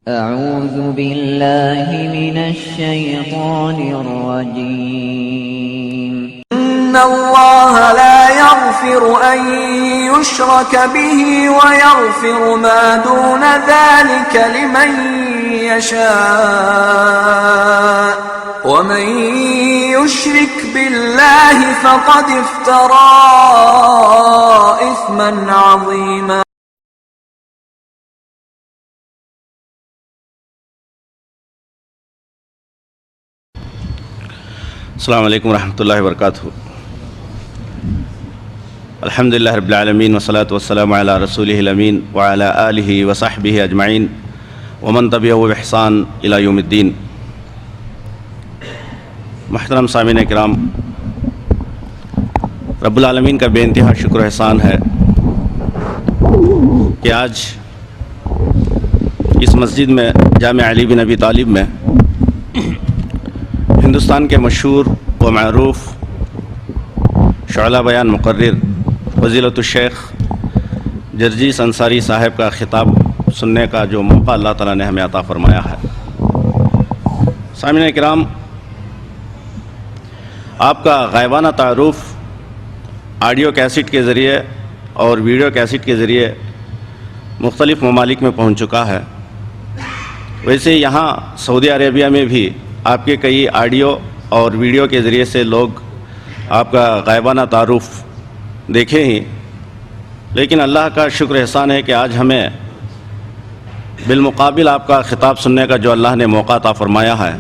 أعوذ بالله من الشيطان الرجيم. إن الله لا يغفر أن يشرك به ويغفر ما دون ذلك لمن يشاء ومن يشرك بالله فقد افترى إثما عظيما. السلام علیکم ورحمۃ اللہ وبرکاتہ. الحمدللہ رب العالمین والصلاة والسلام علی رسولہ الامین وعلی آلہ وصحبہ اجمعین ومن تبعہ بإحسان الی یوم الدین. محترم سامعین کرام، رب العالمین کا بے انتہا شکر و احسان ہے کہ آج اس مسجد میں جامع علی بن ابی طالب میں ہندوستان کے مشہور و معروف شعلہ بیان مقرر فضیلۃ الشیخ جرجیس انصاری صاحب کا خطاب سننے کا جو موقع اللہ تعالیٰ نے ہمیں عطا فرمایا ہے. سامعین کرام، آپ کا غائبانہ تعارف آڈیو کیسٹ کے ذریعے اور ویڈیو کیسٹ کے ذریعے مختلف ممالک میں پہنچ چکا ہے. ویسے یہاں سعودی عربیہ میں بھی آپ کے کئی آڈیو اور ویڈیو کے ذریعے سے لوگ آپ کا غائبانہ تعارف دیکھیں ہی، لیکن اللہ کا شکر احسان ہے کہ آج ہمیں بالمقابل آپ کا خطاب سننے کا جو اللہ نے موقع عطا فرمایا ہے.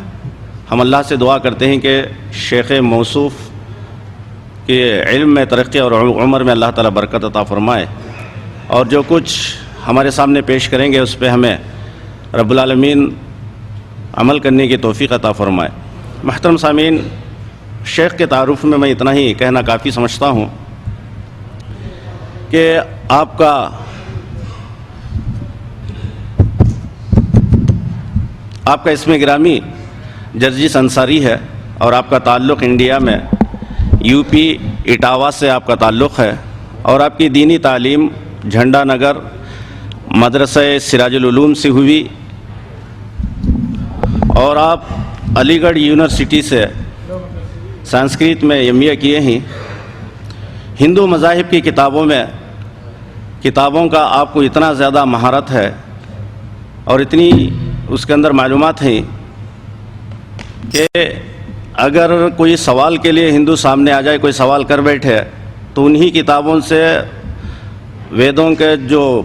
ہم اللہ سے دعا کرتے ہیں کہ شیخ موصوف کے علم میں ترقی اور عمر میں اللہ تعالیٰ برکت عطا فرمائے، اور جو کچھ ہمارے سامنے پیش کریں گے اس پہ ہمیں رب العالمین عمل کرنے کی توفیق عطا فرمائے. محترم سامعین، شیخ کے تعارف میں میں اتنا ہی کہنا کافی سمجھتا ہوں کہ آپ کا اسم گرامی جرجیس انصاری ہے، اور آپ کا تعلق انڈیا میں یو پی اٹاوا سے آپ کا تعلق ہے، اور آپ کی دینی تعلیم جھنڈا نگر مدرسہ سراج العلوم سے ہوئی، اور آپ علی گڑھ یونیورسٹی سے سنسکرت میں ایم.اے کیے ہیں. ہندو مذاہب کی کتابوں کا آپ کو اتنا زیادہ مہارت ہے اور اتنی اس کے اندر معلومات ہیں کہ اگر کوئی سوال کے لیے ہندو سامنے آ جائے، کوئی سوال کر بیٹھے، تو انہی کتابوں سے ویدوں کے جو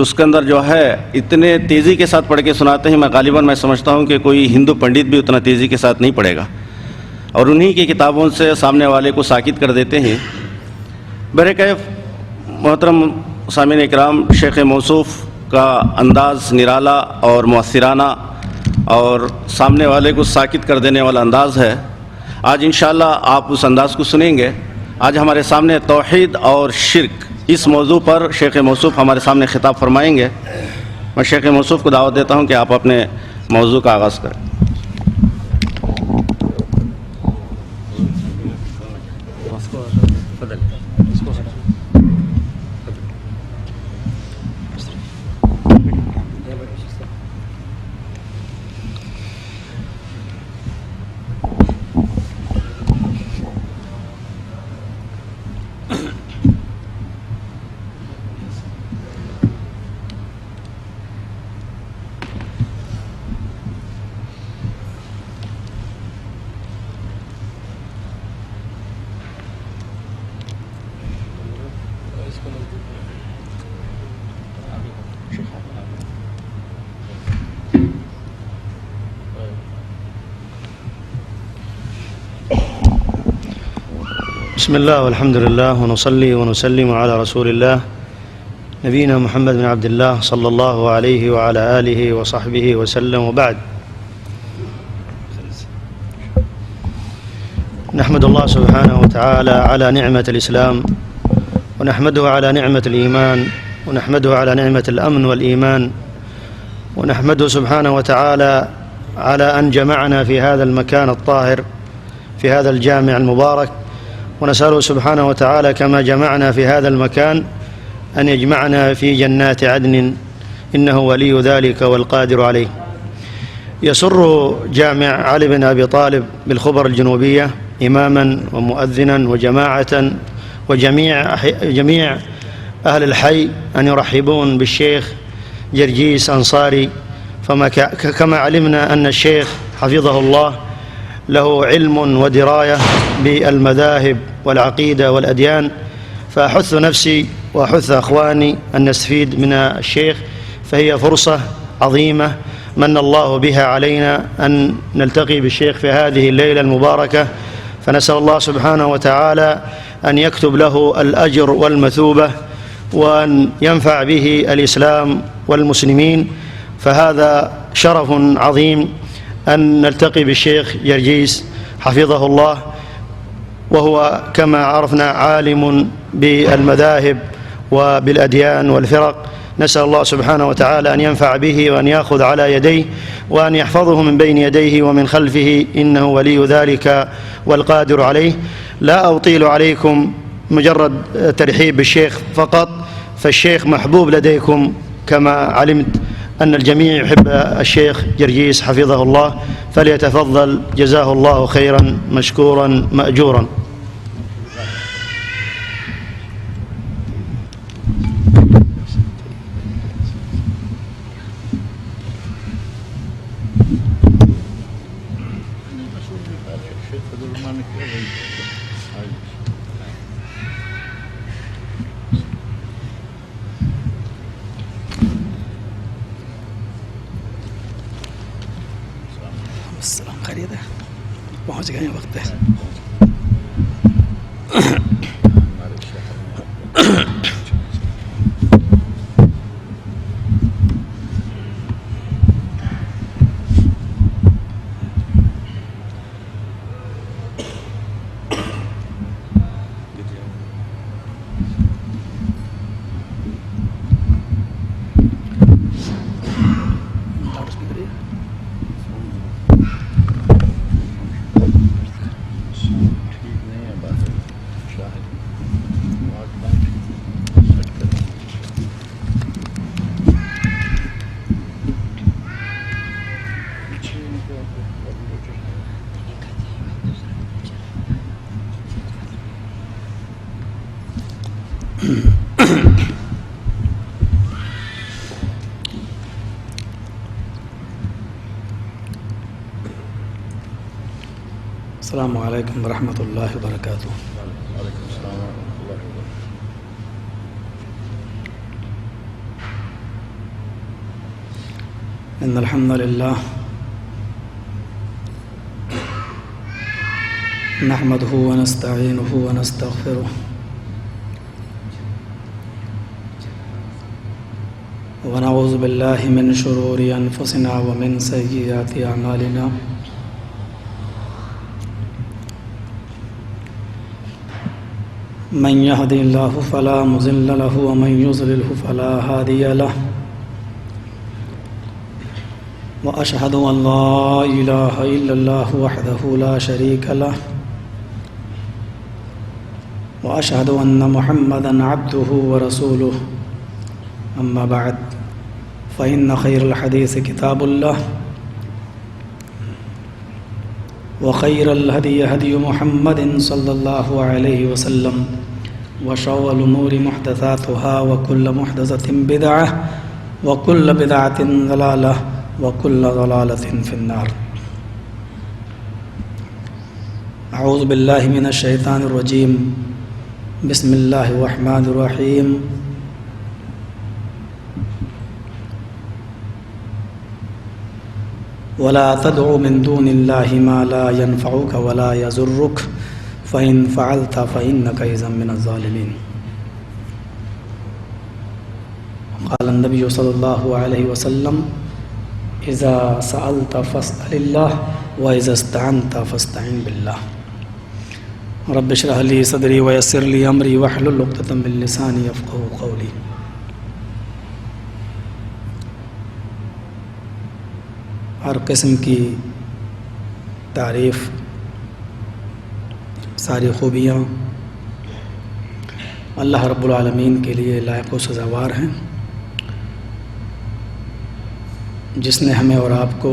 اس کے اندر جو ہے اتنے تیزی کے ساتھ پڑھ کے سناتے ہیں. میں سمجھتا ہوں کہ کوئی ہندو پنڈت بھی اتنا تیزی کے ساتھ نہیں پڑھے گا، اور انہی کی کتابوں سے سامنے والے کو ساکت کر دیتے ہیں. برکیف محترم سامعین اکرام، شیخ موصوف کا انداز نرالا اور مؤثرانہ اور سامنے والے کو ساکت کر دینے والا انداز ہے. آج انشاءاللہ آپ اس انداز کو سنیں گے. آج ہمارے سامنے توحید اور شرک اس موضوع پر شیخ موصوف ہمارے سامنے خطاب فرمائیں گے. میں شیخ موصوف کو دعوت دیتا ہوں کہ آپ اپنے موضوع کا آغاز کریں. بسم اللہ والحمد للہ ونصلی ونسلم علی رسول اللہ نبینا محمد بن عبد اللہ صلی اللہ علیہ وعلی آلہ وصحبہ وسلم. وبعد، نحمد اللہ سبحانہ وتعالى على نعمة الإسلام، ونحمده على نعمة الإيمان، ونحمده على نعمة الأمن والإيمان، ونحمده سبحانه وتعالى على أن جمعنا في هذا المكان الطاهر في هذا الجامع المبارك، ونسأله سبحانه وتعالى كما جمعنا في هذا المكان أن يجمعنا في جنات عدن إنه ولي ذلك والقادر عليه. يسر جامع علي بن أبي طالب بالخبر الجنوبية إماما ومؤذنا وجماعة وجميع أهل الحي أن يرحبون بالشيخ جرجيس أنصاري. كما علمنا أن الشيخ حفظه الله له علم ودراية بالمذاهب والعقيدة والأديان، فأحث نفسي وأحث أخواني أن نستفيد من الشيخ، فهي فرصة عظيمة من الله بها علينا أن نلتقي بالشيخ في هذه الليلة المباركة، فنسأل الله سبحانه وتعالى أن يكتب له الأجر والمثوبة وأن ينفع به الإسلام والمسلمين. فهذا شرف عظيم أن نلتقي بالشيخ جرجيس حفظه الله، وهو كما عرفنا عالم بالمذاهب وبالأديان والفرق. نسأل الله سبحانه وتعالى أن ينفع به وأن يأخذ على يديه وأن يحفظه من بين يديه ومن خلفه، إنه ولي ذلك والقادر عليه. لا أطيل عليكم، مجرد ترحيب بالشيخ فقط، فالشيخ محبوب لديكم كما علمت أن الجميع يحب الشيخ جرجيس حفظه الله، فليتفضل جزاه الله خيرا مشكورا مأجورا. السلام خیریت ہے، پہنچ گئے وقت پہ. السلام علیکم ورحمۃ اللہ وبرکاتہ. ان الحمد للہ نحمده ونستعینه ونستغفره ونعوذ باللہ من شرور انفسنا ومن سیئات اعمالنا. من يهد الله فلا مضل له ومن يضلل فلا هادي له. وأشهد أن لا إله إلا الله وحده لا شريك له. وأشهد أن محمدا عبده ورسوله. أما بعد فإن خير الحديث كتاب الله، وخير الهدي هدي محمد صلى الله عليه وسلم، وشر الأمور محدثاتها وكل محدثة بدعة وكل بدعة ضلالة وكل ضلالة في النار. أعوذ بالله من الشيطان الرجيم. بسم الله الرحمن الرحيم. ولا تدع من دون الله ما لا ينفعك ولا يضرك فإن فعلت فإنك إذا من الظالمين. قال النبي صلى الله عليه وسلم: إذا سألت فاسأل الله وإذا استعنت فاستعن بالله. رب اشرح لي صدري ويسر لي أمري واحلل عقدة من لساني يفقهوا قولي. ہر قسم کی تعریف، ساری خوبیاں اللہ رب العالمین کے لیے لائق و سزاوار ہیں. جس نے ہمیں اور آپ کو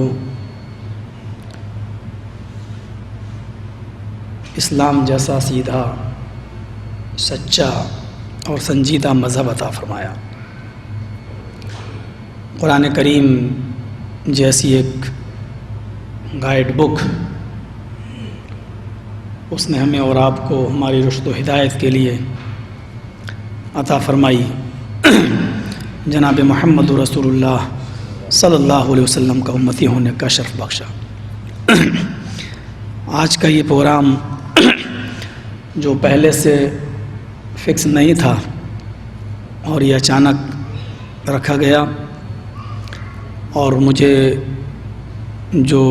اسلام جیسا سیدھا، سچا اور سنجیدہ مذہب عطا فرمایا، قرآن کریم جیسی ایک گائیڈ بک اس نے ہمیں اور آپ کو ہماری رشد و ہدایت کے لیے عطا فرمائی۔ جناب محمد رسول اللہ صلی اللہ علیہ وسلم کا امتی ہونے کا شرف بخشا۔ آج کا یہ پروگرام جو پہلے سے فکس نہیں تھا اور یہ اچانک رکھا گیا، اور مجھے جو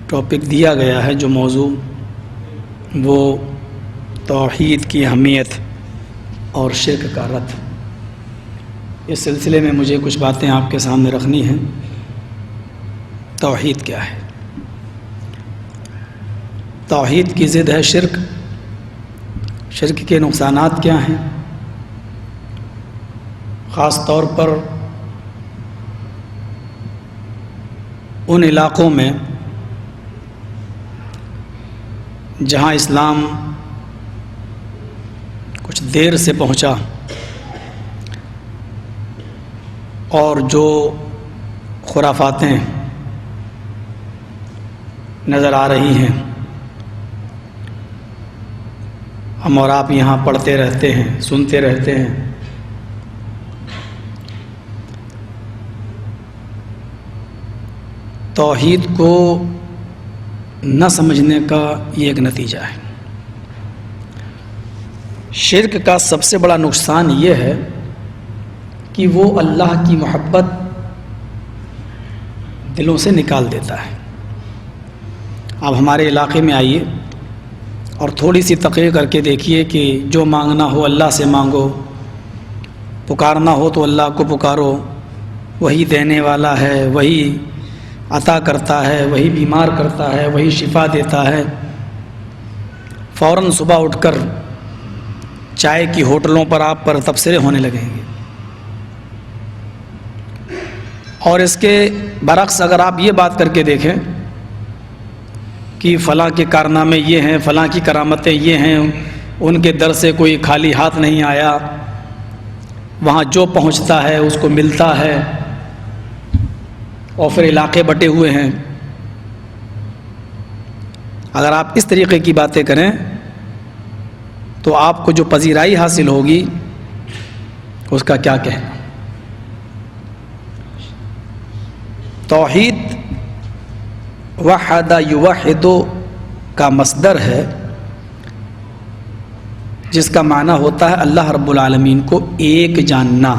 ٹاپک دیا گیا ہے، جو موضوع، وہ توحید کی اہمیت اور شرک کا رد۔ اس سلسلے میں مجھے کچھ باتیں آپ کے سامنے رکھنی ہیں۔ توحید کیا ہے؟ توحید کی ضد ہے شرک۔ شرک کے نقصانات کیا ہیں؟ خاص طور پر ان علاقوں میں جہاں اسلام کچھ دیر سے پہنچا اور جو خرافاتیں نظر آ رہی ہیں، ہم اور آپ یہاں پڑھتے رہتے ہیں، سنتے رہتے ہیں۔ توحید کو نہ سمجھنے کا یہ ایک نتیجہ ہے۔ شرک کا سب سے بڑا نقصان یہ ہے کہ وہ اللہ کی محبت دلوں سے نکال دیتا ہے۔ اب ہمارے علاقے میں آئیے اور تھوڑی سی تقریر کر کے دیکھیے کہ جو مانگنا ہو اللہ سے مانگو، پکارنا ہو تو اللہ کو پکارو، وہی دینے والا ہے، وہی عطا کرتا ہے، وہی بیمار کرتا ہے، وہی شفا دیتا ہے۔ فوراً صبح اٹھ کر چائے کی ہوٹلوں پر آپ پر تبصرے ہونے لگیں گے، اور اس کے برعکس اگر آپ یہ بات کر کے دیکھیں کہ فلاں کے کارنامے یہ ہیں، فلاں کی کرامتیں یہ ہیں، ان کے در سے کوئی خالی ہاتھ نہیں آیا، وہاں جو پہنچتا ہے اس کو ملتا ہے، اور پھر علاقے بٹے ہوئے ہیں، اگر آپ اس طریقے کی باتیں کریں تو آپ کو جو پذیرائی حاصل ہوگی اس کا کیا کہنا۔ توحید وحد یوحد کا مصدر ہے، جس کا معنی ہوتا ہے اللہ رب العالمین کو ایک جاننا،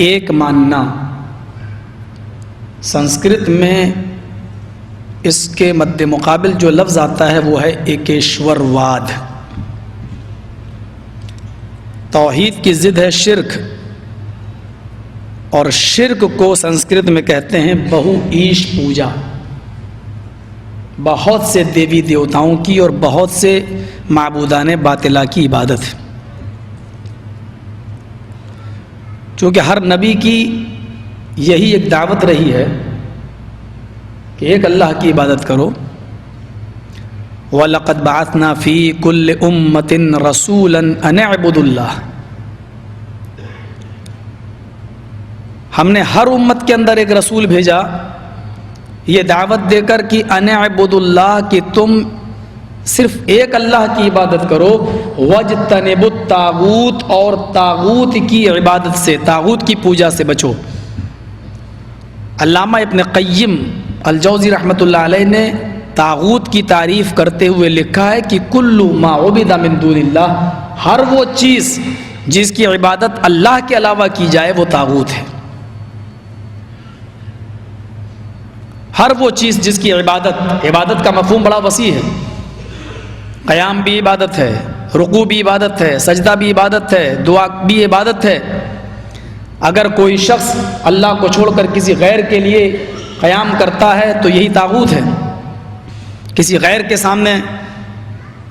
ایک ماننا۔ سنسکرت میں اس کے مد مقابل جو لفظ آتا ہے وہ ہے ایکیشور واد۔ توحید کی ضد ہے شرک، اور شرک کو سنسکرت میں کہتے ہیں بہو ایش پوجا، بہت سے دیوی دیوتاؤں کی اور بہت سے معبودان باطلہ کی عبادت۔ چونکہ ہر نبی کی یہی ایک دعوت رہی ہے کہ ایک اللہ کی عبادت کرو۔ وَلَقَدْ بَعَثْنَا فِي كُلِّ أُمَّةٍ رَسُولًا أَنِ اعْبُدُوا اللَّهَ، ہم نے ہر امت کے اندر ایک رسول بھیجا یہ دعوت دے کر کہ ان اعبدوا اللہ، کہ تم صرف ایک اللہ کی عبادت کرو، وَاجْتَنِبُوا الطَّاغُوتَ، اور طاغوت کی عبادت سے، طاغوت کی پوجا سے بچو۔ علامہ ابن قیم الجوزی رحمۃ اللہ علیہ نے طاغوت کی تعریف کرتے ہوئے لکھا ہے کہ کل ما عبد من دون اللہ، ہر وہ چیز جس کی عبادت اللہ کے علاوہ کی جائے وہ طاغوت ہے۔ ہر وہ چیز جس کی عبادت کا مفہوم بڑا وسیع ہے۔ قیام بھی عبادت ہے، رکوع بھی عبادت ہے، سجدہ بھی عبادت ہے، دعا بھی عبادت ہے۔ اگر کوئی شخص اللہ کو چھوڑ کر کسی غیر کے لیے قیام کرتا ہے تو یہی طاغوت ہے، کسی غیر کے سامنے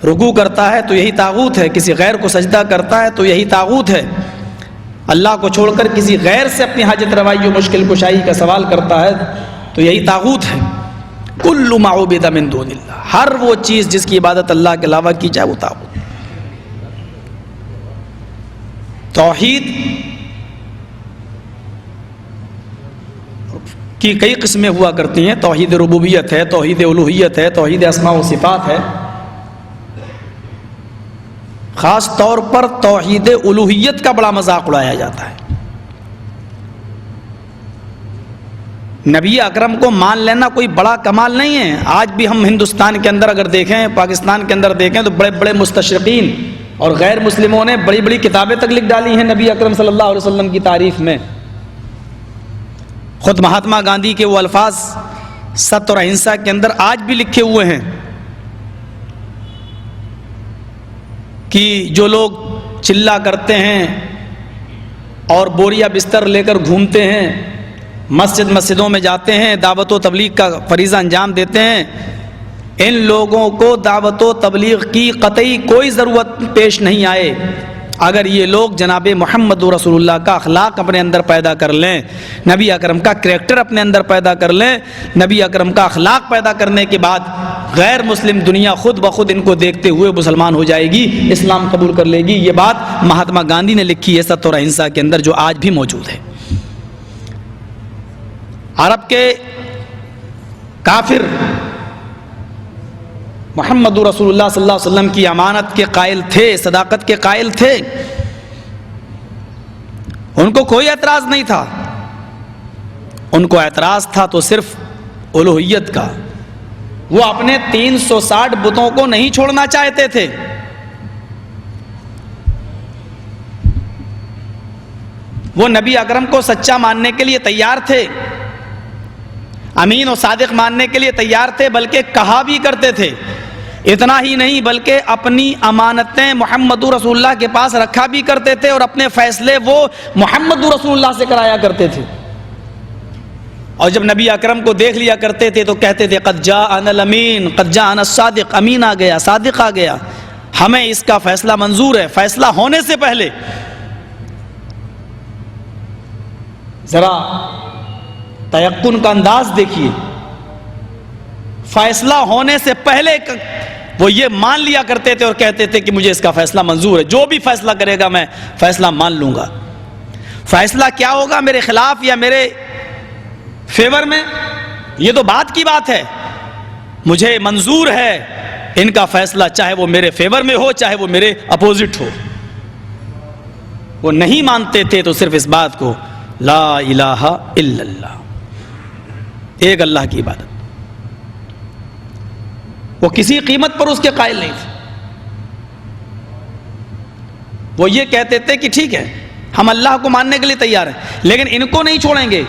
رکوع کرتا ہے تو یہی طاغوت ہے، کسی غیر کو سجدہ کرتا ہے تو یہی طاغوت ہے۔ اللہ کو چھوڑ کر کسی غیر سے اپنی حاجت روائی و مشکل کشائی کا سوال کرتا ہے تو یہی طاغوت ہے. کل ما عبد من دون اللہ، ہر وہ چیز جس کی عبادت اللہ کے علاوہ کی جائے وہ طاغوت. توحید کی کئی قسمیں ہوا کرتی ہیں. توحید ربوبیت ہے، توحید الوہیت ہے، توحید اسماء و صفات ہے. خاص طور پر توحید الوہیت کا بڑا مذاق اڑایا جاتا ہے. نبی اکرم کو مان لینا کوئی بڑا کمال نہیں ہے. آج بھی ہم ہندوستان کے اندر اگر دیکھیں، پاکستان کے اندر دیکھیں تو بڑے بڑے مستشرقین اور غیر مسلموں نے بڑی بڑی کتابیں تک لکھ ڈالی ہیں نبی اکرم صلی اللہ علیہ وسلم کی تعریف میں. خود مہاتما گاندھی کے وہ الفاظ ستیہ اور اہنسا کے اندر آج بھی لکھے ہوئے ہیں کہ جو لوگ چلا کرتے ہیں اور بوریا بستر لے کر گھومتے ہیں، مسجدوں میں جاتے ہیں، دعوت و تبلیغ کا فریضہ انجام دیتے ہیں، ان لوگوں کو دعوت و تبلیغ کی قطعی کوئی ضرورت پیش نہیں آئے اگر یہ لوگ جناب محمد رسول اللہ کا اخلاق اپنے اندر پیدا کر لیں، نبی اکرم کا کریکٹر اپنے اندر پیدا کر لیں. نبی اکرم کا اخلاق پیدا کرنے کے بعد غیر مسلم دنیا خود بخود ان کو دیکھتے ہوئے مسلمان ہو جائے گی، اسلام قبول کر لے گی. یہ بات مہاتما گاندھی نے لکھی ہے ستیہ اور اہنسا کے اندر، جو آج بھی موجود ہے. عرب کے کافر محمد رسول اللہ صلی اللہ علیہ وسلم کی امانت کے قائل تھے، صداقت کے قائل تھے. ان کو کوئی اعتراض نہیں تھا. ان کو اعتراض تھا تو صرف الوہیت کا. وہ اپنے 360 بتوں کو نہیں چھوڑنا چاہتے تھے. وہ نبی اکرم کو سچا ماننے کے لیے تیار تھے، امین و صادق ماننے کے لیے تیار تھے، بلکہ کہا بھی کرتے تھے. اتنا ہی نہیں بلکہ اپنی امانتیں محمد رسول اللہ کے پاس رکھا بھی کرتے تھے اور اپنے فیصلے وہ محمد رسول اللہ سے کرایا کرتے تھے. اور جب نبی اکرم کو دیکھ لیا کرتے تھے تو کہتے تھے قد جاءنا الامین قد جاءنا الصادق، امین آ گیا، صادق آ گیا، ہمیں اس کا فیصلہ منظور ہے. فیصلہ ہونے سے پہلے ذرا تیقن کا انداز دیکھیے. فیصلہ ہونے سے پہلے وہ یہ مان لیا کرتے تھے اور کہتے تھے کہ مجھے اس کا فیصلہ منظور ہے، جو بھی فیصلہ کرے گا میں فیصلہ مان لوں گا. فیصلہ کیا ہوگا، میرے خلاف یا میرے فیور میں، یہ تو بات کی بات ہے. مجھے منظور ہے ان کا فیصلہ، چاہے وہ میرے فیور میں ہو چاہے وہ میرے اپوزٹ ہو. وہ نہیں مانتے تھے تو صرف اس بات کو، لا الہ الا اللہ، ایک اللہ کی عبادت. وہ کسی قیمت پر اس کے قائل نہیں تھے. وہ یہ کہتے تھے کہ ٹھیک ہے ہم اللہ کو ماننے کے لیے تیار ہیں لیکن ان کو نہیں چھوڑیں گے،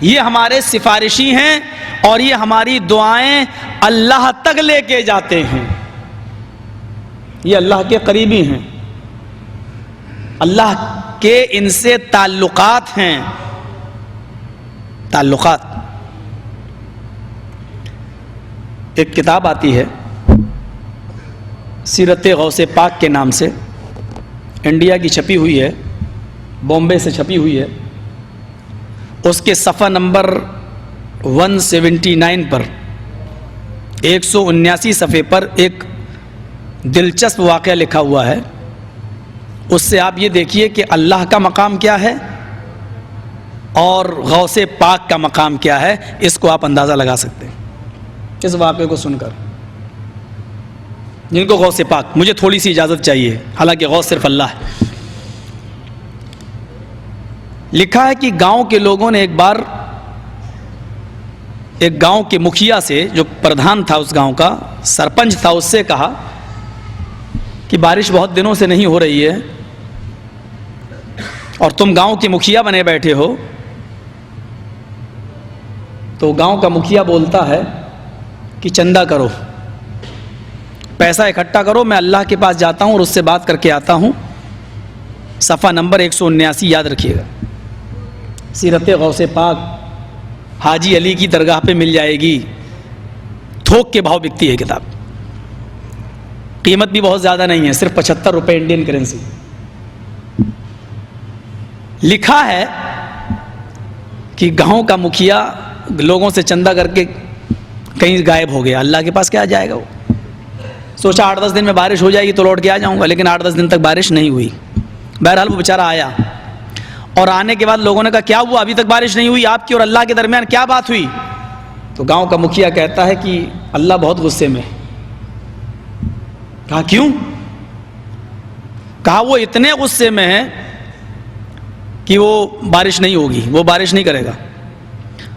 یہ ہمارے سفارشی ہیں اور یہ ہماری دعائیں اللہ تک لے کے جاتے ہیں، یہ اللہ کے قریبی ہیں، اللہ کے ان سے تعلقات ہیں. تعلقات. ایک کتاب آتی ہے سیرت غوث پاک کے نام سے، انڈیا کی چھپی ہوئی ہے، بامبے سے چھپی ہوئی ہے. اس کے صفحہ نمبر 179 پر 179 صفحے پر ایک دلچسپ واقعہ لکھا ہوا ہے. اس سے آپ یہ دیکھیے کہ اللہ کا مقام کیا ہے اور غوث پاک کا مقام کیا ہے، اس کو آپ اندازہ لگا سکتے ہیں اس واقعے کو سن کر. جن کو غوث پاک، مجھے تھوڑی سی اجازت چاہیے، حالانکہ غوث صرف اللہ ہے. لکھا ہے کہ گاؤں کے لوگوں نے ایک بار ایک گاؤں کے مکھیا سے، جو پردھان تھا اس گاؤں کا، سرپنچ تھا، اس سے کہا کہ بارش بہت دنوں سے نہیں ہو رہی ہے اور تم گاؤں کے مکھیا بنے بیٹھے ہو. تو گاؤں کا مکھیا بولتا ہے کہ چندہ کرو، پیسہ اکٹھا کرو، میں اللہ کے پاس جاتا ہوں اور اس سے بات کر کے آتا ہوں. صفحہ نمبر 179 یاد رکھیے گا. سیرت غوث پاک حاجی علی کی درگاہ پہ مل جائے گی، تھوک کے بھاؤ بکتی ہے کتاب، قیمت بھی بہت زیادہ نہیں ہے، صرف 75 روپے انڈین کرنسی. لکھا ہے کہ گاؤں کا مکھیا لوگوں سے چندہ کر کے کہیں غائب ہو گیا، اللہ کے پاس کیا جائے گا وہ؟ سوچا 8-10 دن میں بارش ہو جائے گی تو لوٹ کے آ جاؤں گا، لیکن 8-10 دن تک بارش نہیں ہوئی۔ بہرحال وہ بیچارہ آیا، اور آنے کے بعد لوگوں نے کہا کیا ہوا، ابھی تک بارش نہیں ہوئی، آپ کی اور اللہ کے درمیان کیا بات ہوئی؟ تو گاؤں کا مکھیا کہتا ہے کہ اللہ بہت غصے میں۔ کہا کیوں؟ کہا وہ اتنے غصے میں ہے کہ وہ بارش نہیں ہوگی، وہ بارش نہیں کرے گا،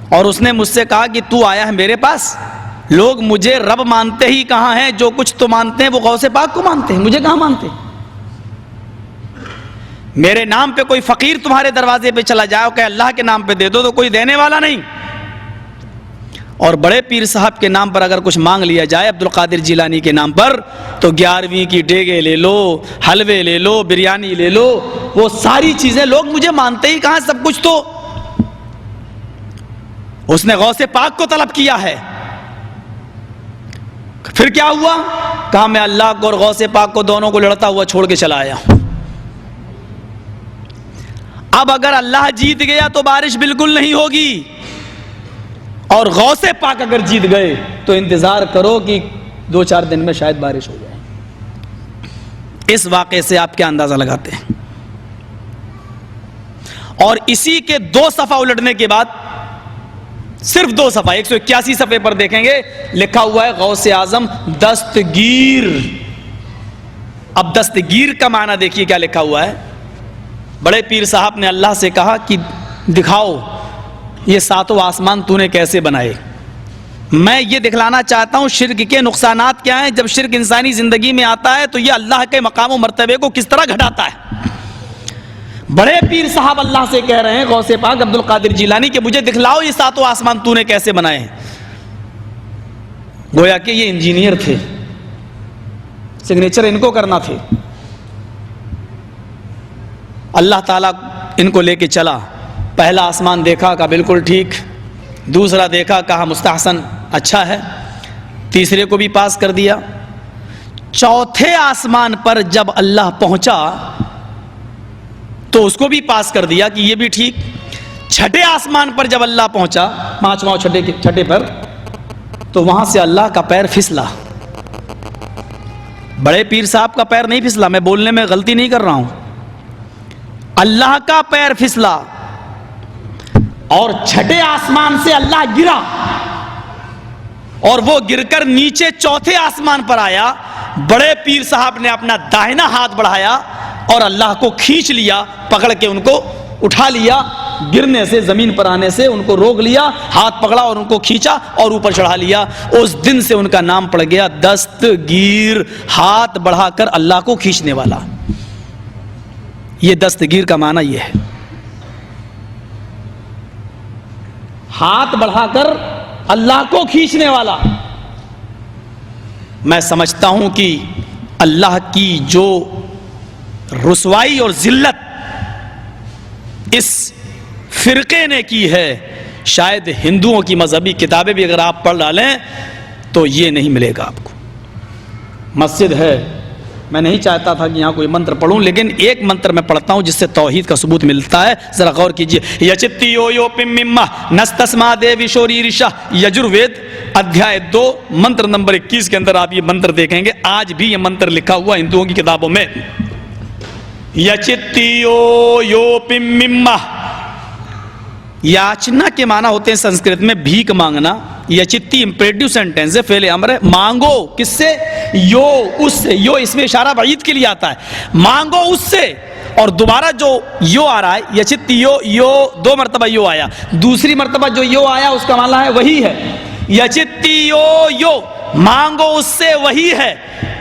اور اس نے مجھ سے کہا کہ تو آیا ہے میرے پاس، لوگ مجھے رب مانتے ہی کہاں ہیں، جو کچھ تو مانتے ہیں وہ غوث پاک کو مانتے ہیں، مجھے کہاں مانتے؟ میرے نام پہ کوئی فقیر تمہارے دروازے پہ چلا جائے کہ اللہ کے نام پہ دے دو تو کوئی دینے والا نہیں، اور بڑے پیر صاحب کے نام پر اگر کچھ مانگ لیا جائے، عبد القادر جیلانی کے نام پر، تو 11ویں کی ڈیگے لے لو، حلوے لے لو، بریانی لے لو، وہ ساری چیزیں، لوگ مجھے مانتے ہی کہاں، سب کچھ تو اس نے غوث پاک کو طلب کیا ہے۔ پھر کیا ہوا؟ کہا میں اللہ کو اور غوث پاک کو دونوں کو لڑتا ہوا چھوڑ کے چلا آیا۔ اب اگر اللہ جیت گیا تو بارش بالکل نہیں ہوگی، اور غوث پاک اگر جیت گئے تو انتظار کرو کہ 2-4 دن میں شاید بارش ہو جائے۔ اس واقعے سے آپ کیا اندازہ لگاتے ہیں؟ اور اسی کے 2 صفحہ الٹنے کے بعد، صرف 2 صفحہ 181 صفحے پر دیکھیں گے لکھا ہوا ہے غوث اعظم دستگیر۔ اب دستگیر کا معنی دیکھیے کیا لکھا ہوا ہے۔ بڑے پیر صاحب نے اللہ سے کہا کہ دکھاؤ یہ 7 آسمان تو نے کیسے بنائے، میں یہ دکھلانا چاہتا ہوں شرک کے نقصانات کیا ہیں، جب شرک انسانی زندگی میں آتا ہے تو یہ اللہ کے مقام و مرتبے کو کس طرح گھٹاتا ہے۔ بڑے پیر صاحب اللہ سے کہہ رہے ہیں غوث پاک عبد القادر جیلانی کہ مجھے دکھلاؤ یہ 7 آسمان تو نے کیسے بنائے ہیں۔ گویا کہ یہ انجینئر تھے، سگنیچر ان کو کرنا تھے۔ اللہ تعالیٰ ان کو لے کے چلا، پہلا آسمان دیکھا کہا بالکل ٹھیک، دوسرا دیکھا کہا مستحسن اچھا ہے، تیسرے کو بھی پاس کر دیا، چوتھے آسمان پر جب اللہ پہنچا تو اس کو بھی پاس کر دیا کہ یہ بھی ٹھیک، چھٹے آسمان پر جب اللہ پہنچا، 5واں چھٹے پر، تو وہاں سے اللہ کا پیر پھسلا۔ بڑے پیر صاحب کا پیر نہیں پھسلا، میں بولنے میں غلطی نہیں کر رہا ہوں، اللہ کا پیر پھسلا، اور چھٹے آسمان سے اللہ گرا، اور وہ گر کر نیچے چوتھے آسمان پر آیا۔ بڑے پیر صاحب نے اپنا داہنا ہاتھ بڑھایا اور اللہ کو کھینچ لیا، پکڑ کے ان کو اٹھا لیا، گرنے سے، زمین پر آنے سے ان کو روک لیا، ہاتھ پکڑا اور ان کو کھینچا اور اوپر چڑھا لیا۔ اس دن سے ان کا نام پڑ گیا دستگیر، ہاتھ بڑھا کر اللہ کو کھینچنے والا۔ یہ دستگیر کا معنی یہ ہے، ہاتھ بڑھا کر اللہ کو کھینچنے والا۔ میں سمجھتا ہوں کہ اللہ کی جو رسوائی اور ذلت اس فرقے نے کی ہے، شاید ہندوؤں کی مذہبی کتابیں بھی اگر آپ پڑھ ڈالیں تو یہ نہیں ملے گا آپ کو۔ مسجد ہے، میں نہیں چاہتا تھا کہ یہاں کوئی منتر پڑھوں، لیکن ایک منتر میں پڑھتا ہوں جس سے توحید کا ثبوت ملتا ہے، ذرا غور کیجئے۔ یچتی یو یو پم مما نستسما دیوی شوری رشا، یجروید ادھیائے 2 منتر نمبر 21 کے اندر آپ یہ منتر دیکھیں گے۔ آج بھی یہ منتر لکھا ہوا ہندوؤں کی کتابوں میں، یچتی یو یو پم مما۔ یاچنا کے معنی ہوتے ہیں سنسکرت میں بھیک مانگنا، یچتی امپریٹیو سینٹینس ہے، فعل امر ہے، مانگو کس سے؟ یو، اس سے، یو اس میں اشارہ بعید کے لیے آتا ہے، مانگو اس سے۔ اور دوبارہ جو یو آ رہا ہے، یچتی یو، یو 2 مرتبہ یو آیا، دوسری مرتبہ جو یو آیا اس کا معنی ہے وہی ہے، یچتی یو یو، مانگو اس سے وہی ہے،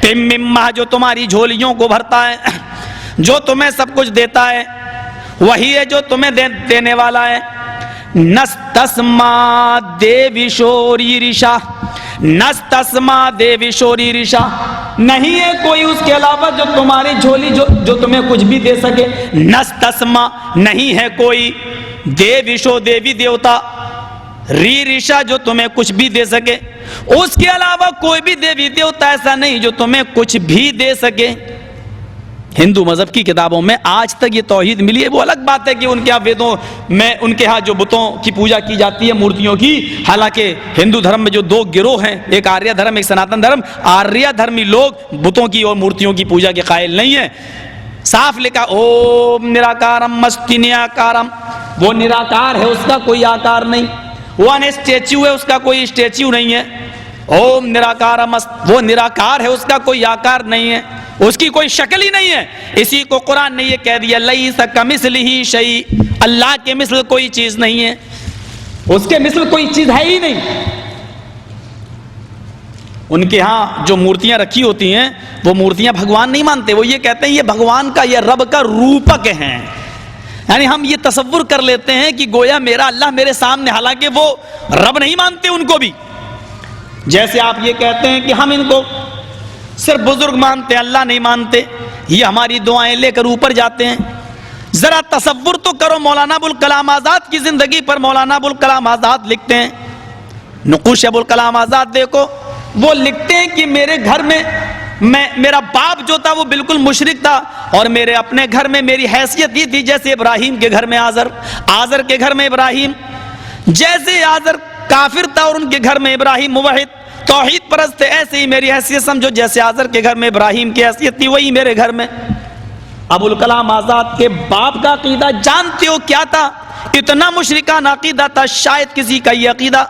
پم مما جو تمہاری جھولیوں کو بھرتا ہے، جو تمہیں سب کچھ دیتا ہے، وہی ہے جو تمہیں دینے والا ہے۔ نستسما دیوی شوری رشا، نستسما دیوی شوری رشا، نہیں ہے کوئی اس کے علاوہ جو تمہاری جھولی جو تمہیں کچھ بھی دے سکے۔ نستسما، نہیں ہے کوئی، دیویشو دیوی دیوتا، ری رشا جو تمہیں کچھ بھی دے سکے، اس کے علاوہ کوئی بھی دیوی دیوتا ایسا نہیں جو تمہیں کچھ بھی دے سکے۔ ہندو مذہب کی کتابوں میں آج تک یہ توحید ملی ہے. وہ الگ بات ہے کہ ان کے ہاں ویدوں میں ان کے ہاں جو بتوں کی پوجا کی جاتی ہے مورتیوں کی. حالانکہ ہندو دھرم میں جو دو گروہ ہیں, ایک آریہ دھرم ایک سناتن دھرم, آریہ دھرمی لوگ بتوں کی اور مورتیوں کی پوجا کے قائل نہیں ہیں. صاف لکھا اوم نراکارم مستی نیاکارم, وہ نراکار ہے اس کا کوئی آکار نہیں. وہ ان اسٹیچو ہے اس کا کوئی اسٹیچو نہیں ہے. اوم نراکارم, وہ نراکار ہے اس کا کوئی آکار نہیں ہے, اس کی کوئی شکل ہی نہیں ہے. اسی کو قرآن نے یہ کہہ دیا لیس کمثلہ شیء, اللہ کے مثل کوئی چیز نہیں ہے, اس کے مثل کوئی چیز ہے ہی نہیں. ان کے ہاں جو مورتیاں رکھی ہوتی ہیں وہ مورتیاں بھگوان نہیں مانتے. وہ یہ کہتے ہیں یہ بھگوان کا, یہ رب کا روپک ہیں. یعنی ہم یہ تصور کر لیتے ہیں کہ گویا میرا اللہ میرے سامنے, حالانکہ وہ رب نہیں مانتے ان کو بھی. جیسے آپ یہ کہتے ہیں کہ ہم ان کو صرف بزرگ مانتے ہیں, اللہ نہیں مانتے, یہ ہماری دعائیں لے کر اوپر جاتے ہیں. ذرا تصور تو کرو, مولانا ابوالکلام آزاد کی زندگی پر مولانا ابوالکلام آزاد لکھتے ہیں, نقوش ابوالکلام آزاد دیکھو, وہ لکھتے ہیں کہ میرے گھر میں میرا باپ جو تھا وہ بالکل مشرک تھا, اور میرے اپنے گھر میں میری حیثیت یہ تھی جیسے ابراہیم کے گھر میں آزر, آزر کے گھر میں ابراہیم. جیسے آزر کافر تھا اور ان کے گھر میں ابراہیم موحد توحید پرست تھے, ایسے ہی میری حیثیت سمجھو جیسے آزر کے گھر میں ابراہیم کی حیثیت تھی وہی میرے گھر میں. ابوالکلام آزاد کے باپ کا عقیدہ جانتے ہو کیا تھا؟ اتنا مشرکانہ عقیدہ تھا, شاید کسی کا یہ عقیدہ,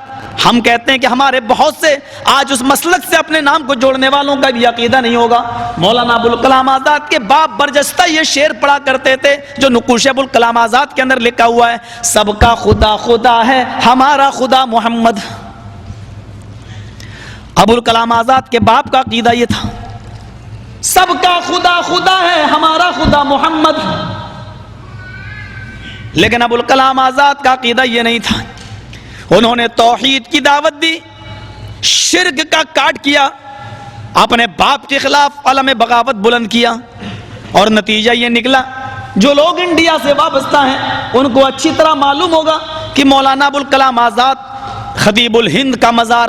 ہم کہتے ہیں کہ ہمارے بہت سے آج اس مسلک سے اپنے نام کو جوڑنے والوں کا بھی عقیدہ نہیں ہوگا. مولانا ابوالکلام آزاد کے باپ برجستہ یہ شعر پڑھا کرتے تھے جو نقوش ابوالکلام آزاد کے اندر لکھا ہوا ہے, سب کا خدا خدا ہے ہمارا خدا محمد. ابوالکلام آزاد کے باپ کا عقیدہ یہ تھا, سب کا خدا خدا ہے ہمارا خدا محمد. لیکن ابوالکلام آزاد کا عقیدہ یہ نہیں تھا. انہوں نے توحید کی دعوت دی, شرک کا کاٹ کیا, اپنے باپ کے خلاف علم بغاوت بلند کیا, اور نتیجہ یہ نکلا جو لوگ انڈیا سے وابستہ ہیں ان کو اچھی طرح معلوم ہوگا کہ مولانا ابوالکلام آزاد خطیب الہند کا مزار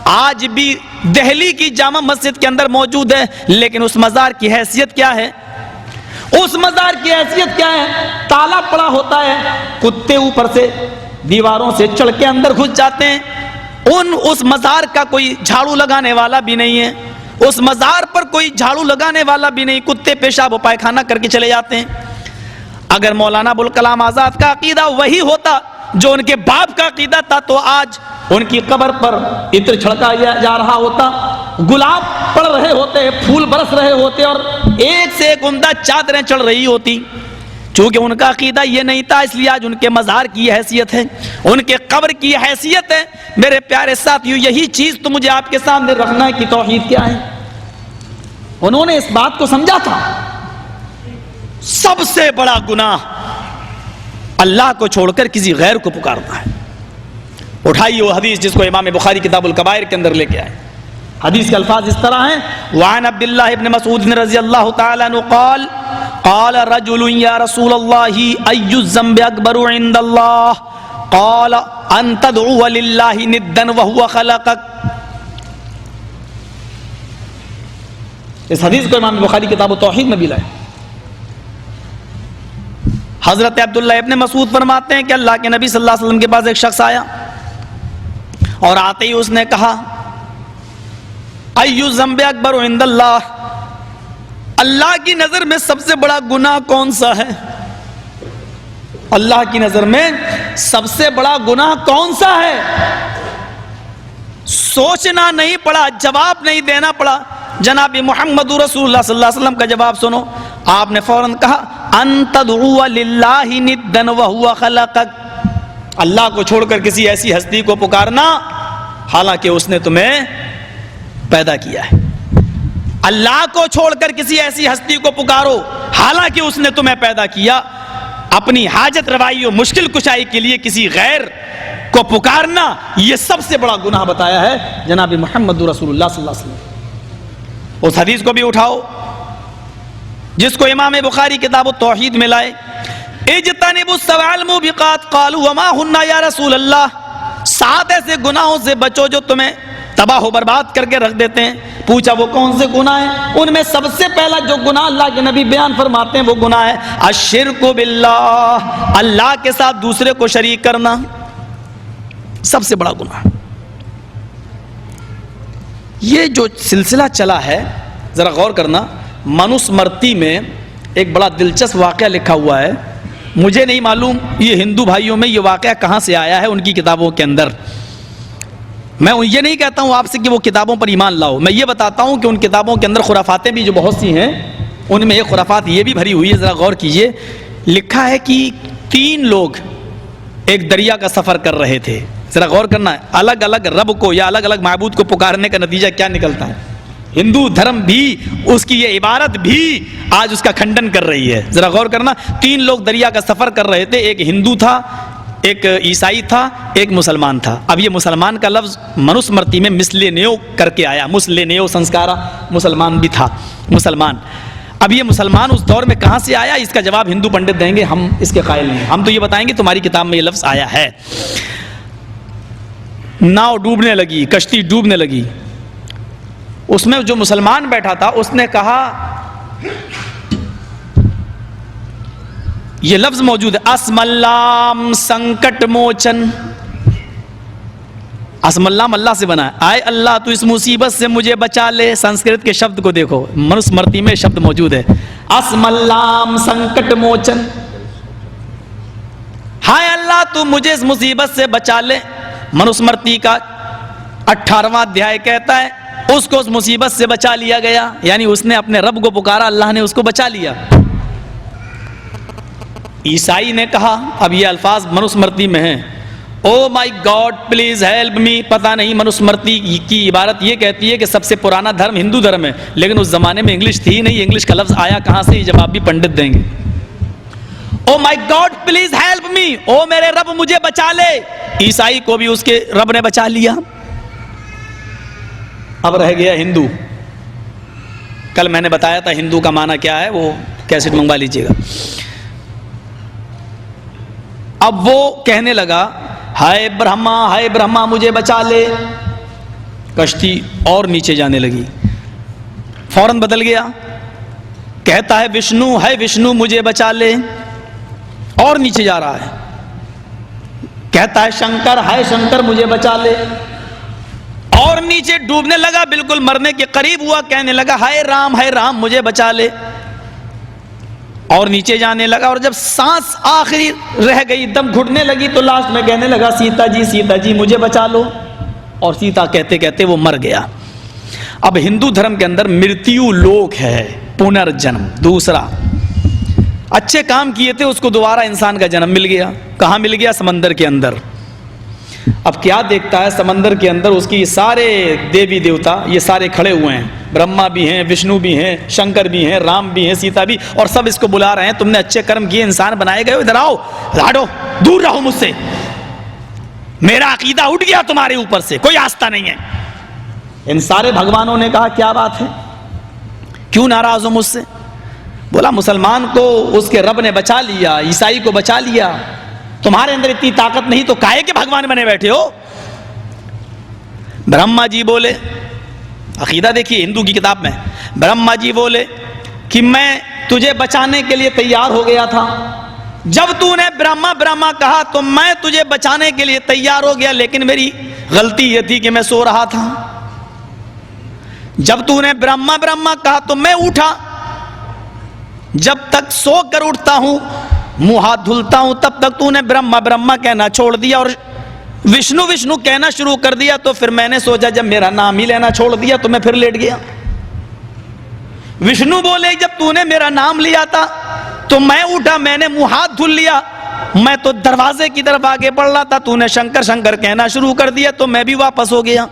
آج بھی دہلی کی جامع مسجد کے اندر موجود ہے. لیکن اس مزار کی حیثیت کیا ہے؟ اس مزار کی حیثیت کیا ہے؟ تالا پڑا ہوتا ہے, کتے اوپر سے دیواروں سے چڑھ کے اندر گھس جاتے ہیں. اس مزار کا کوئی جھاڑو لگانے والا بھی نہیں ہے, اس مزار پر کوئی جھاڑو لگانے والا بھی نہیں, کتے پیشاب و پائخانہ کر کے چلے جاتے ہیں. اگر مولانا ابوالکلام آزاد کا عقیدہ وہی ہوتا جو ان کے باپ کا عقیدہ تھا تو آج ان کی قبر پر عطر چھڑکا جا رہا ہوتا, گلاب پڑ رہے ہوتے, پھول برس رہے ہوتے, اور ایک سے ایک عمدہ چادریں چڑھ رہی ہوتی. چونکہ ان کا عقیدہ یہ نہیں تھا اس لیے آج ان کے مزار کی حیثیت ہے, ان کے قبر کی حیثیت ہے. میرے پیارے ساتھیو, یہی چیز تو مجھے آپ کے سامنے رکھنا ہے کہ توحید کیا ہے. انہوں نے اس بات کو سمجھا تھا سب سے بڑا گناہ اللہ کو چھوڑ کر کسی غیر کو پکارنا ہے. اٹھائیے وہ حدیث جس کو امام بخاری کتاب الکبائر کے اندر لے کے آئے. حدیث کے الفاظ اس طرح ہیں, وعن عبداللہ ابن مسعود رضی اللہ تعالی عنہ قال قال رجل یا رسول اللہ ای الذنب اکبر عند اللہ قال ان تدعو للہ ندا وهو خلقک. اس حدیث کو امام بخاری کتاب التوحید میں بھی لائے. حضرت عبداللہ ابن مسعود فرماتے ہیں کہ اللہ کے نبی صلی اللہ علیہ وسلم کے پاس ایک شخص آیا اور آتے ہی اس نے کہا ایو ذنب اکبر عند اللہ, اللہ کی نظر میں سب سے بڑا گناہ کون سا ہے؟ اللہ کی نظر میں سب سے بڑا گناہ کون سا ہے؟ سوچنا نہیں پڑا, جواب نہیں دینا پڑا. جناب محمد رسول اللہ صلی اللہ علیہ وسلم کا جواب سنو. آپ نے فوراً کہا ان تدعو للہ ندا وهو خلقک, اللہ کو چھوڑ کر کسی ایسی ہستی کو پکارنا حالانکہ اس نے تمہیں پیدا کیا ہے. اللہ کو چھوڑ کر کسی ایسی ہستی کو پکارو حالانکہ اس نے تمہیں پیدا کیا. اپنی حاجت روائی و مشکل کشائی کے لیے کسی غیر کو پکارنا یہ سب سے بڑا گناہ بتایا ہے جناب محمد رسول اللہ صلی اللہ علیہ وسلم. اس حدیث کو بھی اٹھاؤ جس کو امام بخاری کتاب التوحید میں لائے. اجتنبوا السبع الموبقات قالوا وما ہن یا رسول اللہ, 7 ایسے گناہوں سے بچو جو تمہیں تباہ و برباد کر کے رکھ دیتے ہیں۔ پوچھا وہ کون سے گناہ ہیں؟ ان میں سب سے پہلا جو گناہ اللہ کے نبی بیان فرماتے ہیں وہ گناہ ہے الشرک باللہ، اللہ کے ساتھ دوسرے کو شریک کرنا، سب سے بڑا گناہ۔ یہ جو سلسلہ چلا ہے ذرا غور کرنا، منوسمرتی میں ایک بڑا دلچسپ واقعہ لکھا ہوا ہے، مجھے نہیں معلوم یہ ہندو بھائیوں میں یہ واقعہ کہاں سے آیا ہے ان کی کتابوں کے اندر۔ میں یہ نہیں کہتا ہوں آپ سے کہ وہ کتابوں پر ایمان لاؤ، میں یہ بتاتا ہوں کہ ان کتابوں کے اندر خرافاتیں بھی جو بہت سی ہیں ان میں ایک خرافات یہ بھی بھری ہوئی ہے، ذرا غور کیجئے۔ لکھا ہے کہ 3 لوگ ایک دریا کا سفر کر رہے تھے، ذرا غور کرنا ہے، الگ الگ رب کو یا الگ الگ معبود کو پکارنے کا نتیجہ کیا نکلتا ہے۔ ہندو دھرم بھی اس کی یہ عبارت بھی آج اس کا کھنڈن کر رہی ہے۔ ذرا غور کرنا، 3 لوگ دریا کا سفر کر رہے تھے، ایک ہندو تھا، ایک عیسائی تھا، ایک مسلمان تھا۔ اب یہ مسلمان کا لفظ منوسمرتی میں مسلینیو کر کے آیا، مسلینیو سنسکارا، مسلمان بھی تھا مسلمان۔ اب یہ مسلمان اس دور میں کہاں سے آیا اس کا جواب ہندو پنڈت دیں گے، ہم اس کے قائل نہیں، ہم تو یہ بتائیں گے تمہاری کتاب میں یہ لفظ آیا ہے۔ ناؤ ڈوبنے لگی، کشتی ڈوبنے لگی، اس میں جو مسلمان بیٹھا تھا اس نے کہا، یہ لفظ موجود ہے، اسم اللام سنکٹ موچن، اسم اللام اللہ سے بنا ہے، آئے اللہ تو اس مصیبت سے مجھے بچا لے۔ سنسکرت کے شبد کو دیکھو، منوسمرتی میں شبد موجود ہے، اسم اللام سنکٹ موچن، ہائے اللہ تو مجھے اس مصیبت سے بچا لے۔ منوسمرتی کا 18واں ادھیائے کہتا ہے اس کو اس مصیبت سے بچا لیا گیا، یعنی اس نے اپنے رب کو پکارا، اللہ نے اس کو بچا لیا۔ عیسائی نے کہا، اب یہ الفاظ منوسمرتی میں ہیں، او مائی گاڈ پلیز ہیلپ می۔ پتہ نہیں منوسمرتی کی عبارت یہ کہتی ہے کہ سب سے پرانا دھرم ہندو دھرم ہے، لیکن اس زمانے میں انگلش تھی نہیں، انگلش کا لفظ آیا کہاں سے یہ جواب بھی پنڈت دیں گے۔ او مائی گاڈ پلیز ہیلپ می، او میرے رب مجھے بچا لے۔ عیسائی کو بھی اس کے رب نے بچا لیا۔ اب رہ گیا ہندو۔ کل میں نے بتایا تھا ہندو کا معنی کیا ہے، وہ کیسٹ منگوا لیجئے گا۔ اب وہ کہنے لگا، ہائے برہما مجھے بچا لے۔ کشتی اور نیچے جانے لگی، فوراً بدل گیا، کہتا ہے وشنو مجھے بچا لے، اور نیچے جا رہا ہے، کہتا ہے شنکر مجھے بچا لے، اور نیچے ڈوبنے لگا، بالکل مرنے کے قریب ہوا، کہنے لگا ہائے رام مجھے بچا لے، اور نیچے جانے لگا، اور جب سانس آخری رہ گئی، دم گھٹنے لگی، تو لاسٹ میں کہنے لگا سیتا جی مجھے بچا لو، اور سیتا کہتے کہتے وہ مر گیا۔ اب ہندو دھرم کے اندر مرتیو لوک ہے، پنرجنم، دوسرا اچھے کام کیے تھے اس کو دوبارہ انسان کا جنم مل گیا۔ کہاں مل گیا؟ سمندر کے اندر۔ اب کیا دیکھتا ہے سمندر کے اندر اس کی سارے دیوی دیوتا یہ سارے کھڑے ہوئے ہیں، برہما بھی ہیں، وشنو بھی ہیں، شنکر بھی ہیں، رام بھی ہیں، سیتا بھی، اور سب اس کو بلا رہے ہیں، تم نے اچھے کرم کیے، انسان بنائے گئے، ادھر آؤ، ہٹو، دور رہو مجھ سے، میرا عقیدہ اٹھ گیا تمہارے اوپر سے، کوئی آستہ نہیں ہے۔ ان سارے بھگوانوں نے کہا کیا بات ہے، کیوں ناراض ہو مجھ سے؟ بولا مسلمان کو اس کے رب نے بچا لیا، عیسائی کو بچا لیا، تمہارے اندر اتنی طاقت نہیں تو کائے کے بھگوان بنے بیٹھے ہو؟ برہما جی بولے، عقیدہ دیکھیے ہندو کی کتاب میں، برہما جی بولے کہ میں تجھے بچانے کے لیے تیار ہو گیا تھا، جب تو نے برہما کہا تو میں تجھے بچانے کے لیے تیار ہو گیا، لیکن میری غلطی یہ تھی کہ میں سو رہا تھا، جب تو نے برہما کہا تو میں اٹھا، جب تک سو کر اٹھتا ہوں منہ ہاتھ دھلتا ہوں تب تک تو نے برہما کہنا چھوڑ دیا، اور وشنو کہنا شروع کر دیا، تو پھر میں نے سوچا جب میرا نام ہی لینا چھوڑ دیا تو میں پھر لیٹ گیا۔ وشنو بولے جب تو نے میرا نام لیا تھا تو میں اٹھا، میں نے منہ ہاتھ دھل لیا، میں تو دروازے کی طرف آگے بڑھ رہا تھا، تو نے شنکر کہنا شروع کر دیا تو میں بھی واپس ہو گیا۔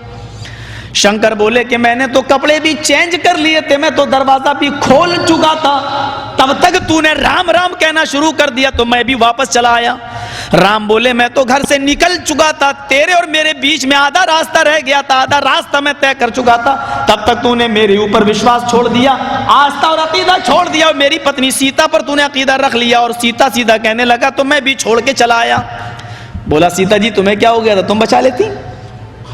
شنکر بولے کہ میں نے تو کپڑے بھی چینج کر لیے تھے، میں تو دروازہ بھی کھول چکا تھا، تب تک تو نے رام کہنا شروع کر دیا تو میں بھی واپس چلا آیا۔ رام بولے میں تو گھر سے نکل چکا تھا، تیرے اور میرے بیچ میں آدھا راستہ رہ گیا تھا، آدھا راستہ میں طے کر چکا تھا، تب تک تو نے میرے اوپر وشواس چھوڑ دیا، آستھا اور عقیدہ چھوڑ دیا، اور میری پتنی سیتا پر تو نے عقیدہ رکھ لیا، اور سیتا کہنے لگا تو میں بھی چھوڑ کے چلا آیا۔ بولا سیتا جی تمہیں کیا ہو گیا تھا، تم بچا لیتی؟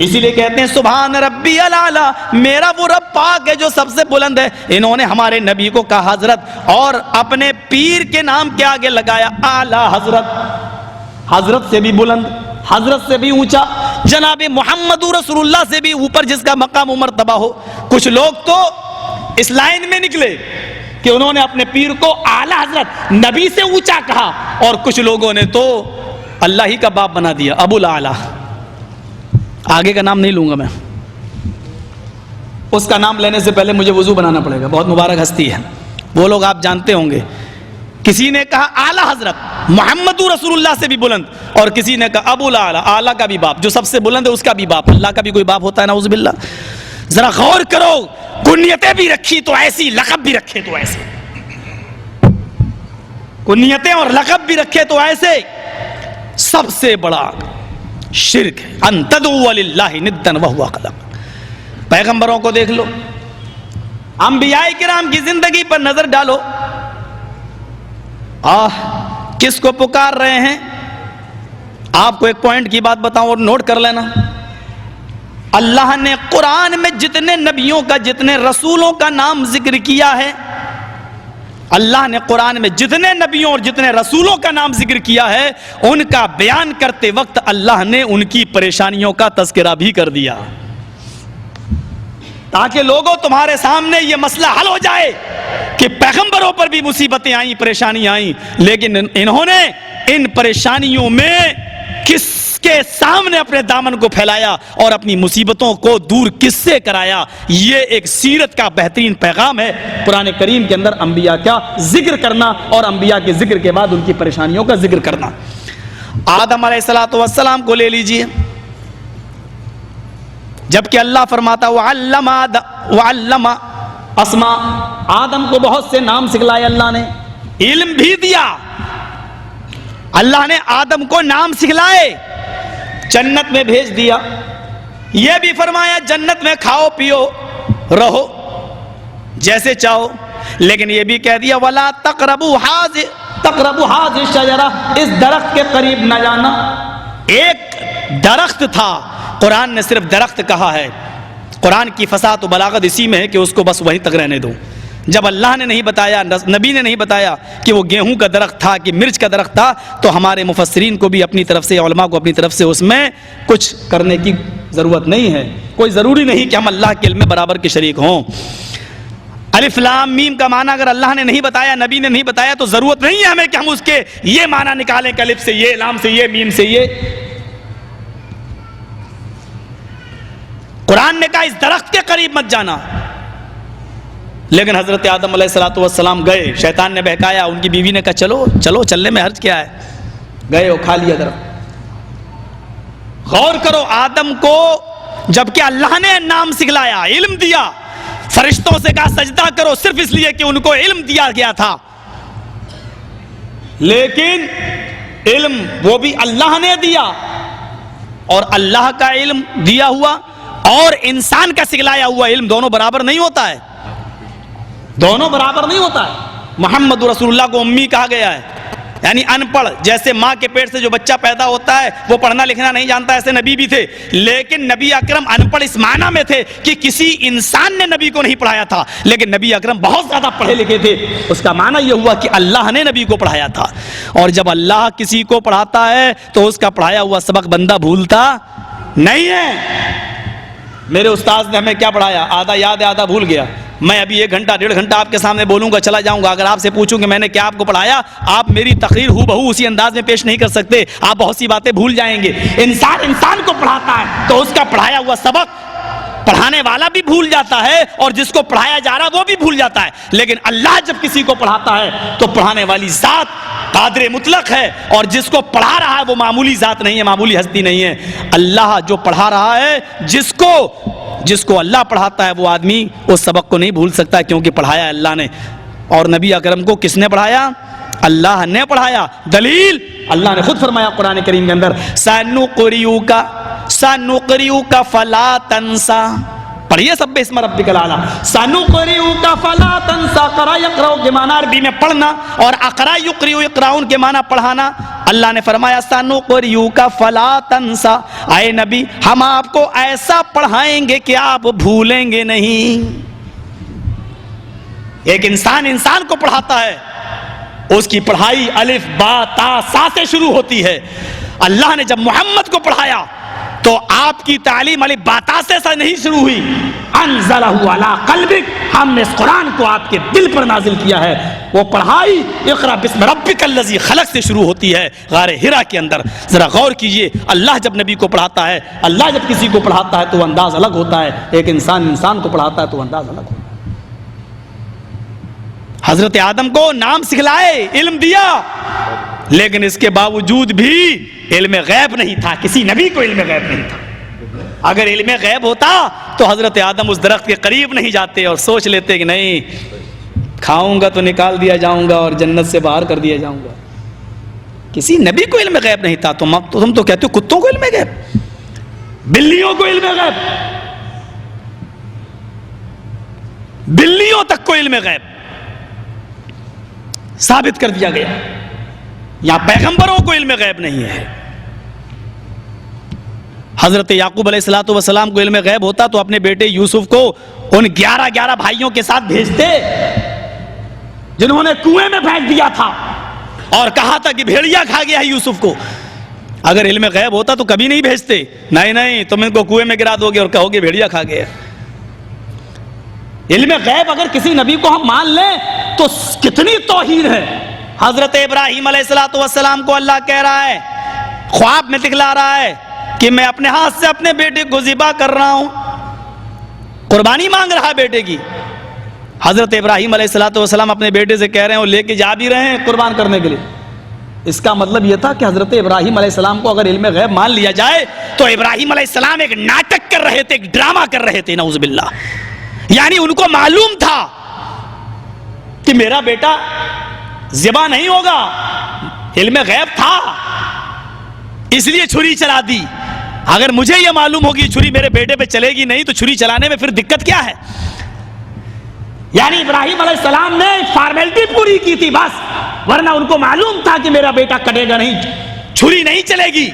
اسی لیے کہتے ہیں سبحان ربی الاعلیٰ، میرا وہ رب پاک ہے جو سب سے بلند ہے۔ انہوں نے ہمارے نبی کو کہا حضرت، اور اپنے پیر کے نام کے آگے لگایا اعلیٰ حضرت، حضرت سے بھی بلند، حضرت سے بھی اونچا، جناب محمد رسول اللہ سے بھی اوپر جس کا مقام و مرتبہ ہو۔ کچھ لوگ تو اس لائن میں نکلے کہ انہوں نے اپنے پیر کو اعلیٰ حضرت نبی سے اونچا کہا، اور کچھ لوگوں نے تو اللہ ہی کا باپ بنا دیا، ابو الاعلیٰ۔ آگے کا نام نہیں لوں گا میں، اس کا نام لینے سے پہلے مجھے وضو بنانا پڑے گا، بہت مبارک ہستی ہے، وہ لوگ آپ جانتے ہوں گے۔ کسی نے کہا اعلیٰ حضرت محمد رسول اللہ سے بھی بلند، اور کسی نے کہا ابو الاعلیٰ، اعلیٰ کا بھی باپ، جو سب سے بلند ہے اس کا بھی باپ۔ اللہ کا بھی کوئی باپ ہوتا ہے نعوذ باللہ؟ ذرا غور کرو، کنیتیں بھی رکھی تو ایسی، لقب بھی رکھے تو ایسے، کنیتیں اور لقب بھی رکھے تو ایسے۔ سب سے بڑا شرک ہے ان تدعو للہ ندا وہو خلق۔ پیغمبروں کو دیکھ لو، انبیاء کرام کی زندگی پر نظر ڈالو، کس کو پکار رہے ہیں؟ آپ کو ایک پوائنٹ کی بات بتاؤں اور نوٹ کر لینا، اللہ نے قرآن میں جتنے نبیوں کا، جتنے رسولوں کا نام ذکر کیا ہے، اللہ نے قرآن میں جتنے نبیوں اور جتنے رسولوں کا نام ذکر کیا ہے، ان کا بیان کرتے وقت اللہ نے ان کی پریشانیوں کا تذکرہ بھی کر دیا، تاکہ لوگوں تمہارے سامنے یہ مسئلہ حل ہو جائے کہ پیغمبروں پر بھی مصیبتیں آئیں، پریشانیاں آئیں، لیکن انہوں نے ان پریشانیوں میں کس کے سامنے اپنے دامن کو پھیلایا اور اپنی مصیبتوں کو دور کس سے کرایا۔ یہ ایک سیرت کا بہترین پیغام ہے قرآن کریم کے اندر، انبیاء کا ذکر کرنا اور انبیاء کے ذکر کے بعد ان کی پریشانیوں کا ذکر کرنا۔ آدم علیہ السلام کو لے لیجئے، جبکہ اللہ فرماتا وعلم اسماء، آدم کو بہت سے نام سکھلائے اللہ نے، علم بھی دیا، اللہ نے آدم کو نام سکھلائے، جنت میں بھیج دیا، یہ بھی فرمایا جنت میں کھاؤ پیو رہو جیسے چاہو، لیکن یہ بھی کہہ دیا وَلَا تَقْرَبُوا هَٰذِهِ الشَّجَرَةَ، اس درخت کے قریب نہ جانا۔ ایک درخت تھا، قرآن نے صرف درخت کہا ہے، قرآن کی فصاحت و بلاغت اسی میں ہے کہ اس کو بس وہیں تک رہنے دو۔ جب اللہ نے نہیں بتایا، نبی نے نہیں بتایا کہ وہ گیہوں کا درخت تھا کہ مرچ کا درخت تھا، تو ہمارے مفسرین کو بھی اپنی طرف سے، علماء کو اپنی طرف سے اس میں کچھ کرنے کی ضرورت نہیں ہے، کوئی ضروری نہیں کہ ہم اللہ کے علم میں برابر کے شریک ہوں۔ الف لام میم کا معنی اگر اللہ نے نہیں بتایا، نبی نے نہیں بتایا، تو ضرورت نہیں ہے ہمیں کہ ہم اس کے یہ معنی نکالیں کہ الف سے یہ، لام سے یہ، میم سے یہ۔ قرآن نے کہا اس درخت کے قریب مت جانا، لیکن حضرت آدم علیہ السلام گئے، شیطان نے بہکایا، ان کی بیوی نے کہا چلو چلو، چلنے میں حرج کیا ہے، گئے اور کھا لیا درخت۔ غور کرو، آدم کو جبکہ اللہ نے نام سکھلایا، علم دیا، فرشتوں سے کہا سجدہ کرو صرف اس لیے کہ ان کو علم دیا گیا تھا، لیکن علم وہ بھی اللہ نے دیا، اور اللہ کا علم دیا ہوا اور انسان کا سکھلایا ہوا علم دونوں برابر نہیں ہوتا ہے، دونوں برابر نہیں ہوتا ہے۔ محمد رسول اللہ کو امی کہا گیا ہے، یعنی ان پڑھ، جیسے ماں کے پیٹ سے جو بچہ پیدا ہوتا ہے وہ پڑھنا لکھنا نہیں جانتا، ایسے نبی بھی تھے، لیکن نبی اکرم ان پڑھ اس معنی میں تھے کہ کسی انسان نے نبی کو نہیں پڑھایا تھا، لیکن نبی اکرم بہت زیادہ پڑھے لکھے تھے، اس کا معنی یہ ہوا کہ اللہ نے نبی کو پڑھایا تھا، اور جب اللہ کسی کو پڑھاتا ہے تو اس کا پڑھایا ہوا سبق بندہ بھولتا نہیں ہے۔ میرے استاذ نے ہمیں کیا پڑھایا، آدھا یاد ہے آدھا بھول گیا، میں ابھی 1 گھنٹہ 1.5 گھنٹہ آپ کے سامنے بولوں گا، چلا جاؤں گا، اگر آپ سے پوچھوں کہ میں نے کیا آپ کو پڑھایا، آپ میری تقریر ہو بہو اسی انداز میں پیش نہیں کر سکتے، آپ بہت سی باتیں بھول جائیں گے۔ انسان کو پڑھاتا ہے تو اس کا پڑھایا ہوا سبق پڑھانے والا بھی بھول جاتا ہے اور جس کو پڑھایا جا رہا وہ بھی بھول جاتا ہے، لیکن اللہ جب کسی کو پڑھاتا ہے تو پڑھانے والی ذات قادر مطلق ہے، اور جس کو پڑھا رہا ہے وہ معمولی ذات نہیں ہے، معمولی ہستی نہیں ہے۔ اللہ جو پڑھا رہا ہے، جس کو اللہ پڑھاتا ہے وہ آدمی اس سبق کو نہیں بھول سکتا، کیونکہ پڑھایا اللہ نے۔ اور نبی اکرم کو کس نے پڑھایا؟ اللہ نے پڑھایا۔ دلیل اللہ نے خود فرمایا قرآن کریم کے اندر سَنُقْرِئُكَ فَلَا تَنْسَى، پڑھیے سب اسم ربک الاعلیٰ، سَنُقْرِئُكَ فَلَا تَنْسَى، قرأ یقرأ کے معنی عربی میں پڑھنا، اور اقرأ یقرأ اقراؤن کے معنی پڑھانا۔ اللہ نے فرمایا سنقرئک فلا تنسى، اے نبی ہم آپ کو ایسا پڑھائیں گے کہ آپ بھولیں گے نہیں۔ ایک انسان کو پڑھاتا ہے، اس کی پڑھائی الف با تا سا سے شروع ہوتی ہے۔ اللہ نے جب محمد کو پڑھایا تو آپ کی تعلیم الف با تا سے نہیں شروع ہوئی، انزلہ علی قلبک، ہم نے اس قرآن کو آپ کے دل پر نازل کیا ہے۔ وہ پڑھائی اقرا بسم ربک الذی خلق سے شروع ہوتی ہے غار حرا کے اندر۔ ذرا غور کیجئے، اللہ جب نبی کو پڑھاتا ہے، اللہ جب کسی کو پڑھاتا ہے تو انداز الگ ہوتا ہے، ایک انسان کو پڑھاتا ہے تو انداز الگ ہوتا ہے۔ حضرت آدم کو نام سکھلائے، علم دیا، لیکن اس کے باوجود بھی علم غیب نہیں تھا، کسی نبی کو علم غیب نہیں تھا۔ اگر علم غیب ہوتا تو حضرت آدم اس درخت کے قریب نہیں جاتے اور سوچ لیتے کہ نہیں کھاؤں گا تو نکال دیا جاؤں گا اور جنت سے باہر کر دیا جاؤں گا۔ کسی نبی کو علم غیب نہیں تھا۔ تم تو کہتے ہو کتوں کو علم غیب، بلیوں کو علم غیب، بلیوں تک کو علم غیب ثابت کر دیا گیا۔ یا پیغمبروں کو علم غیب نہیں ہے۔ حضرت یعقوب علیہ السلام کو علم غیب ہوتا تو اپنے بیٹے یوسف کو ان 11 بھائیوں کے ساتھ بھیجتے جنہوں نے کنویں میں پھینک دیا تھا اور کہا تھا کہ بھیڑیا کھا گیا ہے یوسف کو۔ اگر علم غیب ہوتا تو کبھی نہیں بھیجتے، نہیں تم ان کو کنویں میں گرا دو گے اور کہو گے بھیڑیا کھا گیا۔ علم غیب اگر کسی نبی کو ہم مان لیں تو کتنی توہین ہے۔ حضرت ابراہیم علیہ السلام کو اللہ کہہ رہا ہے، خواب میں دکھلا رہا ہے کہ میں اپنے ہاتھ سے اپنے بیٹے کو ذبح کر رہا ہوں، قربانی مانگ رہا ہے بیٹے کی۔ حضرت ابراہیم علیہ السلام اپنے بیٹے سے کہہ رہے ہیں، وہ لے کے جا بھی رہے ہیں قربان کرنے کے لیے۔ اس کا مطلب یہ تھا کہ حضرت ابراہیم علیہ السلام کو اگر علم غیب مان لیا جائے تو ابراہیم علیہ السلام ایک ناٹک کر رہے تھے، ایک ڈرامہ کر رہے تھے، نعوذ باللہ۔ یعنی ان کو معلوم تھا کہ میرا بیٹا ذبح نہیں ہوگا، علم غیب تھا اس لیے چھری چلا دی۔ اگر مجھے یہ معلوم ہوگی چھری میرے بیٹے پہ چلے گی نہیں تو چھری چلانے میں پھر دقت کیا ہے؟ یعنی ابراہیم علیہ السلام نے فارمیلٹی پوری کی تھی بس، ورنہ ان کو معلوم تھا کہ میرا بیٹا کٹے گا نہیں، چھری نہیں چلے گی۔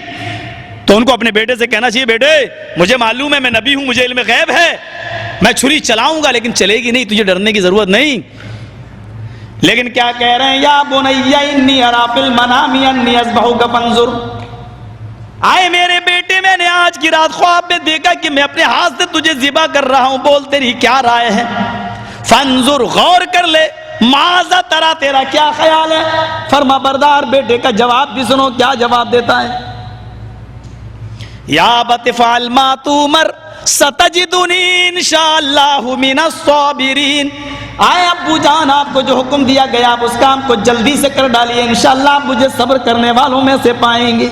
تو ان کو اپنے بیٹے سے کہنا چاہیے، بیٹے مجھے معلوم ہے میں نبی ہوں، مجھے علم غیب ہے، میں چھری چلاؤں گا لیکن چلے گی نہیں، تجھے ڈرنے کی ضرورت نہیں۔ لیکن کیا کہہ رہے ہیں، یا بنی انی اری فی المنام انی اذبحک فانظر، آئے میرے بیٹے میں نے آج کی رات خواب میں دیکھا کہ میں اپنے ہاتھ سے تجھے ذبح کر رہا ہوں، بول تیری کیا رائے ہے؟ فانظر، غور کر لے، ماذا ترا، تیرا کیا خیال ہے؟ فرما بردار بیٹے کا جواب بھی سنو، کیا جواب دیتا ہے؟ یا ابت افعل ما تؤمر ستجدنی انشاءاللہ من الصابرین، آئے ابو جان آپ کو جو حکم دیا گیا آپ اس کام کو جلدی سے کر ڈالیے، انشاءاللہ آپ مجھے صبر کرنے والوں میں سے پائیں گے۔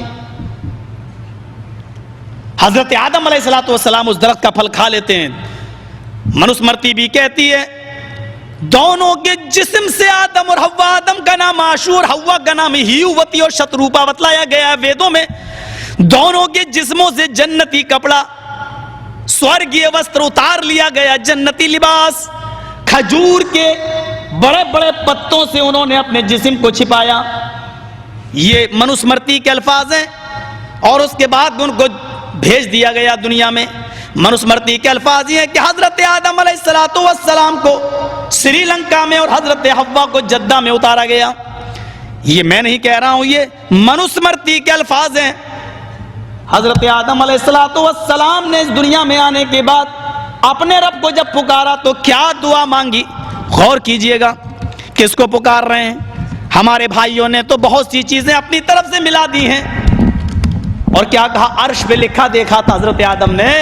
حضرت آدم علیہ السلام اس درخت کا پھل کھا لیتے ہیں۔ منوسمرتی بھی کہتی ہے دونوں کے جسم سے آدم اور حوا، آدم کا نام عاشور، حوا کا نام ہیووتی اور شتروپا بتلایا گیا ہے ویدوں میں۔ دونوں کے جسموں سے جنتی کپڑا، سورگیہ وستر اتار لیا گیا، جنتی لباس، کھجور کے بڑے بڑے پتوں سے انہوں نے اپنے جسم کو چھپایا۔ یہ منوسمرتی کے الفاظ ہیں، اور اس کے بعد ان کو بھیج دیا گیا دنیا میں۔ منوسمرتی کے الفاظ یہ ہیں کہ حضرت آدم علیہ السلام کو سری لنکا میں اور حضرت حوا کو جدہ میں اتارا گیا۔ یہ میں نہیں کہہ رہا ہوں، یہ منوسمرتی کے الفاظ ہیں۔ حضرت آدم علیہ السلام نے اس دنیا میں آنے کے بعد اپنے رب کو جب پکارا تو کیا دعا مانگی؟ غور کیجئے گا، کس کو پکار رہے ہیں؟ ہمارے بھائیوں نے تو بہت سی چیزیں اپنی طرف سے ملا دی ہیں، اور کیا کہا؟ عرش پہ لکھا دیکھا تھا حضرت آدم نے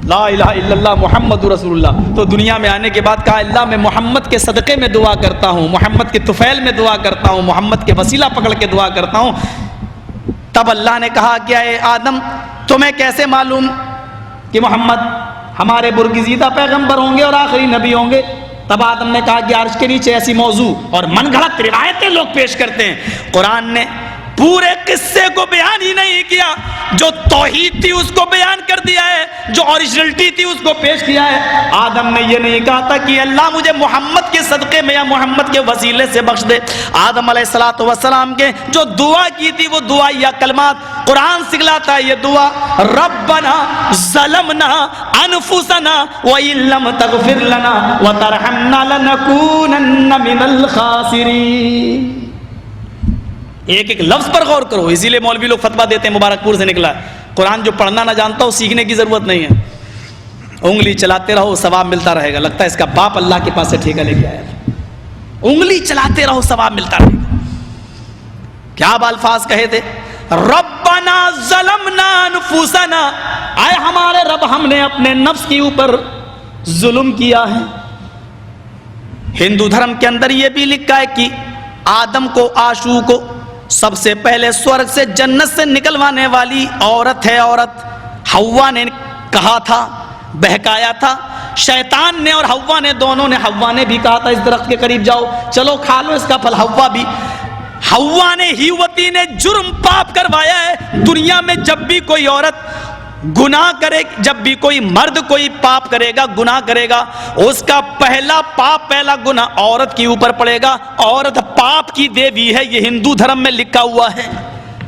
لا الہ الا اللہ محمد رسول اللہ، تو دنیا میں آنے کے بعد کہا اللہ میں محمد کے صدقے میں دعا کرتا ہوں، محمد کے طفیل میں دعا کرتا ہوں، محمد کے وسیلہ پکڑ کے دعا کرتا ہوں۔ تب اللہ نے کہا کہ اے آدم تمہیں کیسے معلوم کہ محمد ہمارے برگزیدہ پیغمبر ہوں گے اور آخری نبی ہوں گے؟ تب آدم نے کہا کہ عرش کے نیچے ایسی موضوع اور من گھڑت روایتیں لوگ پیش کرتے ہیں، قرآن نے پورے قصے کو بیان ہی نہیں کیا، جو توحید تھی اس کو بیان کر دیا ہے، جو اوریجنلٹی تھی اس کو پیش کیا ہے۔ آدم نے یہ نہیں کہا تھا کہ اللہ مجھے محمد کے صدقے میں یا محمد کے وسیلے سے بخش دے۔ آدم علیہ السلام کے جو دعا کی تھی وہ دعا یا کلمات قرآن سکھلاتا ہے، یہ دعا ربنا ظلمنا انفسنا وان لم تغفر لنا وترحمنا لنکونن من الخاسرین۔ ایک ایک لفظ پر غور کرو، اسی لیے مولوی لوگ فتویٰ دیتے ہیں مبارک پور سے نکلا ہے، قرآن جو پڑھنا نہ جانتا ہو سیکھنے کی ضرورت نہیں ہے، انگلی چلاتے رہو ثواب ملتا رہے گا، لگتا ہے اس کا باپ اللہ کے پاس سے ٹھیکہ لے کے آیا، انگلی چلاتے رہو ثواب ملتا رہے گا۔ کیا الفاظ کہے تھے؟ ربنا ظلمنا انفسنا، اے ہمارے رب ہم نے اپنے نفس کے اوپر ظلم کیا ہے۔ ہندو دھرم کے اندر یہ بھی لکھا ہے کہ آدم کو آشو کو سب سے پہلے سورگ سے جنت سے نکلوانے والی عورت ہے، عورت حوا نے کہا تھا، بہکایا تھا شیطان نے، اور حوا نے، دونوں نے، حوا نے بھی کہا تھا اس درخت کے قریب جاؤ، چلو کھا لو اس کا پھل، حوا بھی، حوا نے ہیوتی نے جرم پاپ کروایا ہے۔ دنیا میں جب بھی کوئی عورت گناہ کرے، جب بھی کوئی مرد کوئی پاپ کرے گا، گناہ کرے گا، اس کا پہلا پاپ، پہلا گناہ عورت کے اوپر پڑے گا۔ عورت پاپ کی دیوی ہے، یہ ہندو دھرم میں لکھا ہوا ہے۔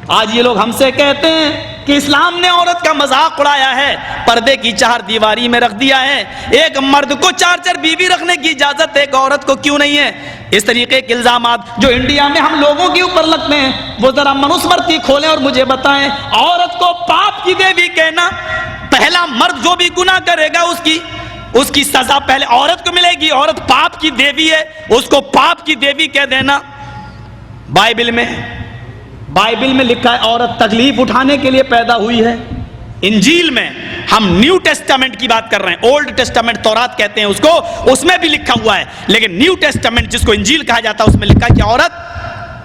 آج یہ لوگ ہم سے کہتے ہیں کہ اسلام نے عورت کا مذاق اڑایا ہے، پردے کی چار دیواری میں رکھ دیا ہے، ایک مرد کو 4 بیوی رکھنے کی اجازت ایک عورت کو کیوں نہیں ہے؟ اس طریقے کے الزامات جو انڈیا میں ہم لوگوں کے اوپر لگتے ہیں، وہ ذرا منوسمرتی کھولیں اور مجھے بتائیں، عورت کو پاپ کی دیوی کہنا، پہلا مرد جو بھی گناہ کرے گا اس کی سزا پہلے عورت کو ملے گی، عورت پاپ کی دیوی ہے، اس کو پاپ کی دیوی کہہ دینا۔ بائبل میں لکھا ہے عورت تکلیف اٹھانے کے لیے پیدا ہوئی ہے۔ انجیل میں، ہم نیو ٹیسٹامنٹ کی بات کر رہے ہیں، اولڈ ٹیسٹامنٹ تورات کہتے ہیں اس کو، اس میں بھی لکھا ہوا ہے، لیکن نیو ٹیسٹامنٹ جس کو انجیل کہا جاتا ہے اس میں لکھا ہے کہ عورت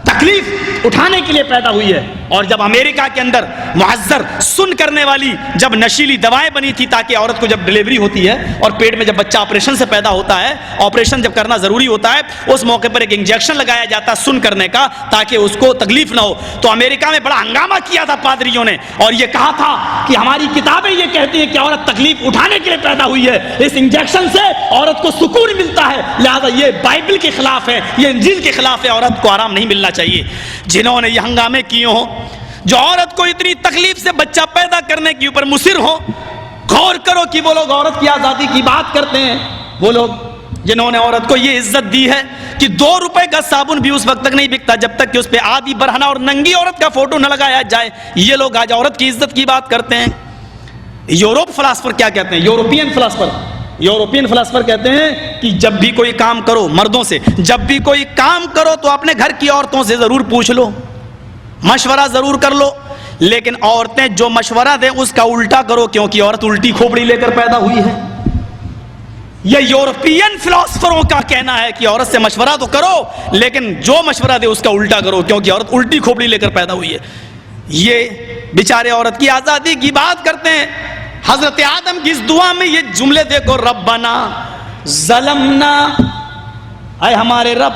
تکلیف اٹھانے کے لیے پیدا ہوئی ہے۔ اور جب امریکہ کے اندر معذر سن کرنے والی جب نشیلی دوائیں بنی تھی تاکہ عورت کو جب ڈلیوری ہوتی ہے اور پیٹ میں جب بچہ آپریشن سے پیدا ہوتا ہے، آپریشن جب کرنا ضروری ہوتا ہے، اس موقع پر ایک انجیکشن لگایا جاتا ہے سن کرنے کا تاکہ اس کو تکلیف نہ ہو۔ تو امریکہ میں بڑا ہنگامہ کیا تھا پادریوں نے اور یہ کہا تھا کہ ہماری کتابیں یہ کہتی ہیں کہ عورت تکلیف اٹھانے کے لیے پیدا ہوئی ہے، اس انجیکشن سے عورت کو سکون ملتا ہے، لہذا یہ بائبل کے خلاف ہے، یہ انجیل کے خلاف ہے، عورت کو آرام نہیں ملنا چاہیے۔ جنہوں نے یہ ہنگامے کیے ہوں، جو عورت کو اتنی تکلیف سے بچہ پیدا کرنے کے اوپر مصر ہو، غور کرو کہ وہ لوگ عورت کی آزادی کی بات کرتے ہیں، وہ لوگ جنہوں نے عورت کو یہ عزت دی ہے کہ 2 روپے کا صابن بھی اس وقت تک نہیں بکتا جب تک کہ اس پہ آدھی برہنہ اور ننگی عورت کا فوٹو نہ لگایا جائے، یہ لوگ آج عورت کی عزت کی بات کرتے ہیں۔ یورپ فلاسفر کیا کہتے ہیں؟ یورپین فلاسفر کہتے ہیں کہ جب بھی کوئی کام کرو، مردوں سے جب بھی کوئی کام کرو تو اپنے گھر کی عورتوں سے ضرور پوچھ لو، مشورہ ضرور کر لو، لیکن عورتیں جو مشورہ دیں اس کا الٹا کرو، کیونکہ عورت الٹی کھوپڑی لے کر پیدا ہوئی ہے۔ یہ یورپین فلاسفروں کا کہنا ہے کہ عورت سے مشورہ تو کرو لیکن جو مشورہ دے اس کا الٹا کرو، کیونکہ عورت الٹی کھوپڑی لے کر پیدا ہوئی ہے۔ یہ بیچارے عورت کی آزادی کی بات کرتے ہیں۔ حضرت آدم کی اس دعا میں یہ جملے دیکھو، ربنا ظلمنا، اے ہمارے رب،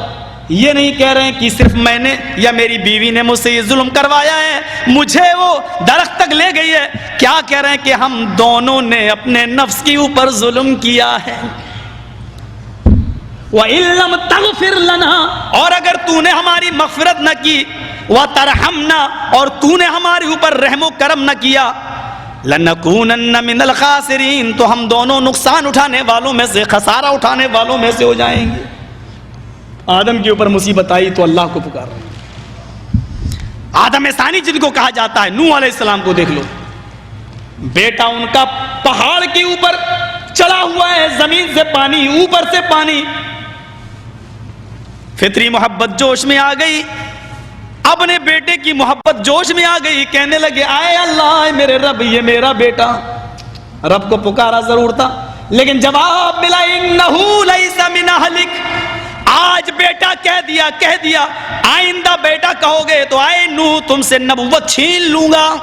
یہ نہیں کہہ رہے ہیں کہ صرف میں نے یا میری بیوی نے مجھ سے یہ ظلم کروایا ہے، مجھے وہ درخت تک لے گئی ہے، کیا کہہ رہے ہیں کہ ہم دونوں نے اپنے نفس کے اوپر ظلم کیا ہے۔ وَإِن لَّمْ تَغْفِرْ لَنَا، اور اگر تو نے ہماری مغفرت نہ کی، وَتَرْحَمْنَا، اور تو نے ہمارے اوپر رحم و کرم نہ کیا، لَنَكُونَنَّ مِنَ الْخَاسِرِينَ، تو ہم دونوں نقصان اٹھانے والوں میں سے، خسارہ اٹھانے والوں میں سے ہو جائیں گے۔ آدم کے اوپر مصیبت آئی تو اللہ کو پکار رہے ہیں۔ آدم ثانی جن کو کہا جاتا ہے، نوح علیہ السلام کو دیکھ لو، بیٹا ان کا پہاڑ کے اوپر چلا ہوا ہے، زمین سے پانی، اوپر سے پانی، فطری محبت جوش میں آ گئی، اپنے بیٹے کی محبت جوش میں آ گئی، کہنے لگے آئے اللہ، اے میرے رب، یہ میرا بیٹا۔ رب کو پکارا ضرور تھا لیکن جواب ملا، انہو لیس من اہلک، آج بیٹا کہہ دیا، آئندہ بیٹا کہو گے تو آئے نوح تم سے نبوت چھین لوں گا۔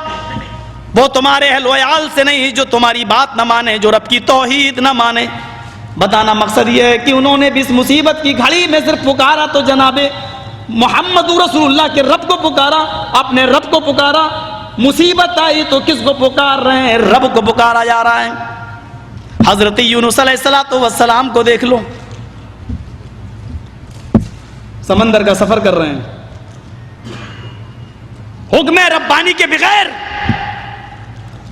وہ تمہارے اہل و عیال سے نہیں جو تمہاری بات نہ مانے، جو رب کی توحید نہ مانے۔ بتانا مقصد یہ ہے کہ انہوں نے بھی اس مصیبت کی گھڑی میں صرف پکارا تو جناب محمد رسول اللہ کے رب کو پکارا، اپنے رب کو پکارا، مصیبت آئی تو کس کو پکار رہے ہیں؟ رب کو پکارا جا رہا ہے۔ حضرت یونس علیہ السلام کو دیکھ لو، سمندر کا سفر کر رہے ہیں، حکم ربانی کے بغیر۔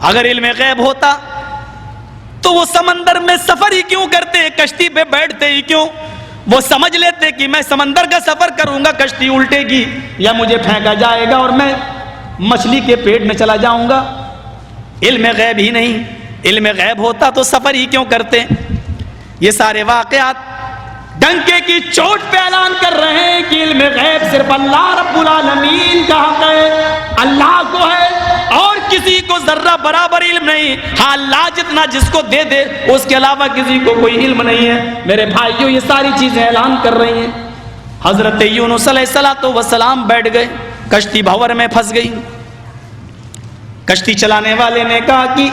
اگر علم غیب ہوتا تو وہ سمندر میں سفر ہی کیوں کرتے، کشتی پہ بیٹھتے ہی کیوں؟ وہ سمجھ لیتے کہ میں سمندر کا سفر کروں گا، کشتی الٹے گی یا مجھے پھینکا جائے گا اور میں مچھلی کے پیٹ میں چلا جاؤں گا۔ علم غیب ہی نہیں، علم غیب ہوتا تو سفر ہی کیوں کرتے؟ یہ سارے واقعات ڈنکے کی چوٹ پہ اعلان کر رہے ہیں کہ علم غیب صرف اللہ رب العالمین کا حق ہے، اللہ کو ہے، اور کسی کو ذرہ برابر علم نہیں۔ ہاں اللہ جتنا جس کو دے دے، اس کے علاوہ کسی کو کوئی علم نہیں ہے۔ میرے بھائیوں، یہ ساری چیزیں اعلان کر رہی ہیں۔ حضرت یونس علیہ السلام بیٹھ گئے، کشتی بھور میں پھنس گئی۔ کشتی چلانے والے نے کہا کہ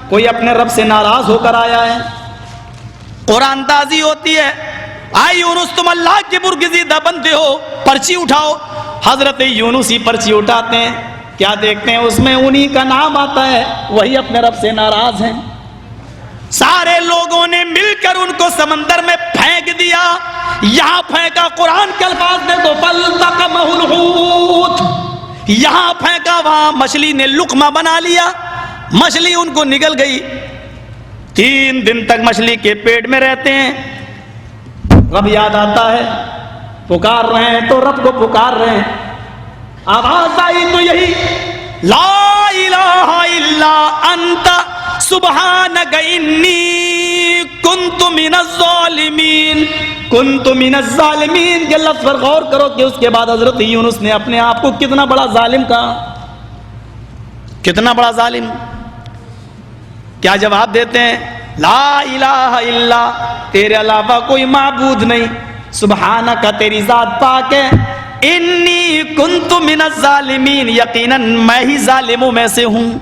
کوئی اپنے رب سے ناراض ہو کر آیا ہے۔ قرآن دازی ہوتی ہے، آئے یونس تم اللہ کے برگزیدہ بندے ہو، پرچی اٹھاؤ۔ حضرت یونس ہی پرچی اٹھاتے ہیں، کیا دیکھتے ہیں اس میں انہی کا نام آتا ہے، وہی اپنے رب سے ناراض ہیں۔ سارے لوگوں نے مل کر ان کو سمندر میں پھینک دیا۔ یہاں پھینکا، قرآن کے الفاظ دیکھو، فَالْتَقَمَهُ الْحُوتُ، یہاں پھینکا، وہاں مچھلی نے لقمہ بنا لیا، مچھلی ان کو نگل گئی۔ 3 دن تک مچھلی کے پیٹ میں رہتے ہیں۔ رب یاد آتا ہے، پکار رہے ہیں تو رب کو پکار رہے ہیں۔ آواز آئی تو یہی، لا الہ الا انت سبحانک انی کنت من الظالمین، کنت من الظالمین کے لفظ پر غور کرو کہ اس کے بعد حضرت یونس نے اپنے آپ کو کتنا بڑا ظالم کہا، کتنا بڑا ظالم۔ کیا جواب دیتے ہیں؟ لا الہ الا، تیرے علاوہ کوئی معبود نہیں، سبحانک، تیری ذات پاک ہے، انی کنت من الظالمین، یقیناً میں ہی ظالموں میں سے ہوں،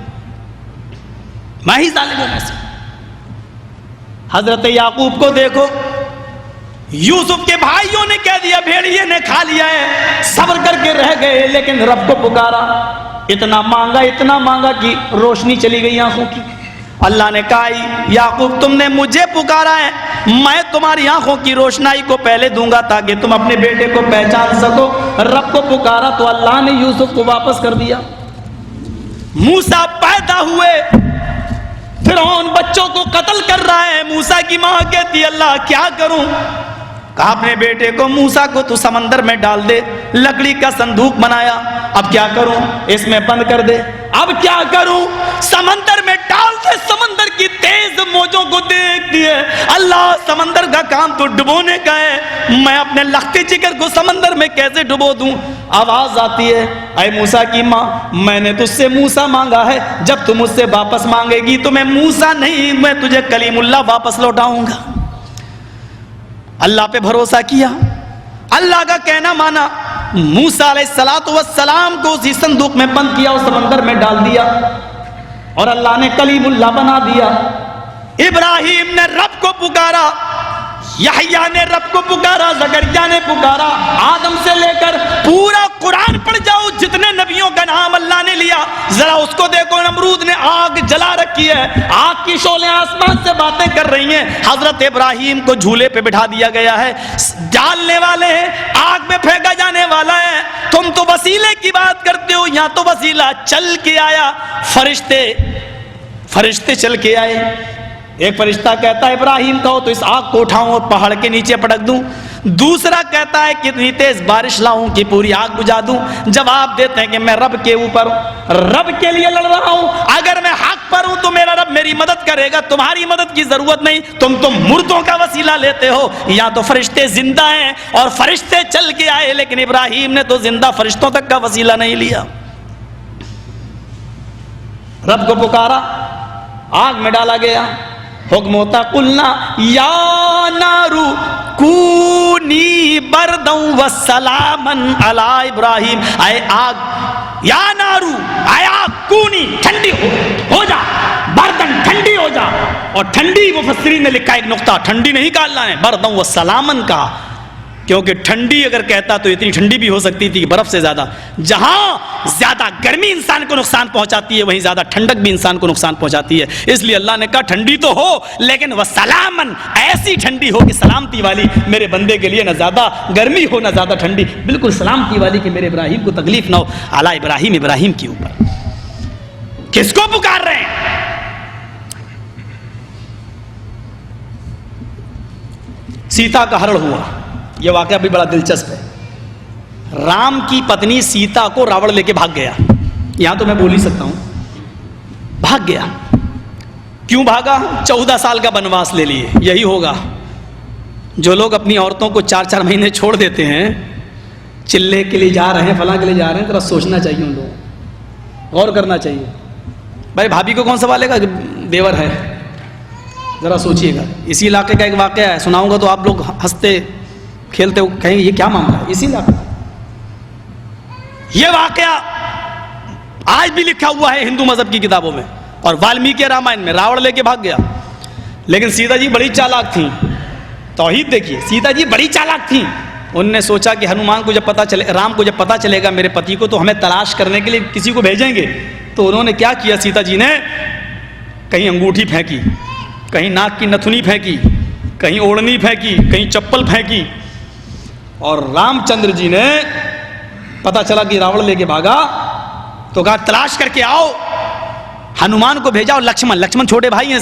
میں ہی ظالموں میں سے ہوں۔ حضرت یعقوب کو دیکھو، یوسف کے بھائیوں نے کہہ دیا بھیڑیے نے کھا لیا ہے، صبر کر کے رہ گئے، لیکن رب کو پکارا، اتنا مانگا کہ روشنی چلی گئی آنکھوں کی۔ اللہ نے کہا یعقوب تم نے مجھے پکارا ہے، میں تمہاری آنکھوں کی روشنائی کو پہلے دوں گا تاکہ تم اپنے بیٹے کو پہچان سکو۔ رب کو پکارا تو اللہ نے یوسف کو واپس کر دیا۔ موسیٰ پیدا ہوئے، فرعون بچوں کو قتل کر رہا ہے، موسیٰ کی ماں کہتی اللہ کیا کروں؟ کہا اپنے بیٹے کو موسیٰ کو تو سمندر میں ڈال دے، لکڑی کا صندوق بنایا، اب کیا کروں؟ اس میں بند کر دے، اب کیا کروں؟ سمندر میں ڈال دے، سمندر کی تیز موجوں کو دیکھ دیے، اللہ سمندر کا کام تو ڈبونے کا ہے، میں اپنے لختی جگر کو سمندر میں کیسے ڈبو دوں؟ آواز آتی ہے اے موسیٰ کی ماں، میں نے تجھ سے موسیٰ مانگا ہے، جب تم مجھ سے واپس مانگے گی تو میں موسیٰ نہیں، میں تجھے کلیم اللہ واپس لوٹاؤں گا۔ اللہ پہ بھروسہ کیا، اللہ کا کہنا مانا، موسیٰ علیہ السلام کو اسی صندوق میں بند کیا اور سمندر میں ڈال دیا، اور اللہ نے کلیم اللہ بنا دیا۔ ابراہیم نے رب کو پکارا، یحییٰ نے رب کو پکارا، زکریا نے پکارا، آدم سے لے کر پورا قرآن پڑھ جاؤ، جتنے نبیوں کا نام اللہ نے لیا، ذرا اس کو دیکھو، نمرود نے آگ جلا رکھی ہے، آگ کی شعلیں آسمان سے باتیں کر رہی ہیں، حضرت ابراہیم کو جھولے پہ بٹھا دیا گیا ہے، ڈالنے والے ہیں، آگ میں پھینکا جانے والا ہے، تم تو وسیلے کی بات کرتے ہو، یہاں تو وسیلہ چل کے آیا، فرشتے چل کے آئے۔ ایک فرشتہ کہتا ہے ابراہیم کہو تو اس آگ کو اٹھاؤں اور پہاڑ کے نیچے پٹک دوں، دوسرا کہتا ہے کتنی تیز بارش لاؤں کہ پوری آگ بجھا دوں۔ جواب دیتے ہیں کہ میں رب کے اوپر، رب کے لیے لڑ رہا ہوں، اگر میں حق پر ہوں تو میرا رب میری مدد کرے گا، تمہاری مدد کی ضرورت نہیں، تم مردوں کا وسیلہ لیتے ہو۔ یہاں تو فرشتے زندہ ہیں اور فرشتے چل کے آئے، لیکن ابراہیم نے تو زندہ فرشتوں تک کا وسیلہ نہیں لیا۔ رب کو پکارا، آگ میں ڈالا گیا، حکم ہوتا قلنا یا نارو کونی برداً وسلاما علی ابراہیم، اے آگ، یا نارو، اے آگ، کونی، ٹھنڈی ہو جا، برداً ٹھنڈی ہو جا، اور ٹھنڈی مفسرین نے لکھا ایک نقطہ، ٹھنڈی نہیں کہا اللہ نے، برداً وسلاما کا، کیونکہ ٹھنڈی اگر کہتا تو اتنی ٹھنڈی بھی ہو سکتی تھی کہ برف سے زیادہ. جہاں زیادہ گرمی انسان کو نقصان پہنچاتی ہے وہیں زیادہ ٹھنڈک بھی انسان کو نقصان پہنچاتی ہے. اس لیے اللہ نے کہا ٹھنڈی تو ہو لیکن وسلامن، ایسی ٹھنڈی ہو کہ سلامتی والی، میرے بندے کے لیے نہ زیادہ گرمی ہو نہ زیادہ ٹھنڈی، بالکل سلامتی والی کہ میرے ابراہیم کو تکلیف نہ ہو. اعلیٰ ابراہیم کے اوپر کس کو پکار رہے ہیں؟ سیتا کا ہرن ہوا. یہ واقعہ بھی بڑا دلچسپ ہے. رام کی پتنی سیتا کو راوڑ لے کے بھاگ گیا. یہاں تو میں بول ہی سکتا ہوں، بھاگ گیا. کیوں بھاگا؟ 14 سال کا بنواس لے لیے. یہی ہوگا جو لوگ اپنی عورتوں کو 4 مہینے چھوڑ دیتے ہیں، چلے کے لیے جا رہے ہیں، فلاں کے لیے جا رہے ہیں، ذرا سوچنا چاہیے، ان لوگوں غور کرنا چاہیے. بھائی بھابھی کو کون سنبھالے گا؟ دیور ہے. ذرا سوچئے گا. اسی علاقے کا ایک واقعہ ہے، سناؤں گا تو آپ لوگ ہنستے کھیلتے کہیں یہ کیا معاملہ ہے. اسی علاقے یہ واقعہ آج بھی لکھا ہوا ہے ہندو مذہب کی کتابوں میں اور والمیکی رامائن میں. راوڑ لے کے بھاگ گیا. لیکن سیتا جی بڑی چالاک تھیں. توحید دیکھیے، سیتا جی بڑی چالاک تھیں. انہوں نے سوچا کہ ہنومان کو جب پتہ چلے، رام کو جب پتہ چلے گا میرے پتی کو، تو ہمیں تلاش کرنے کے لیے کسی کو بھیجیں گے. تو انہوں نے کیا کیا، سیتا جی نے کہیں انگوٹھی پھینکی، کہیں ناک کی نتھنی پھینکی، کہیں اوڑھنی پھینکی، کہیں چپل پھینکی. اور رام چندر جی نے پتہ چلا کہ راوڑ لے کے بھاگا تو کہا تلاش کر کے آؤ. ہنومان کو بھیجا اور لکشمن چھوٹے بھائی ہیں.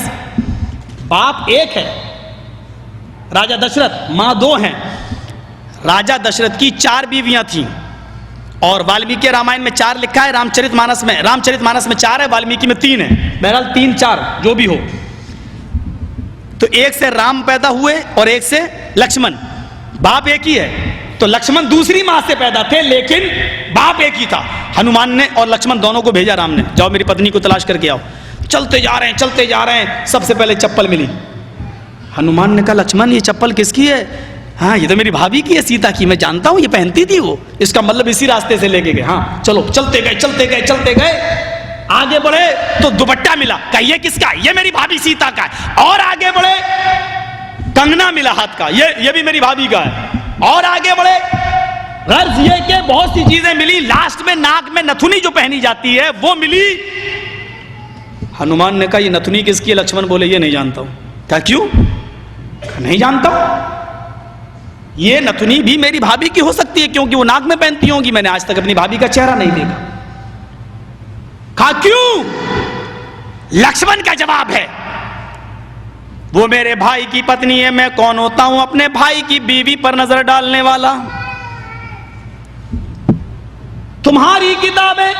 باپ ایک ہے راجہ دشرتھ، ماں 2 ہیں. راجہ دشرتھ کی 4 بیویاں تھیں اور والمیکی رامائن میں 4 لکھا ہے. رام چرت مانس میں 4 ہے، والمیکی میں 3 ہے. بہرحال 3 4 جو بھی ہو. تو ایک سے رام پیدا ہوئے اور ایک سے لکشمن. باپ ایک ہی ہے. تو لکشمن دوسری ماں سے پیدا تھے لیکن باپ ایک ہی تھا. ہنومان نے اور لکشمن دونوں کو بھیجا رام نے، جاؤ میری پتنی کو تلاش کر کے آؤ. چلتے جا رہے ہیں. سب سے پہلے چپل ملی. ہنومان نے کہا لکشمن یہ چپل کس کی ہے؟ ہاں یہ تو میری بھابھی کی ہے، سیتا کی، میں جانتا ہوں، یہ پہنتی تھی وہ. اس کا مطلب اسی راستے سے لے کے گئے. ہاں چلو. چلتے گئے آگے بڑھے تو دوپٹہ ملا. کہا یہ کس کا؟ یہ میری بھابھی سیتا کا ہے. اور آگے بڑھے کنگنا ملا ہاتھ کا، یہ بھی میری بھابھی کا ہے. اور آگے بڑھے غرض یہ کہ بہت سی چیزیں ملی. لاسٹ میں ناک میں نتھنی جو پہنی جاتی ہے وہ ملی. ہنومان نے کہا یہ نتھنی کس کی ہے؟ لکشمن بولے یہ نہیں جانتا ہوں. کہا کیوں؟ نہیں جانتا ہوں. یہ نتھنی بھی میری بھابھی کی ہو سکتی ہے کیونکہ وہ ناک میں پہنتی ہوں گی. میں نے آج تک اپنی بھابھی کا چہرہ نہیں دیکھا. کہا کیوں؟ لکشمن کا جواب ہے وہ میرے بھائی کی پتنی ہے. میں کون ہوتا ہوں اپنے بھائی کی بیوی پر نظر ڈالنے والا؟ تمہاری کتابیں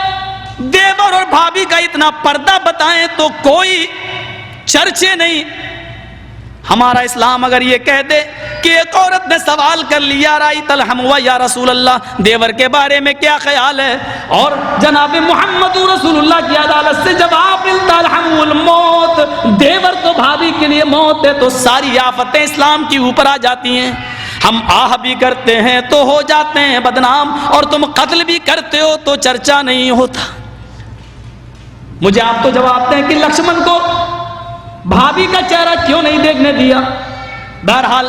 دیور اور بھابھی کا اتنا پردہ بتائیں تو کوئی چرچے نہیں. ہمارا اسلام اگر یہ کہہ دے کہ ایک عورت نے سوال کر لیا رائت الحم و یا رسول اللہ، دیور کے بارے میں کیا خیال ہے، اور جناب محمد رسول اللہ کی عدالت سے جواب ملتا الحم الموت، دیور تو بھابھی کے لیے موت ہے، تو ساری آفتیں اسلام کی اوپر آ جاتی ہیں. ہم آہ بھی کرتے ہیں تو ہو جاتے ہیں بدنام، اور تم قتل بھی کرتے ہو تو چرچا نہیں ہوتا. مجھے آپ تو جواب دیں کہ لکشمن کو بھابھی کا چہرہ کیوں نہیں دیکھنے دیا؟ بہرحال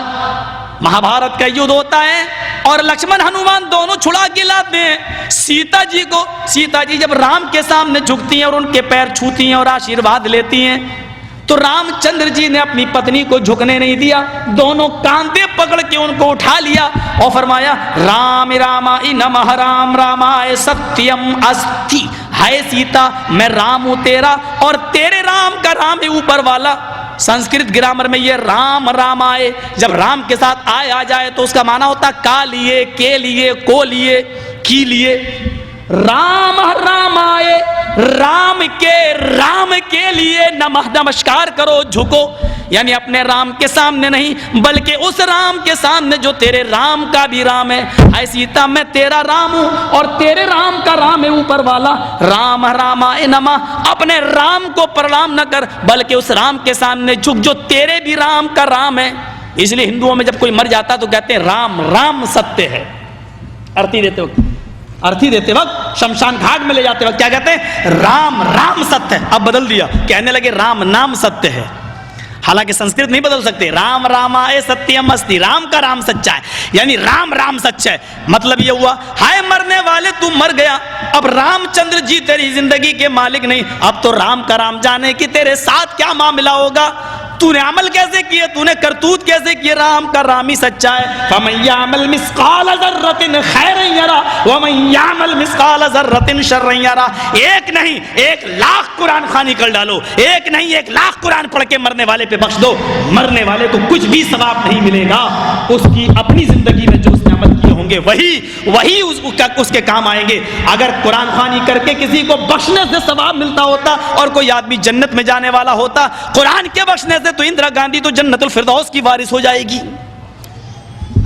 مہابھارت کا یدھ ہوتا ہے اور لکشمن ہنومان دونوں چھڑا کے لاتے ہیں سیتا جی کو. سیتا جی جب رام کے سامنے جھکتی ہیں اور ان کے پیر چھوتی ہیں اور آشیرواد لیتی ہیں تو رام چندر جی نے اپنی پتنی کو جھکنے نہیں دیا، دونوں کاندھے پکڑ کے ان کو اٹھا لیا اور فرمایا رام رامائی نمہ رام رامائے ستیم استی. ہے سیتا میں رام ہوں تیرا اور تیرے رام کا رام ہے اوپر والا. سنسکرت گرامر میں یہ رام رام آئے جب رام کے ساتھ آئے آ جائے تو اس کا معنی ہوتا کا لیے، کے لیے، کو لیے، کی لیے. رام رام آئے، رام کے لیے نمسکار کرو، جھکو، یعنی اپنے رام کے سامنے نہیں بلکہ اس رام کے سامنے جو تیرے رام کا بھی رام ہے. اے سیتا میں تیرا رام ہوں اور تیرے رام کا رام ہے اوپر والا. رام رامائے نمہ، اپنے رام کو پرنام نہ کر بلکہ اس رام کے سامنے جھک جو تیرے بھی رام کا رام ہے. اس لیے ہندوؤں میں جب کوئی مر جاتا تو کہتے ہیں رام رام ستیہ ہے. ارتھی دیتے وقت شمشان گھاٹ میں لے جاتے وقت کیا کہتے ہیں؟ رام رام ستیہ ہے. اب بدل دیا، کہنے لگے رام نام ستیہ ہے. حالانکہ سنسکرت نہیں بدل سکتے. رام رامائے ستیم استی, رام کا رام سچا ہے, یعنی رام رام سچا ہے. مطلب یہ ہوا ہائے مرنے والے تو مر گیا, اب رام چندر جی تیری زندگی کے مالک نہیں, اب تو رام کا رام جانے کہ تیرے ساتھ کیا معاملہ ہوگا, تو نے عمل کیسے کیے, تو نے کرتوت کیسے کیے, رام کا رام ہی سچا ہے. فَمَن يَعْمَلْ مِثْقَالَ ذَرَّةٍ خَيْرًا يَرَهُ وَمَن يَعْمَلْ مِثْقَالَ ذَرَّةٍ شَرًّا يَرَهُ. ایک نہیں 1,00,000 قرآن خوانی کر ڈالو, ایک نہیں 1,00,000 قرآن پڑھ کے مرنے والے پہ بخش دو, مرنے والے کو کچھ بھی ثواب نہیں ملے گا. اس کی اپنی زندگی میں جو اس نے عمل کیے ہوں گے وہی اس کے کام آئیں گے. اگر قرآن خوانی کر کے کسی کو بخشنے سے ثواب ملتا ہوتا اور کوئی آدمی جنت میں جانے والا ہوتا, قرآن کے بخشنے سے تو اندرا گاندھی تو جنت الفردوس کی وارث ہو جائے گی.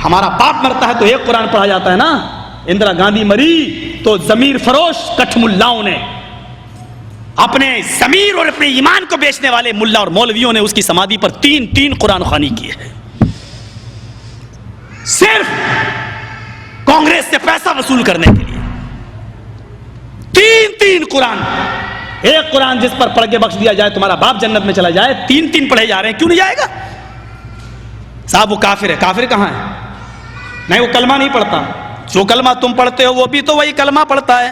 ہمارا باپ مرتا ہے تو ایک قرآن پڑھا جاتا ہے نا, اندرا گاندھی مری تو ضمیر فروش کٹھ ملاؤں نے, اپنے ضمیر اور اپنے ایمان کو بیچنے والے ملا اور مولویوں نے اس کی سمادھی پر 3 قرآن خوانی کی ہے, صرف کانگریس سے پیسہ وصول کرنے کے لیے. 3 قرآن, ایک قرآن جس پر پڑھ کے بخش دیا جائے تمہارا باپ جنت میں چلا جائے, 3 پڑھے جا رہے ہیں, کیوں نہیں جائے گا صاحب؟ وہ کافر ہے. کافر کہاں ہے؟ نہیں, وہ کلمہ نہیں پڑھتا. جو کلمہ تم پڑھتے ہو وہ بھی تو وہی کلمہ پڑھتا ہے.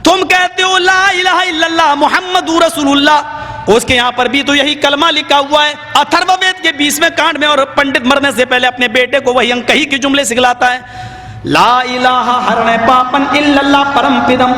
تم کہتے ہو لا الہ الا اللہ محمد رسول اللہ, اس کے یہاں پر بھی تو یہی کلمہ لکھا ہوا ہے. اتھرو وید کے 20ویں کانڈ میں, اور پنڈت مرنے سے پہلے اپنے بیٹے کو وہی انکہی کے جملے سکھلاتا ہے, لا الہ ہرنے پاپن الا اللہ پرم پدم,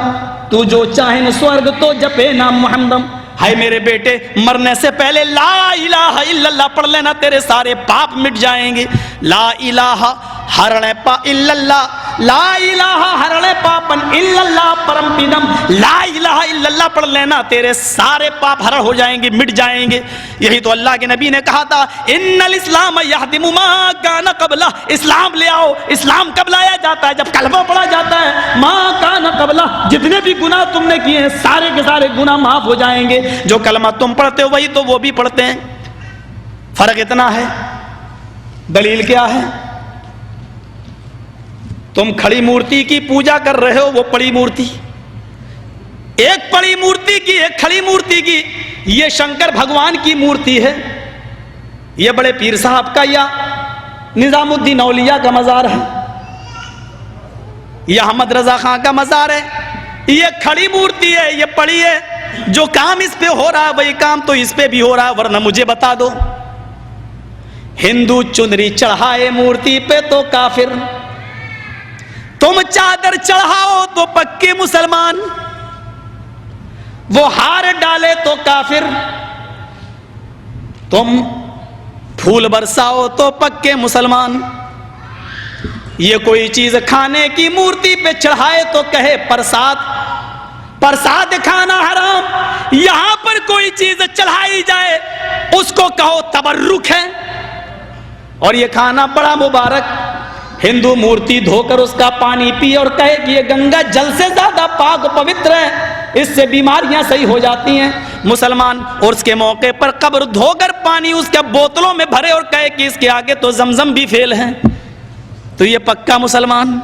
تو جو چاہے سورگ تو جپے نام محمدم. ہائے میرے بیٹے, مرنے سے پہلے لا الہ الا اللہ پڑھ لینا, تیرے سارے پاپ مٹ جائیں گے. لا الہ ہرنے پا الا اللہ, لا الہ ہرنے پاپن الا اللہ پرم پدم, لا الہ الا اللہ پڑھ لینا, تیرے سارے پاپ ہر ہو جائیں گے, مٹ جائیں گے. یہی تو اللہ کے نبی نے کہا تھا, ان الاسلام یہدم ما کان قبلہ, اسلام لے آؤ. اسلام کب لایا جاتا ہے؟ جب کلمہ پڑھا جاتا ہے. ما کان قبلہ, جتنے بھی گناہ تم نے کیے ہیں سارے کے سارے گناہ معاف ہو جائیں گے. جو کلمہ تم پڑھتے ہو وہی تو وہ بھی پڑھتے ہیں. فرق اتنا ہے. دلیل کیا ہے؟ تم کھڑی مورتی کی پوجا کر رہے ہو, وہ پڑی مورتی. ایک پڑی مورتی کی, ایک کھڑی مورتی کی. یہ شنکر بھگوان کی مورتی ہے, یہ بڑے پیر صاحب کا یا نظام الدین اولیاء کا مزار ہے, یہ احمد رضا خان کا مزار ہے. یہ کھڑی مورتی ہے, یہ پڑی ہے. جو کام اس پہ ہو رہا ہے وہی کام تو اس پہ بھی ہو رہا ہے. ورنہ مجھے بتا دو, ہندو چنری چڑھائے مورتی پہ تو کافر, تم چادر چڑھاؤ تو پکے مسلمان, وہ ہار ڈالے تو کافر, تم پھول برساؤ تو پکے مسلمان. یہ کوئی چیز کھانے کی مورتی پہ چڑھائے تو کہے پرساد, پرساد کھانا حرام. یہاں پر کوئی چیز چڑھائی جائے اس کو کہو تبرک ہے, اور یہ کھانا بڑا مبارک. ہندو مورتی دھو کر اس کا پانی پیے اور کہے کہ یہ گنگا جل سے زیادہ پاک و پوتر ہے, اس سے بیماریاں صحیح ہو جاتی ہیں. مسلمان عرس کے موقع پر قبر دھو کر پانی اس کے بوتلوں میں بھرے اور کہے کہ اس کے آگے تو زمزم بھی فیل ہے, تو یہ پکا مسلمان.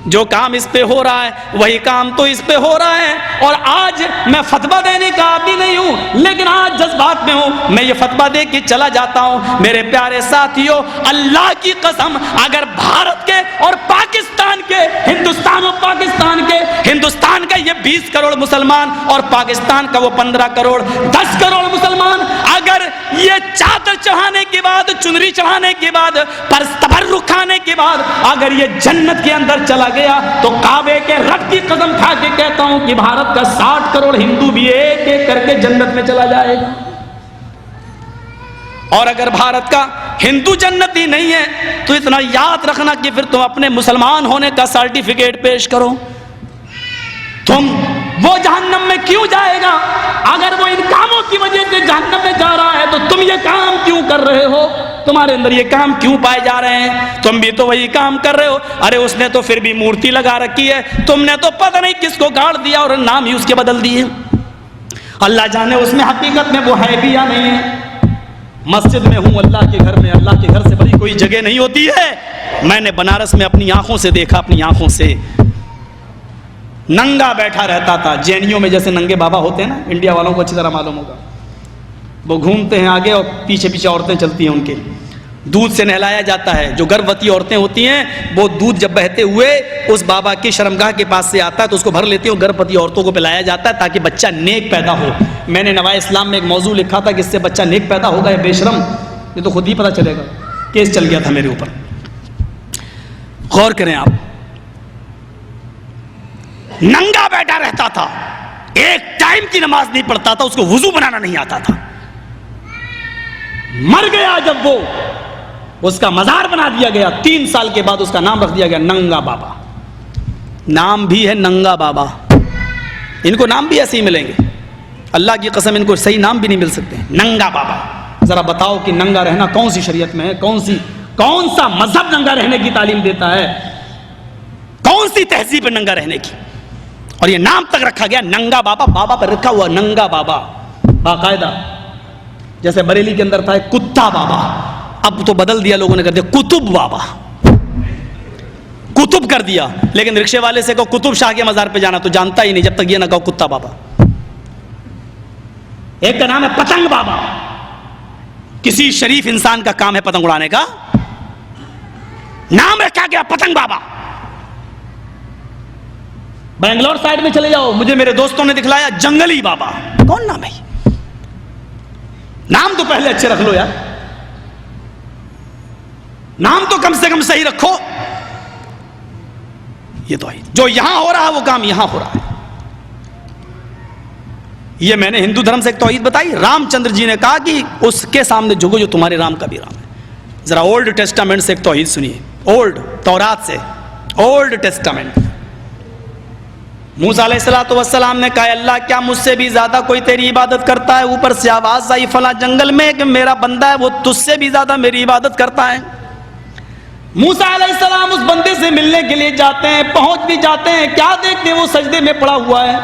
جو کام اس پہ ہو رہا ہے وہی کام تو اس پہ ہو رہا ہے. اور آج میں فتویٰ دینے کا عادی نہیں ہوں, لیکن آج جذبات میں ہوں, میں یہ فتویٰ دے کے چلا جاتا ہوں. میرے پیارے ساتھیوں, اللہ کی قسم, اگر بھارت کے اور پاکستان کے, ہندوستان اور پاکستان کے, ہندوستان کا یہ 20 کروڑ مسلمان اور پاکستان کا وہ 15 کروڑ 10 کروڑ مسلمان, اگر یہ چادر چڑھانے کے بعد, چنری چڑھانے کے بعد, تبرک کھانے کے بعد اگر یہ جنت کے اندر چلا گیا تو کعبے کے رب کی قسم کھا کے کہتا ہوں کہ بھارت کا 60 کروڑ ہندو بھی ایک ایک کر کے جنت میں چلا جائے گا. اور اگر بھارت کا ہندو جنتی نہیں ہے تو اتنا یاد رکھنا کہ پھر تم اپنے مسلمان ہونے کا سرٹیفکیٹ پیش کرو. تم وہ جہنم میں کیوں جائے گا؟ اگر وہ ان کاموں کی وجہ سے جہنم میں جا رہا ہے تو تم یہ کام کیوں کر رہے ہو؟ تمہارے اندر یہ کام کیوں پائے جا رہے ہیں؟ تم بھی تو وہی کام کر رہے ہو. ارے اس نے تو پھر بھی مورتی لگا رکھی ہے, تم نے تو پتہ نہیں کس کو گاڑ دیا اور نام ہی اس کے بدل دیے. اللہ جانے اس میں حقیقت میں وہ ہے بھی یا نہیں ہے. مسجد میں ہوں, اللہ کے گھر میں, اللہ کے گھر سے بڑی کوئی جگہ نہیں ہوتی ہے. میں نے بنارس میں اپنی آنکھوں سے دیکھا, اپنی آنکھوں سے. ننگا بیٹھا رہتا تھا, جینیوں میں جیسے ننگے بابا ہوتے ہیں نا, انڈیا والوں کو اچھی طرح معلوم ہوگا. وہ گھومتے ہیں آگے اور پیچھے پیچھے عورتیں چلتی ہیں ان کے. دودھ سے نہلایا جاتا ہے. جو گربوتی عورتیں ہوتی ہیں وہ دودھ جب بہتے ہوئے اس بابا کی شرمگاہ کے پاس سے آتا ہے تو اس کو بھر لیتی ہیں اور گربوتی عورتوں کو پلایا جاتا ہے تاکہ بچہ نیک پیدا ہو. میں نے نوائے اسلام میں ایک موضوع لکھا تھا کہ اس سے بچہ نیک پیدا ہوگا یا بے شرم, یہ تو خود ہی پتہ چلے گا. کیس چل گیا تھا میرے اوپر. غور کریں آپ, ننگا بیٹھا رہتا تھا, ایک ٹائم کی نماز نہیں پڑھتا تھا, اس کو وضو بنانا نہیں آتا تھا. مر گیا جب وہ, اس کا مزار بنا دیا گیا. 3 سال کے بعد اس کا نام رکھ دیا گیا ننگا بابا. نام بھی ہے ننگا بابا. ان کو نام بھی ایسے ہی ملیں گے, اللہ کی قسم ان کو صحیح نام بھی نہیں مل سکتے. ننگا بابا. ذرا بتاؤ کہ ننگا رہنا کون سی شریعت میں ہے؟ کون سا مذہب ننگا رہنے کی تعلیم دیتا ہے؟ کون سی تہذیب ہے ننگا رہنے کی؟ اور یہ نام تک رکھا گیا ننگا بابا. بابا پر رکھا ہوا ننگا بابا باقاعدہ. جیسے بریلی کے اندر تھا ایک کتا بابا, اب تو بدل دیا لوگوں نے, کر دیا کتب بابا. کتب کر دیا. لیکن رکشے والے سے کہو کتب شاہ کے مزار پہ جانا تو جانتا ہی نہیں جب تک یہ نہ کہو کتا بابا. ایک کا نام ہے پتنگ بابا. کسی شریف انسان کا کام ہے پتنگ اڑانے کا, نام رکھا گیا پتنگ بابا. بنگلور سائڈ میں چلے جاؤ, مجھے میرے دوستوں نے دکھلایا جنگلی بابا. کون نام ہے؟ نام تو پہلے اچھے رکھ لو یار, نام تو کم سے کم صحیح رکھو. یہ تو جو یہاں ہو رہا ہے وہ کام یہاں ہو رہا ہے. یہ میں نے ہندو دھرم سے ایک توحید بتائی. رام چندر جی نے کہا کہ اس کے سامنے جھکو جو تمہارے رام کا بھی رام ہے. ذرا اولڈ ٹیسٹامنٹ سے ایک توحید سنیے, اولڈ تورات سے, اولڈ ٹیسٹامنٹ. موسیٰ علیہ الصلوۃ والسلام نے کہا اللہ کیا مجھ سے بھی زیادہ کوئی تیری عبادت کرتا ہے؟ اوپر سے آواز آئی فلاں جنگل میں کہ میرا بندہ ہے وہ تجھ سے بھی زیادہ میری عبادت کرتا ہے. موسیٰ علیہ السلام اس بندے سے ملنے کے لیے جاتے ہیں, پہنچ بھی جاتے ہیں, کیا دیکھتے ہیں وہ سجدے میں پڑا ہوا ہے,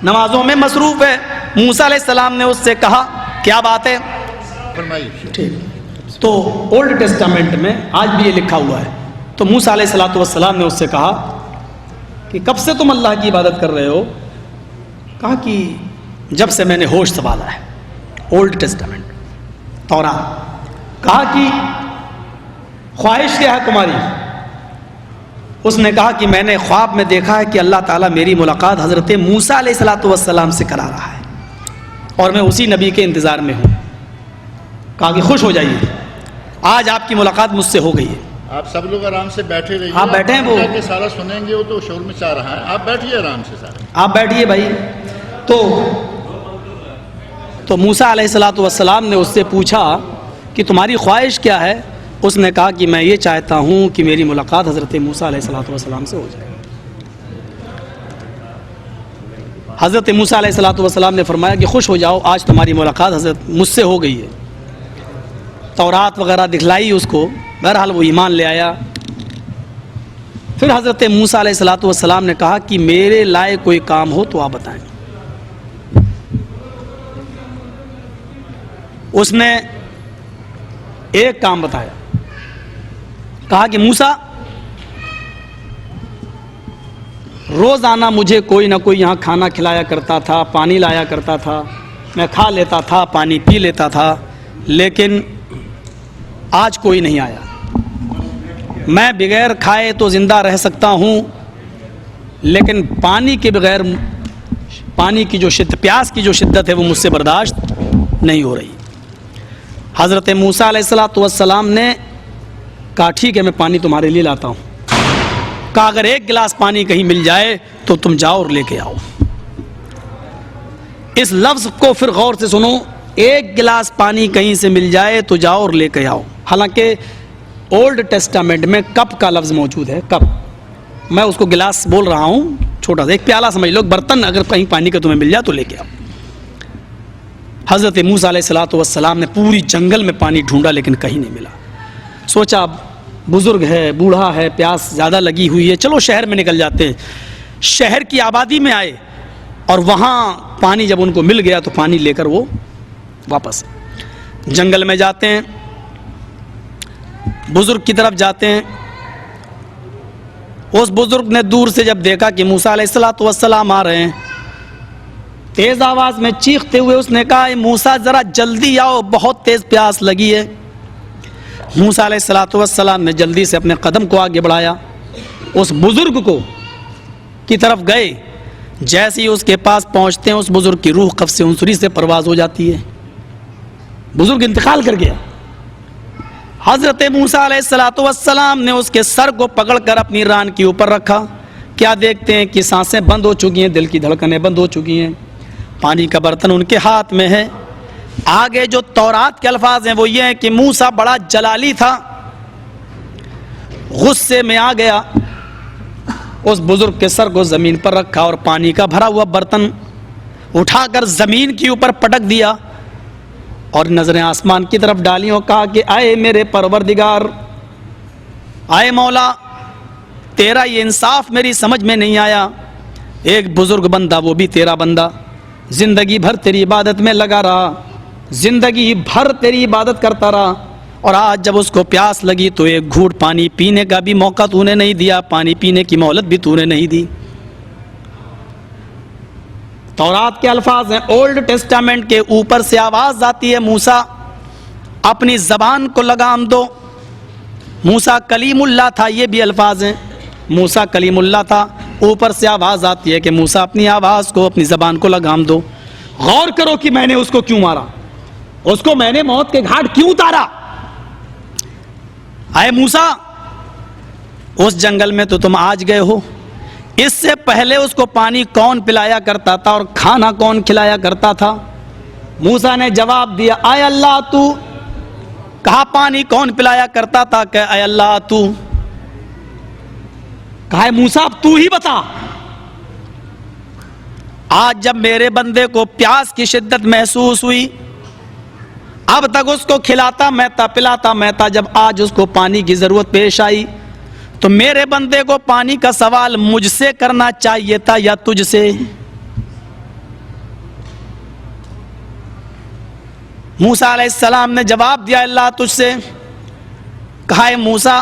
نمازوں میں مصروف ہے. موسیٰ علیہ السلام نے اس سے کہا کیا بات ہے؟ ٹھیک. تو اولڈ ٹیسٹامنٹ میں آج بھی یہ لکھا ہوا ہے. تو موسیٰ علیہ الصلوۃ والسلام نے اس سے کہا کہ کب سے تم اللہ کی عبادت کر رہے ہو؟ کہا کہ جب سے میں نے ہوش سنبھالا ہے. اولڈ ٹیسٹامنٹ تورات. کہا کہ خواہش کیا ہے تمہاری؟ اس نے کہا کہ میں نے خواب میں دیکھا ہے کہ اللہ تعالیٰ میری ملاقات حضرت موسیٰ علیہ الصلوۃ والسلام سے کرا رہا ہے اور میں اسی نبی کے انتظار میں ہوں. کہا کہ خوش ہو جائیے, آج آپ کی ملاقات مجھ سے ہو گئی ہے. آپ سب لوگ آرام سے بیٹھے رہیے. آپ بیٹھے ہیں, وہ سارا سنیں گے, وہ تو شور میں چاہ رہا ہے. آپ بیٹھیے آرام سے سارے, آپ بیٹھیے بھائی. تو موسیٰ علیہ الصلوۃ والسلام نے اس سے پوچھا کہ تمہاری خواہش کیا ہے؟ اس نے کہا کہ میں یہ چاہتا ہوں کہ میری ملاقات حضرت موسیٰ علیہ الصلوۃ والسلام سے ہو جائے. حضرت موسیٰ علیہ الصلوۃ والسلام نے فرمایا کہ خوش ہو جاؤ, آج تمہاری ملاقات حضرت مجھ سے ہو گئی ہے. تورات وغیرہ دکھلائی اس کو, بہرحال وہ ایمان لے آیا. پھر حضرت موسیٰ علیہ الصلوۃ والسلام نے کہا کہ میرے لائق کوئی کام ہو تو آپ بتائیں. اس نے ایک کام بتایا. کہا کہ موسیٰ روزانہ مجھے کوئی نہ کوئی یہاں کھانا کھلایا کرتا تھا, پانی لایا کرتا تھا, میں کھا لیتا تھا, پانی پی لیتا تھا, لیکن آج کوئی نہیں آیا. میں بغیر کھائے تو زندہ رہ سکتا ہوں, لیکن پانی کے بغیر پانی کی جو پیاس کی جو شدت ہے وہ مجھ سے برداشت نہیں ہو رہی. حضرت موسیٰ علیہ الصلوۃ والسلام نے کہا ٹھیک ہے میں پانی تمہارے لیے لاتا ہوں. کہا اگر ایک گلاس پانی کہیں مل جائے تو تم جاؤ اور لے کے آؤ. اس لفظ کو پھر غور سے سنو, ایک گلاس پانی کہیں سے مل جائے تو جاؤ اور لے کے آؤ. حالانکہ اولڈ ٹیسٹامنٹ میں کپ کا لفظ موجود ہے, کپ. میں اس کو گلاس بول رہا ہوں, چھوٹا سا ایک پیالہ سمجھ لو, برتن اگر کہیں پانی کا تمہیں مل جائے تو لے کے آؤ. حضرت موسیٰ علیہ الصلوۃ والسلام نے پوری جنگل میں پانی ڈھونڈا لیکن کہیں نہیں ملا. سوچا بزرگ ہے, بوڑھا ہے, پیاس زیادہ لگی ہوئی ہے, چلو شہر میں نکل جاتے ہیں. شہر کی آبادی میں آئے اور وہاں پانی جب ان کو مل گیا تو پانی لے کر وہ واپس جنگل میں جاتے ہیں. بزرگ کی طرف جاتے ہیں. اس بزرگ نے دور سے جب دیکھا کہ موسیٰ علیہ الصلوۃ والسلام آ رہے ہیں تیز آواز میں چیختے ہوئے اس نے کہا اے موسیٰ ذرا جلدی آؤ، بہت تیز پیاس لگی ہے۔ موسیٰ علیہ السلام نے جلدی سے اپنے قدم کو آگے بڑھایا، اس بزرگ کو کی طرف گئے۔ جیسے ہی اس کے پاس پہنچتے ہیں اس بزرگ کی روح قفس عنصری سے پرواز ہو جاتی ہے، بزرگ انتقال کر گیا۔ حضرت موسیٰ علیہ السلام نے اس کے سر کو پکڑ کر اپنی ران کے اوپر رکھا۔ کیا دیکھتے ہیں کہ سانسیں بند ہو چکی ہیں، دل کی دھڑکنیں بند ہو چکی ہیں، پانی کا برتن ان کے ہاتھ میں ہے۔ آگے جو تورات کے الفاظ ہیں وہ یہ ہیں کہ موسیٰ بڑا جلالی تھا، غصے میں آ گیا، اس بزرگ کے سر کو زمین پر رکھا اور پانی کا بھرا ہوا برتن اٹھا کر زمین کے اوپر پٹک دیا اور نظریں آسمان کی طرف ڈالی اور کہا کہ اے میرے پروردگار، اے مولا، تیرا یہ انصاف میری سمجھ میں نہیں آیا۔ ایک بزرگ بندہ، وہ بھی تیرا بندہ، زندگی بھر تیری عبادت میں لگا رہا، زندگی بھر تیری عبادت کرتا رہا، اور آج جب اس کو پیاس لگی تو ایک گھونٹ پانی پینے کا بھی موقع تو نے نہیں دیا، پانی پینے کی مہلت بھی تو نے نہیں دی۔ تورات کے الفاظ ہیں، اولڈ ٹیسٹامنٹ کے اوپر سے آواز آتی ہے موسیٰ اپنی زبان کو لگام دو۔ موسیٰ کلیم اللہ تھا، یہ بھی الفاظ ہیں، موسیٰ کلیم اللہ تھا، اوپر سے آواز آتی ہے کہ موسیٰ اپنی آواز کو، اپنی زبان کو لگام دو۔ غور کرو کہ میں نے اس کو کیوں مارا، اس کو میں نے موت کے گھاٹ کیوں اتارا۔ اے موسیٰ، اس جنگل میں تو تم آج گئے ہو، اس سے پہلے اس کو پانی کون پلایا کرتا تھا اور کھانا کون کھلایا کرتا تھا؟ موسیٰ نے جواب دیا، اے اللہ تو، کہا پانی کون پلایا کرتا تھا؟ کہ اے اللہ تو، کہا موسیٰ اب تو ہی بتا۔ آج جب میرے بندے کو پیاس کی شدت محسوس ہوئی، اب تک اس کو کھلاتا میں تھا، پلاتا میں تھا، جب آج اس کو پانی کی ضرورت پیش آئی تو میرے بندے کو پانی کا سوال مجھ سے کرنا چاہیے تھا یا تجھ سے؟ موسیٰ علیہ السلام نے جواب دیا، اللہ تجھ سے۔ کہا موسیٰ،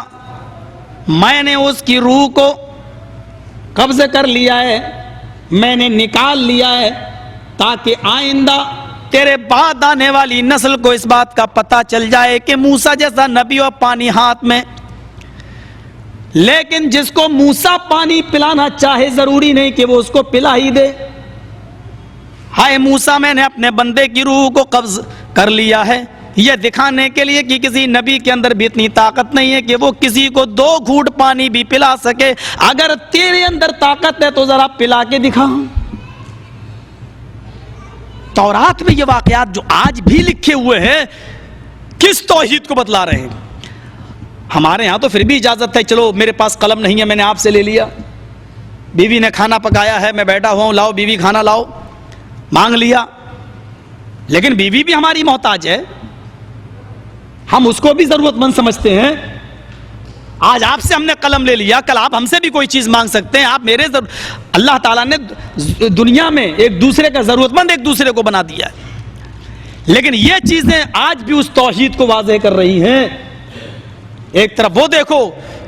میں نے اس کی روح کو قبضہ کر لیا ہے، میں نے نکال لیا ہے تاکہ آئندہ تیرے بعد آنے والی نسل کو اس بات کا پتہ چل جائے کہ موسیٰ جیسا نبی اور پانی ہاتھ میں۔ لیکن جس کو موسیٰ پانی پلانا چاہے ضروری نہیں کہ وہ اس کو پلا ہی دے۔ ہائے موسیٰ، میں نے اپنے بندے کی روح کو قبض کر لیا ہے، یہ دکھانے کے لیے کہ کسی نبی کے اندر بھی اتنی طاقت نہیں ہے کہ وہ کسی کو 2 گھونٹ پانی بھی پلا سکے۔ اگر تیرے اندر طاقت ہے تو ذرا پلا کے دکھا۔ تورات میں یہ واقعات جو آج بھی لکھے ہوئے ہیں کس توحید کو بتلا رہے ہیں؟ ہمارے ہاں تو پھر بھی اجازت ہے، چلو میرے پاس قلم نہیں ہے میں نے آپ سے لے لیا، بیوی نے کھانا پکایا ہے میں بیٹھا ہوا ہوں، لاؤ بیوی کھانا لاؤ، مانگ لیا۔ لیکن بیوی بھی ہماری محتاج ہے، ہم اس کو بھی ضرورت مند سمجھتے ہیں۔ آج آپ سے ہم نے قلم لے لیا، کل آپ ہم سے بھی کوئی چیز مانگ سکتے ہیں۔ آپ میرے اللہ تعالیٰ نے دنیا میں ایک دوسرے کا ضرورت مند ایک دوسرے کو بنا دیا ہے، لیکن یہ چیزیں آج بھی اس توحید کو واضح کر رہی ہیں۔ ایک طرف وہ دیکھو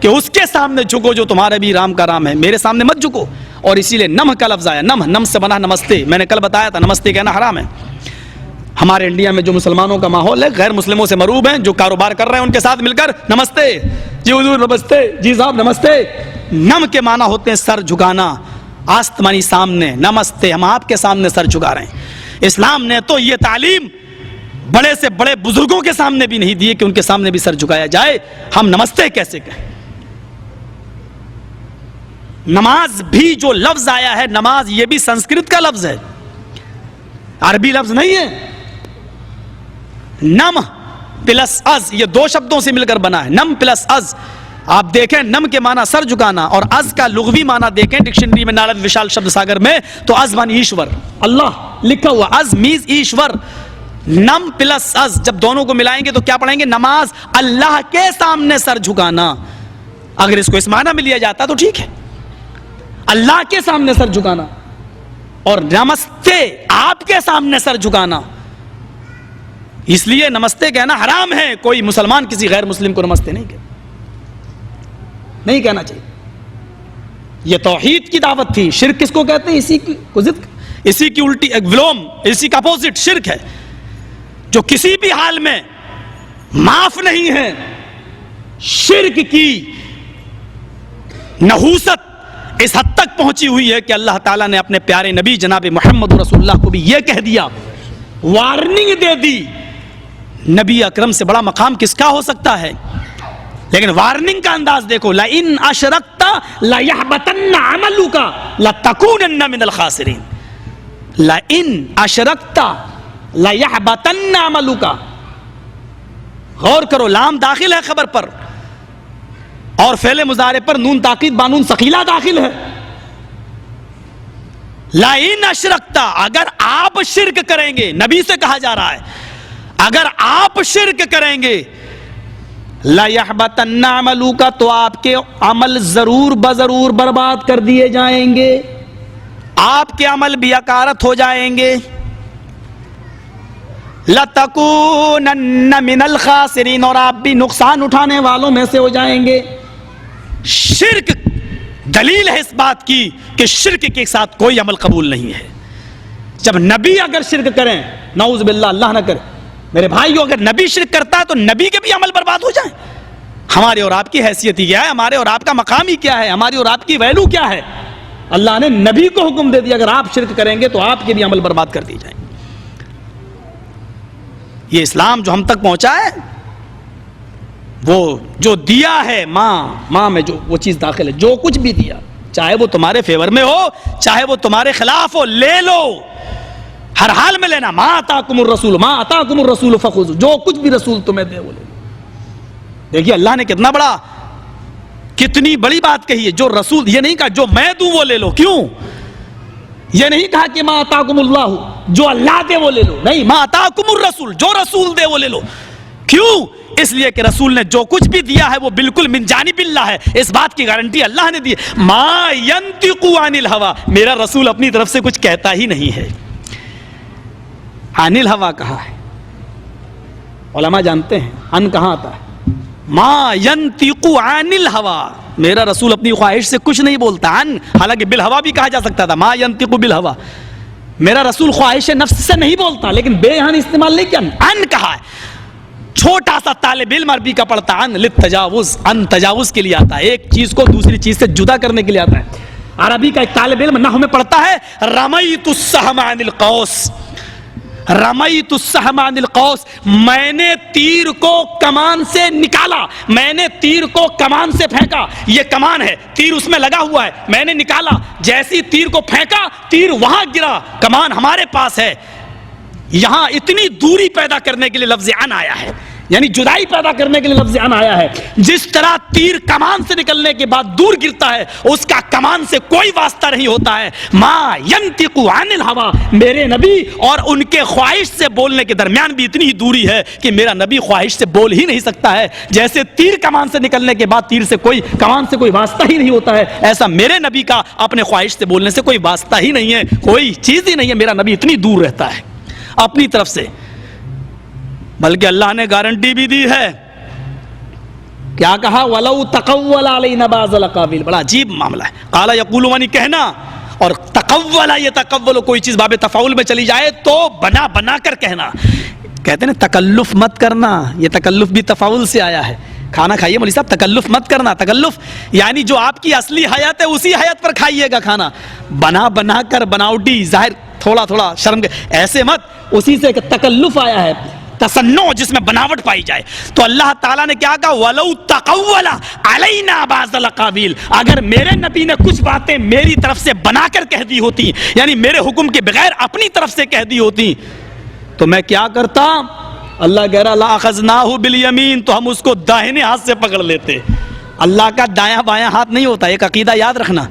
کہ اس کے سامنے جھکو جو تمہارے بھی رام کا رام ہے، میرے سامنے مت جھکو۔ اور اسی لیے نمہ کا لفظ آیا، نم سے بنا نمستے، میں نے کل بتایا تھا نمستے کہنا حرام ہے۔ ہمارے انڈیا میں جو مسلمانوں کا ماحول ہے، غیر مسلموں سے مروب ہیں، جو کاروبار کر رہے ہیں ان کے ساتھ مل کر نمستے جی حضور، نمستے جی صاحب، نمستے۔ نم کے معنی ہوتے ہیں سر جھکانا، آستمانی سامنے، نمستے ہم آپ کے سامنے سر جھکا رہے ہیں۔ اسلام نے تو یہ تعلیم بڑے سے بڑے بزرگوں کے سامنے بھی نہیں دیے کہ ان کے سامنے بھی سر جھکایا جائے۔ ہم نمستے کیسے کہیں؟ نماز بھی جو لفظ آیا ہے، نماز یہ بھی سنسکرت کا لفظ ہے، عربی لفظ نہیں ہے۔ نم پلس از، یہ 2 شبدوں سے مل کر بنا ہے، نم پلس از۔ آپ دیکھیں نم کے معنی سر جھکانا اور از کا لغوی معنی دیکھیں ڈکشنری میں نالند وشال شبد ساگر میں، تو از معنی ایشور، اللہ لکھا ہوا، از میز ایشور۔ نم پلس از جب دونوں کو ملائیں گے تو کیا پڑھیں گے؟ نماز اللہ کے سامنے سر جھکانا۔ اگر اس کو اس معنی میں لیا جاتا تو ٹھیک ہے، اللہ کے سامنے سر جھکانا، اور نمستے آپ کے سامنے سر جھکانا۔ اس لیے نمستے کہنا حرام ہے، کوئی مسلمان کسی غیر مسلم کو نمستے نہیں کہنا چاہیے۔ یہ توحید کی دعوت تھی۔ شرک کس کو کہتے ہیں؟ اسی کی الٹی ایک ولوم، اسی کا اپوزٹ شرک ہے، جو کسی بھی حال میں معاف نہیں ہے۔ شرک کی نحوست اس حد تک پہنچی ہوئی ہے کہ اللہ تعالیٰ نے اپنے پیارے نبی جناب محمد رسول اللہ کو بھی یہ کہہ دیا، وارننگ دے دی۔ نبی اکرم سے بڑا مقام کس کا ہو سکتا ہے؟ لیکن وارننگ کا انداز دیکھو، لَإِنْ أَشْرَكْتَ لَيَحْبَطَنَّ عَمَلُكَ لَتَكُونَنَّ مِنَ الْخَاسِرِينَ۔ لَإِنْ أَشْرَكْتَ لَيَحْبَطَنَّ عَمَلُكَ، غور کرو، لام داخل ہے خبر پر اور فعل مضارع پر نون تاکید بانون ثقیلہ داخل ہے۔ لَإِنْ أَشْرَكْتَ، اگر آپ شرک کریں گے، نبی سے کہا جا رہا ہے اگر آپ شرک کریں گے، لَيَحْبَطَنَّ عَمَلُكَ، تو آپ کے عمل ضرور بضرور برباد کر دیے جائیں گے، آپ کے عمل بیکارت ہو جائیں گے۔ لَتَكُونَنَّ مِنَ الْخَاسِرِينَ، اور آپ بھی نقصان اٹھانے والوں میں سے ہو جائیں گے۔ شرک دلیل ہے اس بات کی کہ شرک کے ساتھ کوئی عمل قبول نہیں ہے۔ جب نبی اگر شرک کریں، نعوذ باللہ، اللہ نہ کرے میرے بھائیو، اگر نبی شرک کرتا ہے تو نبی کے بھی عمل برباد ہو جائیں۔ ہمارے اور آپ کی حیثیت ہی کیا ہے، ہمارے اور آپ کا مقام ہی کیا ہے، ہماری اور آپ کی ویلو کیا ہے؟ اللہ نے نبی کو حکم دے دیا اگر آپ شرک کریں گے تو آپ کے بھی عمل برباد کر دی جائیں۔ یہ اسلام جو ہم تک پہنچا ہے، وہ جو دیا ہے ماں میں جو وہ چیز داخل ہے، جو کچھ بھی دیا، چاہے وہ تمہارے فیور میں ہو چاہے وہ تمہارے خلاف ہو، لے لو، ہر حال میں لینا۔ ما آتاکم الرسول فخذوا، جو کچھ بھی رسول تمہیں دے وہ لے لو۔ دیکھیے اللہ نے کتنی بڑی بات کہی ہے، جو رسول، یہ نہیں کہا جو میں دوں وہ لے لو، کیوں؟ یہ نہیں کہا کہ ما آتاکم اللہ، جو اللہ دے وہ لے لو، نہیں، ما آتاکم الرسول، جو رسول دے وہ لے لو۔ کیوں؟ اس لیے کہ رسول نے جو کچھ بھی دیا ہے وہ بالکل من جانب اللہ ہے، اس بات کی گارنٹی اللہ نے دی ہے۔ ما ینطق عن الہوی، میرا رسول اپنی طرف سے کچھ کہتا ہی نہیں ہے۔ عن الہوی کہا ہے، علماء جانتے ہیں ان کہاں آتا ہے؟ ما ینطق عن الہوی، میرا رسول اپنی خواہش سے کچھ نہیں بولتا۔ ان حالانکہ بالہوی بھی کہا جا سکتا تھا، ما ینطق بالہوی، میرا رسول خواہش نفس سے نہیں بولتا، لیکن بے یہاں استعمال نہیں کیا، ان کہا ہے۔ چھوٹا سا طالب علم عربی کا پڑھتا ان للتجاوز، ان تجاوز کے لیے آتا ہے، ایک چیز کو دوسری چیز سے جدا کرنے کے لیے آتا ہے۔ عربی کا ایک طالب علم نحو میں پڑھتا ہے رمیت السہم عن القوس، رمیت السہم عن القوس، میں نے تیر کو کمان سے نکالا، میں نے تیر کو کمان سے پھینکا، یہ کمان ہے، تیر اس میں لگا ہوا ہے، میں نے نکالا، جیسی تیر کو پھینکا تیر وہاں گرا، کمان ہمارے پاس ہے۔ یہاں اتنی دوری پیدا کرنے کے لیے لفظ ان آیا ہے، یعنی جدائی پیدا کرنے کے لیے لفظ ان آیا ہے۔ جس طرح تیر کمان سے نکلنے کے بعد دور گرتا ہے، اس کا کمان سے کوئی واسطہ نہیں ہوتا ہے۔ ما ینطق عن الہوی، میرے نبی اور ان کے خواہش سے بولنے کے درمیان بھی اتنی ہی دوری ہے کہ میرا نبی خواہش سے بول ہی نہیں سکتا ہے۔ جیسے تیر کمان سے نکلنے کے بعد تیر سے کوئی، کمان سے کوئی واسطہ ہی نہیں ہوتا ہے، ایسا میرے نبی کا اپنے خواہش سے بولنے سے کوئی واسطہ ہی نہیں ہے، کوئی چیز ہی نہیں ہے، میرا نبی اتنی دور رہتا ہے اپنی طرف سے۔ بلکہ اللہ نے گارنٹی بھی دی ہے، کیا کہا؟ وَلَوْ تَقَوَّلَ عَلَيْنَا بَعْضَ الْأَقَاوِيلِ، بڑا عجیب معاملہ ہے۔ قَالَ يَقُولُ مَنِ کہنا، اور تقوّل یتقول، کوئی چیز باب تفاعل میں چلی جائے تو بنا کر کہنا۔ کہتے ہیں تکلف مت کرنا، یہ تکلف بھی تفاعل سے آیا ہے۔ کھانا کھائیے مولوی صاحب، تکلف مت کرنا، تکلف یعنی جو آپ کی اصلی حیات ہے اسی حیات پر کھائیے گا کھانا، بنا کر، بناوٹی، ظاہر تھوڑا شرم کے، ایسے مت، اسی سے تکلف آیا ہے، تصنع جس میں بناوٹ پائی جائے۔ تو اللہ تعالیٰ نے کیا کہا؟ وَلَوْ تَقَوَّلَ عَلَيْنَا بَعْضَ الْأَقَاوِيلِ، اگر میرے نبی نے کچھ باتیں میری طرف سے بنا کر کہہ دی ہوتی، یعنی میرے حکم کے بغیر اپنی طرف سے کہہ دی ہوتی، تو میں کیا کرتا؟ اللہ کہہ رہا لَأَخَذْنَاهُ بِالْيَمِينِ، تو ہم اس کو داہنے ہاتھ سے پکڑ لیتے۔ اللہ کا دایاں بایاں ہاتھ نہیں ہوتا، ایک عقیدہ یاد رکھنا،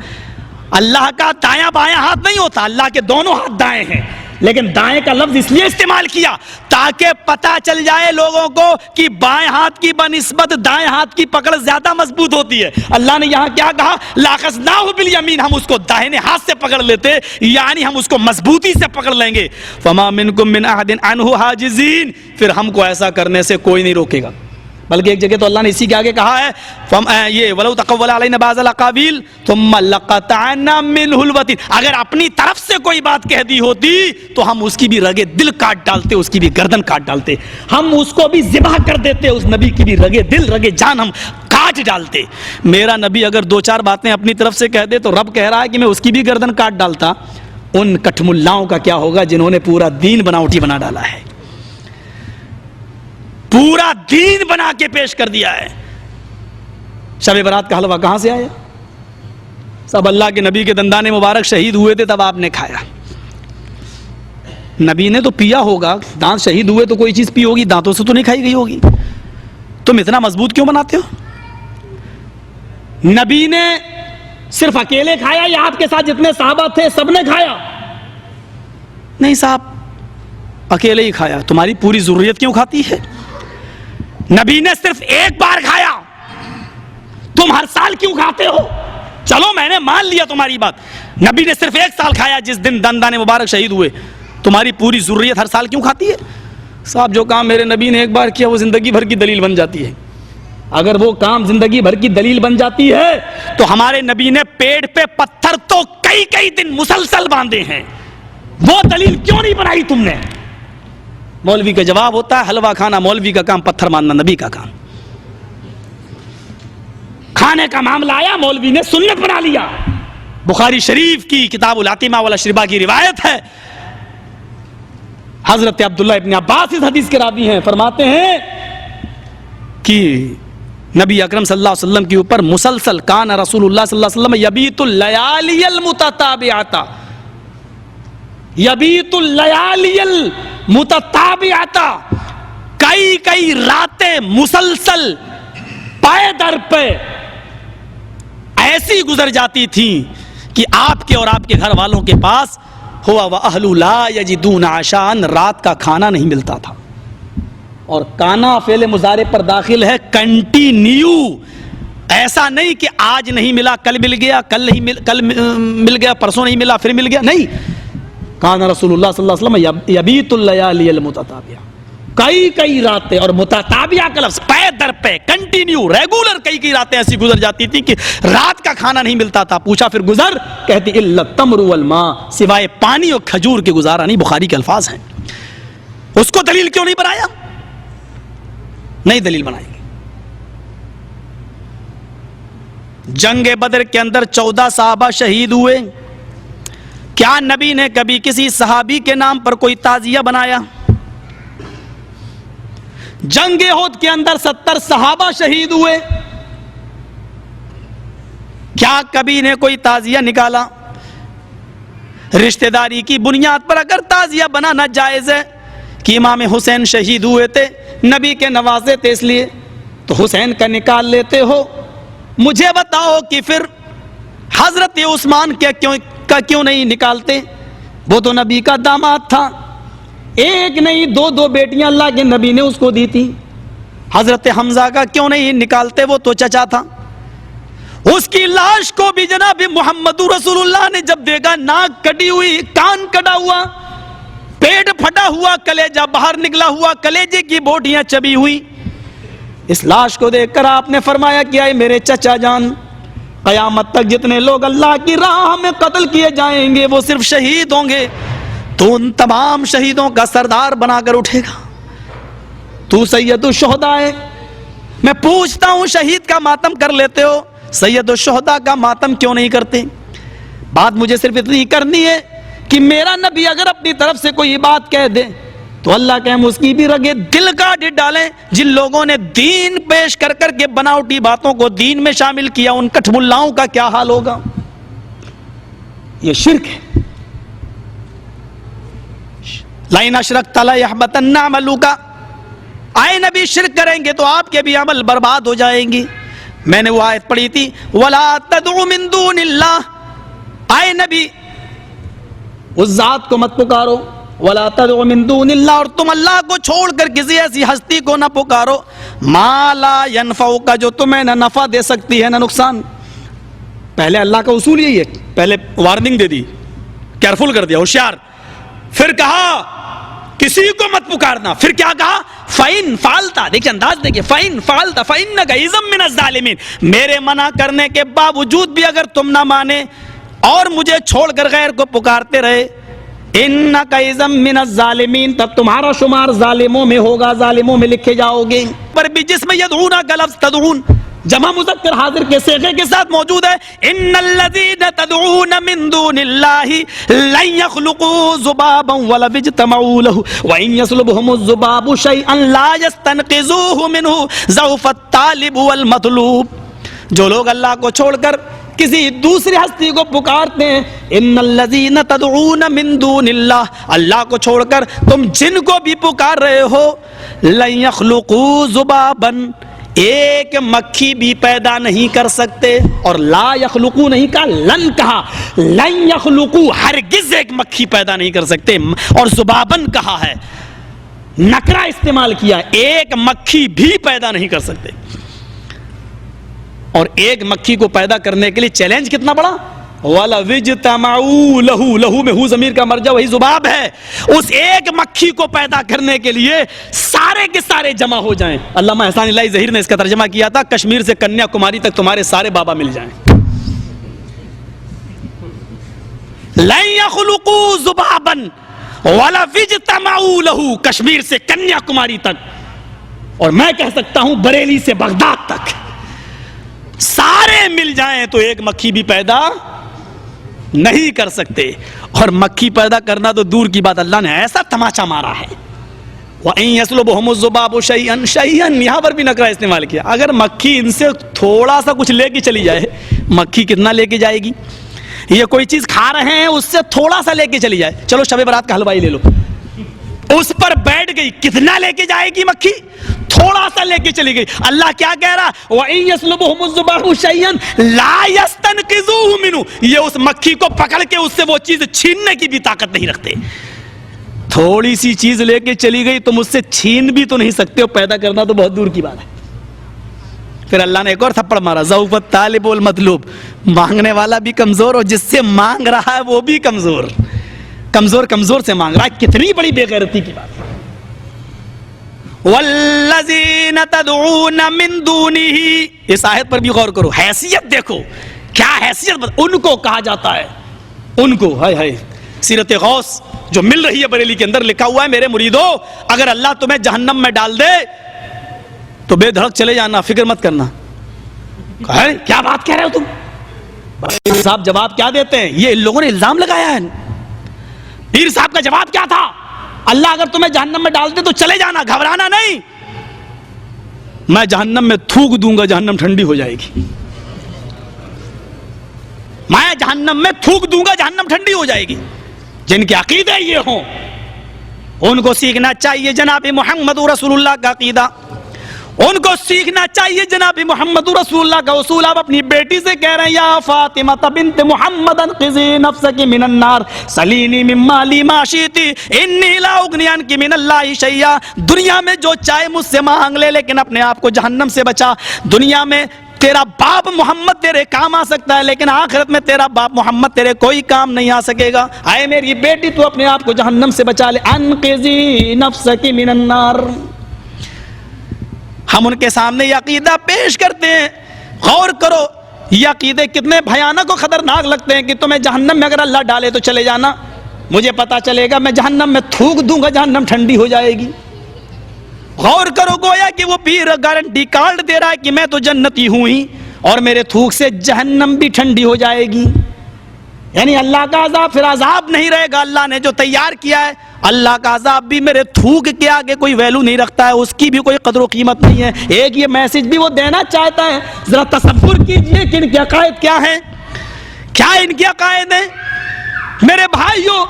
اللہ کا دایاں بایاں ہاتھ نہیں ہوتا، اللہ کے دونوں ہاتھ دائیں ہیں، لیکن دائیں کا لفظ اس لیے استعمال کیا تاکہ پتہ چل جائے لوگوں کو کہ بائیں ہاتھ کی بنسبت دائیں ہاتھ کی پکڑ زیادہ مضبوط ہوتی ہے۔ اللہ نے یہاں کیا کہا؟ لَأَخَذْنَاهُ بِالْيَمِينِ، ہم اس کو داہنے ہاتھ سے پکڑ لیتے، یعنی ہم اس کو مضبوطی سے پکڑ لیں گے۔ فَمَا مِنْكُم مِّنْ أَحَدٍ عَنْهُ حَاجِزِينَ، پھر ہم کو ایسا کرنے سے کوئی نہیں روکے گا۔ بلکہ ایک جگہ تو اللہ نے اسی کے آگے کہا ہے یہ وَلَوْ تَقَوَّلَ عَلَيْنَا بَعْضَ الْأَقَاوِيلِ ثُمَّ لَقَطَعْنَا مِنْهُ الْوَتِينَ. اگر اپنی طرف سے کوئی بات کہہ دی ہوتی تو ہم اس کی بھی رگے دل کاٹ ڈالتے, اس کی بھی گردن کاٹ ڈالتے, ہم اس کو بھی ذبح کر دیتے, اس نبی کی بھی رگے دل رگے جان ہم کاٹ ڈالتے. میرا نبی اگر 2-4 باتیں اپنی طرف سے کہہ دے تو رب کہہ رہا ہے کہ میں اس کی بھی گردن کاٹ ڈالتا. ان کٹھ ملاؤں کا کیا ہوگا جنہوں نے پورا دین بناوٹی بنا ڈالا ہے, پورا دین بنا کے پیش کر دیا ہے. شب برات کا حلوہ کہاں سے آیا؟ سب اللہ کے نبی کے دندان مبارک شہید ہوئے تھے تب آپ نے کھایا. نبی نے تو پیا ہوگا, دانت شہید ہوئے تو کوئی چیز پی ہوگی, دانتوں سے تو نہیں کھائی گئی ہوگی. تم اتنا مضبوط کیوں بناتے ہو؟ نبی نے صرف اکیلے کھایا یا آپ کے ساتھ جتنے صحابہ تھے سب نے کھایا؟ نہیں صاحب, اکیلے ہی کھایا. تمہاری پوری ضروریت کیوں کھاتی ہے؟ نبی نے صرف ایک بار کھایا, تم ہر سال کیوں کھاتے ہو؟ چلو میں نے مان لیا تمہاری بات, نبی نے صرف 1 سال کھایا جس دن دندان مبارک شہید ہوئے, تمہاری پوری ضروریت ہر سال کیوں کھاتی ہے؟ صاحب جو کام میرے نبی نے ایک بار کیا وہ زندگی بھر کی دلیل بن جاتی ہے. اگر وہ کام زندگی بھر کی دلیل بن جاتی ہے تو ہمارے نبی نے پیڑ پہ پتھر تو کئی دن مسلسل باندھے ہیں, وہ دلیل کیوں نہیں بنائی تم نے؟ مولوی کا جواب ہوتا ہے حلوہ کھانا مولوی کا کام, پتھر ماننا نبی کا کام. کھانے کا معاملہ آیا, مولوی نے سنت بنا لیا. بخاری شریف کی کتاب العتیمہ والاشربہ کی روایت ہے, حضرت عبداللہ ابن عباس اس حدیث کے راوی ہیں, فرماتے ہیں کہ نبی اکرم صلی اللہ علیہ وسلم کے اوپر مسلسل کان رسول اللہ صلی اللہ علیہ وسلم یبیت اللیالی المتتابعات, یبیت اللیالی المتتابعات, کئی راتیں مسلسل پائے در پہ ایسی گزر جاتی تھیں کہ آپ کے اور آپ کے گھر والوں کے پاس ہوا وَأَهْلُ لَا يَجِدُونَ عَشَاءً, رات کا کھانا نہیں ملتا تھا. اور کانا فعل مضارع پر داخل ہے کنٹینیو, ایسا نہیں کہ آج نہیں ملا کل مل گیا, کل مل گیا پرسوں نہیں ملا پھر مل گیا, نہیں. کان رسول اللہ صلی اللہ علیہ وسلم یبیت اللیالی المتتابعہ, کئی راتیں, اور متتابعہ کا لفظ پے در پہ کنٹینیو ریگولر کئی راتیں ایسی گزر جاتی تھی کہ رات کا کھانا نہیں ملتا تھا. پوچھا پھر گزر, کہتی الا التمر والماء, سوائے پانی اور کھجور کے گزارا نہیں. بخاری کے الفاظ ہیں. اس کو دلیل کیوں نہیں بنایا؟ نہیں دلیل بنائیں گے. جنگ بدر کے اندر 14 صحابہ شہید ہوئے, کیا نبی نے کبھی کسی صحابی کے نام پر کوئی تعزیہ بنایا؟ جنگ احد کے اندر 70 صحابہ شہید ہوئے, کیا کبھی نے کوئی تعزیہ نکالا؟ رشتہ داری کی بنیاد پر اگر تعزیہ بنانا جائز ہے کہ امام حسین شہید ہوئے تھے, نبی کے نوازے تھے, اس لیے تو حسین کا نکال لیتے ہو. مجھے بتاؤ کہ پھر حضرت عثمان کا کیوں نہیں نکالتے؟ وہ تو نبی کا داماد تھا, ایک نہیں دو بیٹیاں اللہ کے نبی نے اس کو دی تھی. حضرت حمزہ کا کیوں نہیں نکالتے؟ وہ تو چچا تھا. اس کی لاش کو بھی جناب محمد رسول اللہ نے جب دیکھا, ناک کٹی ہوئی, کان کٹا ہوا, پیٹ پھٹا ہوا, کلیجہ باہر نکلا ہوا, کلیجے کی بوٹیاں چبی ہوئی, اس لاش کو دیکھ کر آپ نے فرمایا کہ اے میرے چچا جان, قیامت تک جتنے لوگ اللہ کی راہ میں قتل کیے جائیں گے وہ صرف شہید ہوں گے, تو ان تمام شہیدوں کا سردار بنا کر اٹھے گا. تو سید الشہداء ہے. میں پوچھتا ہوں, شہید کا ماتم کر لیتے ہو, سید الشہداء کا ماتم کیوں نہیں کرتے؟ بات مجھے صرف اتنی کرنی ہے کہ میرا نبی اگر اپنی طرف سے کوئی بات کہہ دے تو اللہ کے ہم اس کی بھی رگے دل کاٹ ڈالیں. جن لوگوں نے دین پیش کر کے بناوٹی باتوں کو دین میں شامل کیا, ان کٹھ ملاؤں کا کیا حال ہوگا؟ یہ شرک ہے. لَإِنْ أَشْرَكْتَ لَيَحْبَطَنَّ عَمَلُكَ, آئے نبی شرک کریں گے تو آپ کے بھی عمل برباد ہو جائیں گے. میں نے وہ آیت پڑھی تھی وَلَا تَدْعُ مِن دُونِ اللَّهِ, آئے نبی اس ذات کو مت پکارو, وَلَا تَدْعُ مِن دُونِ اللَّهِ, اور تم اللہ کو چھوڑ کر کسی ایسی ہستی کو نہ پکارو, مَا لَا يَنْفَعُكَ, جو تمہیں نہ نفع دے سکتی ہے نہ نقصان. پہلے اللہ کا اصول یہی ہے, پہلے وارننگ دے دی, کیئرفل کر دیا, ہوشیار. پھر کہا کسی کو مت پکارنا. پھر کیا کہا؟ فَإِن فَعَلْتَ, دیکھیں انداز دیکھیں, فَإِن فَعَلْتَ فَإِنَّكَ إِذًا مِّنَ الظَّالِمِينَ, میرے منع کرنے کے باوجود بھی اگر تم نہ مانے اور مجھے چھوڑ کر غیر کو پکارتے رہے, إِنَّكَ إِذًا مِّنَ الظَّالِمِينَ, تب تمہارا شمار ظالموں میں ہوگا, ظالموں میں لکھے جاؤ گے. پر بھی جس میں یدعون کا لفظ تدعون جمع مذکر حاضر کے صیغے کے ساتھ موجود ہے. ان الذین تدعون من دون اللہ لن یخلقوا ذبابا ولو اجتمعوا له وان یسلبهم الذباب شیئا لا یستنقذوه منه ضعف الطالب والمطلوب. جو لوگ اللہ کو چھوڑ کر کسی دوسری ہستی کو پکارتے ہیں, ان الذین تدعون من دون اللہ, اللہ کو چھوڑ کر تم جن کو بھی پکار رہے ہو, لن یخلقوا ذبابا, ایک مکھی بھی پیدا نہیں کر سکتے. اور لا یخلقو نہیں کہا, لن کہا. لن یخلقو, ہرگز ایک مکھی پیدا نہیں کر سکتے. اور ذبابن کہا ہے, نکرہ استعمال کیا, ایک مکھی بھی پیدا نہیں کر سکتے. اور ایک مکھی کو پیدا کرنے کے لیے چیلنج کتنا بڑا, وَلَوِ اجْتَمَعُوا لَهُ, لہو میں ہو ضمیر کا مرجع وہی ذباب ہے. اس ایک مکھی کو پیدا کرنے کے لیے سارے کے سارے جمع ہو جائیں. علامہ احسان اللہ ظہیر نے اس کا ترجمہ کیا تھا, کشمیر سے کنیا کماری تک تمہارے سارے بابا مل جائیں. لَن يَخْلُقُوا ذُبَابًا وَلَوِ اجْتَمَعُوا لَهُ, کشمیر سے کنیا کماری تک, اور میں کہہ سکتا ہوں بریلی سے بغداد تک, سارے مل جائیں تو ایک مکھی بھی پیدا نہیں کر سکتے. اور مکھی پیدا کرنا تو دور کی بات, اللہ نے ایسا تماچا مارا ہے. وَإِن يَسْلُبْهُمُ الذُّبَابُ شَيْئًا شَيْئًا, یہاں پر بھی نکرہ استعمال کیا. اگر مکھی ان سے تھوڑا سا کچھ لے کے چلی جائے, مکھی کتنا لے کے جائے گی؟ یہ کوئی چیز کھا رہے ہیں, اس سے تھوڑا سا لے کے چلی جائے. چلو شب برات کا حلوائی لے لو, اس پر بیٹھ گئی, کتنا لے کے جائے گی مکھی؟ تھوڑا سا لے کے چلی گئی. اللہ کیا کہہ رہا؟ وَإِن يَسْلُبْهُمُ الذُّبَابُ شَيْئًا لَا يَسْتَنْقِذُوهُ مِنْهُ, یہ اس مکھی کو پکڑ کے اس سے وہ چیز چھیننے کی بھی طاقت نہیں رکھتے. تھوڑی سی چیز لے کے چلی گئی, تم اس سے چھین بھی تو نہیں سکتے ہو, پیدا کرنا تو بہت دور کی بات ہے. پھر اللہ نے ایک اور تھپڑ مارا, ضعف الطالب والمطلوب, مانگنے والا بھی کمزور اور جس سے مانگ رہا ہے وہ بھی کمزور. کمزور سے مانگ رہا ہے, کتنی بڑی بے غیرتی کی بات ہے. والذین تدعون من دونہ, اس آیت پر بھی غور کرو, حیثیت دیکھو, کیا حیثیت ان کو کہا جاتا ہے. ان کو, ہائے ہائے, سیرت غوث جو مل رہی ہے بریلی کے اندر لکھا ہوا ہے, میرے مریدو اگر اللہ تمہیں جہنم میں ڈال دے تو بے دھڑک چلے جانا, فکر مت کرنا. کیا بات کہہ رہے ہو تم؟ صاحب جواب کیا دیتے ہیں؟ یہ ان لوگوں نے الزام لگایا ہے. پیر صاحب کا جواب کیا تھا؟ اللہ اگر تمہیں جہنم میں ڈال دے تو چلے جانا, گھبرانا نہیں. میں جہنم میں تھوک دوں گا, جہنم ٹھنڈی ہو جائے گی. میں جہنم میں تھوک دوں گا, جہنم ٹھنڈی ہو جائے گی. جن کے عقیدے یہ ہوں ان کو سیکھنا چاہیے جناب محمد رسول اللہ کا عقیدہ, ان کو سیکھنا چاہیے جناب محمد رسول اللہ کا اصول. آپ اپنی بیٹی سے کہہ رہے ہیں, یا فاطمہ بنت محمد انقذی نفسک من النار سلینی من مالی ما شئتی انی لا اغنی عنک من اللہ شیئا. دنیا میں جو چاہے مجھ سے مانگ لے, لیکن اپنے آپ کو جہنم سے بچا. دنیا میں تیرا باپ محمد تیرے کام آ سکتا ہے, لیکن آخرت میں تیرا باپ محمد تیرے کوئی کام نہیں آ سکے گا. اے میری بیٹی تو اپنے آپ کو جہنم سے بچا لے. انقذی نفسک من النار. ہم ان کے سامنے یہ عقیدہ پیش کرتے ہیں, غور کرو یہ عقیدے کتنے بھیانک و خطرناک لگتے ہیں کہ تمہیں جہنم میں اگر اللہ ڈالے تو چلے جانا, مجھے پتا چلے گا میں جہنم میں تھوک دوں گا, جہنم ٹھنڈی ہو جائے گی. غور کرو, گویا کہ وہ پیر گارنٹی کارڈ دے رہا ہے کہ میں تو جنتی ہوں ہی, اور میرے تھوک سے جہنم بھی ٹھنڈی ہو جائے گی. یعنی اللہ کا عذاب پھر عذاب نہیں رہے گا, اللہ نے جو تیار کیا ہے اللہ کا عذاب بھی میرے تھوک کے آگے کوئی ویلو نہیں رکھتا ہے, اس کی بھی کوئی قدر و قیمت نہیں ہے. ایک یہ میسج بھی وہ دینا چاہتا ہے. ذرا تصور کیجئے کہ ان کے عقائد کیا ہیں, کیا ان کے عقائد ہیں. میرے بھائیو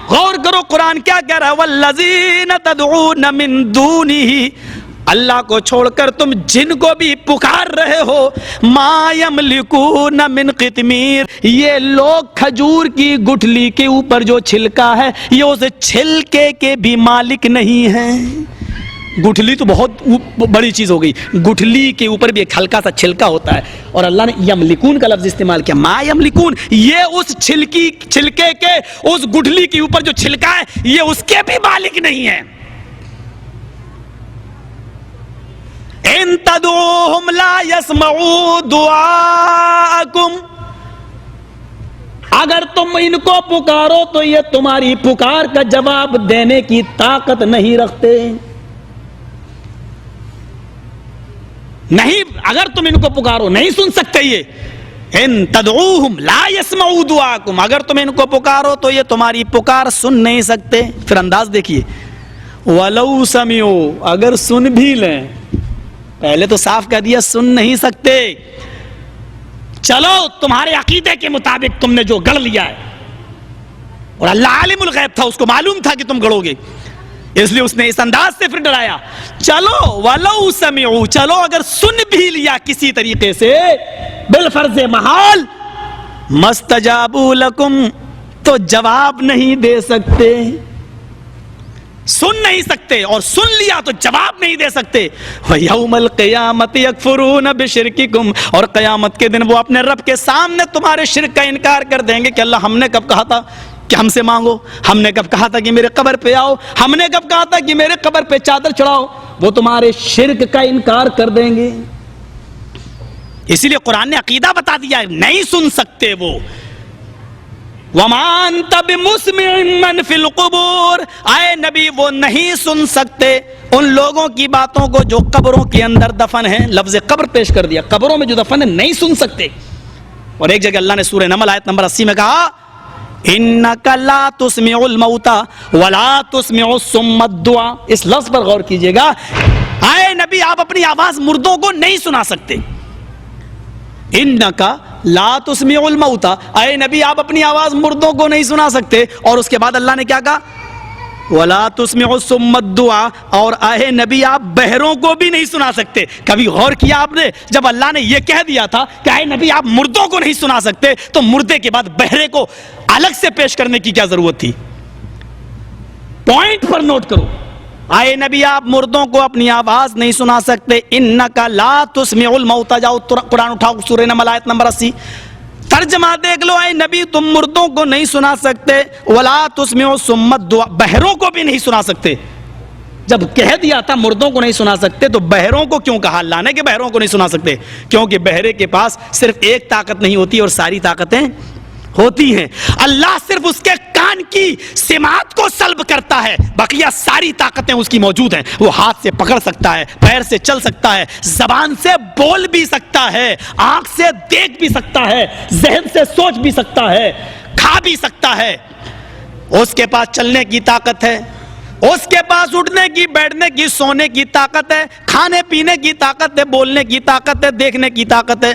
غور کرو, قرآن کیا کہہ رہا ہے, والذین تدعون من دونہ, اللہ کو چھوڑ کر تم جن کو بھی پکار رہے ہو, ما یملکون من قطمیر, یہ لوگ کھجور کی گٹھلی کے اوپر جو چھلکا ہے یہ اس چھلکے کے بھی مالک نہیں ہیں. گٹھلی تو بہت بڑی چیز ہو گئی، گٹھلی کے اوپر بھی ایک ہلکا سا چھلکا ہوتا ہے، اور اللہ نے یملکون کا لفظ استعمال کیا. ما یملکون، یہ اس چھلکے کے اس گٹھلی کے اوپر جو چھلکا ہے یہ اس کے بھی مالک نہیں ہے. ان تدعوہم لا یسمعوا دعاءکم، اگر تم ان کو پکارو تو یہ تمہاری پکار کا جواب دینے کی طاقت نہیں رکھتے. نہیں، اگر تم ان کو پکارو نہیں سن سکتے. یہ ان تدعوہم لا یسمعوا دعاءکم، اگر تم ان کو پکارو تو یہ تمہاری پکار سن نہیں سکتے. پھر انداز دیکھیے، ولو سمعوا، اگر سن بھی لیں. پہلے تو صاف کہہ دیا سن نہیں سکتے. چلو تمہارے عقیدے کے مطابق تم نے جو گڑھ لیا ہے، اور اللہ عالم الغیب تھا، اس کو معلوم تھا کہ تم گڑھو گے، اس لیے اس نے اس انداز سے پھر ڈرایا. چلو ولو سمعوا، چلو اگر سن بھی لیا کسی طریقے سے بالفرض محال، مستجابوا لکم، تو جواب نہیں دے سکتے. سن نہیں سکتے، اور سن لیا تو جواب نہیں دے سکتے. وَيَوْمَ الْقِيَامَةِ يَكْفُرُونَ بِشِرْكِكُمْ، اور قیامت کے دن وہ اپنے رب کے سامنے تمہارے شرک کا انکار کر دیں گے کہ اللہ ہم نے کب کہا تھا کہ ہم سے مانگو، ہم نے کب کہا تھا کہ میرے قبر پہ آؤ، ہم نے کب کہا تھا کہ میرے قبر پہ چادر چڑھاؤ. وہ تمہارے شرک کا انکار کر دیں گے. اسی لیے قرآن نے عقیدہ بتا دیا ہے، نہیں سن سکتے وہ. وَمَا أَنْتَ بِمُسْمِعٍ مَّن فِي الْقُبُورِ، اے نبی وہ نہیں سن سکتے ان لوگوں کی باتوں کو جو قبروں کے اندر دفن ہیں. لفظ قبر پیش کر دیا، قبروں میں جو دفن ہے نہیں سن سکتے. اور ایک جگہ اللہ نے سورہ نمل آیت نمبر 80 میں کہا اِنَّكَ لَا تُسْمِعُ الْمَوْتَى وَلَا تُسْمِعُ الصُّمَّ الدُّعَاءَ. اس لفظ پر غور کیجئے گا، اے نبی آپ اپنی آواز مردوں کو نہیں سنا سکتے. اِنَّكَ لا تسمع الموتى، اے نبی آپ اپنی آواز مردوں کو نہیں سنا سکتے. اور اس کے بعد اللہ نے کیا کہا، ولا تسمع الصم الدعاء، اور اے نبی آپ بہروں کو بھی نہیں سنا سکتے. کبھی غور کیا آپ نے، جب اللہ نے یہ کہہ دیا تھا کہ اے نبی آپ مردوں کو نہیں سنا سکتے، تو مردے کے بعد بہرے کو الگ سے پیش کرنے کی کیا ضرورت تھی؟ پوائنٹ پر نوٹ کرو، اے نبی آپ مردوں کو اپنی آواز نہیں سنا سکتے. انک لا تسمع الموتى، جاؤ قرآن اٹھاؤ سورہ نمل آیت نمبر 80، ترجمہ دیکھ لو، اے نبی تم مردوں کو نہیں سنا سکتے. ولا تسمع الصم الدعاء، بہروں کو بھی نہیں سنا سکتے. جب کہہ دیا تھا مردوں کو نہیں سنا سکتے تو بہروں کو کیوں کہا اللہ نے کہ بہروں کو نہیں سنا سکتے؟ کیونکہ بہرے کے پاس صرف ایک طاقت نہیں ہوتی اور ساری طاقتیں ہوتی ہیں. اللہ صرف اس کے کان کی سماعت کو سلب کرتا ہے، بقیہ ساری طاقتیں اس کی موجود ہیں. وہ ہاتھ سے پکڑ سکتا ہے، پیر سے چل سکتا ہے، زبان سے بول بھی سکتا ہے، آنکھ سے دیکھ بھی سکتا ہے، ذہن سے سوچ بھی سکتا ہے، کھا بھی سکتا ہے. اس کے پاس چلنے کی طاقت ہے، اس کے پاس اٹھنے کی، بیٹھنے کی، سونے کی طاقت ہے، کھانے پینے کی طاقت ہے، بولنے کی طاقت ہے، دیکھنے کی طاقت ہے.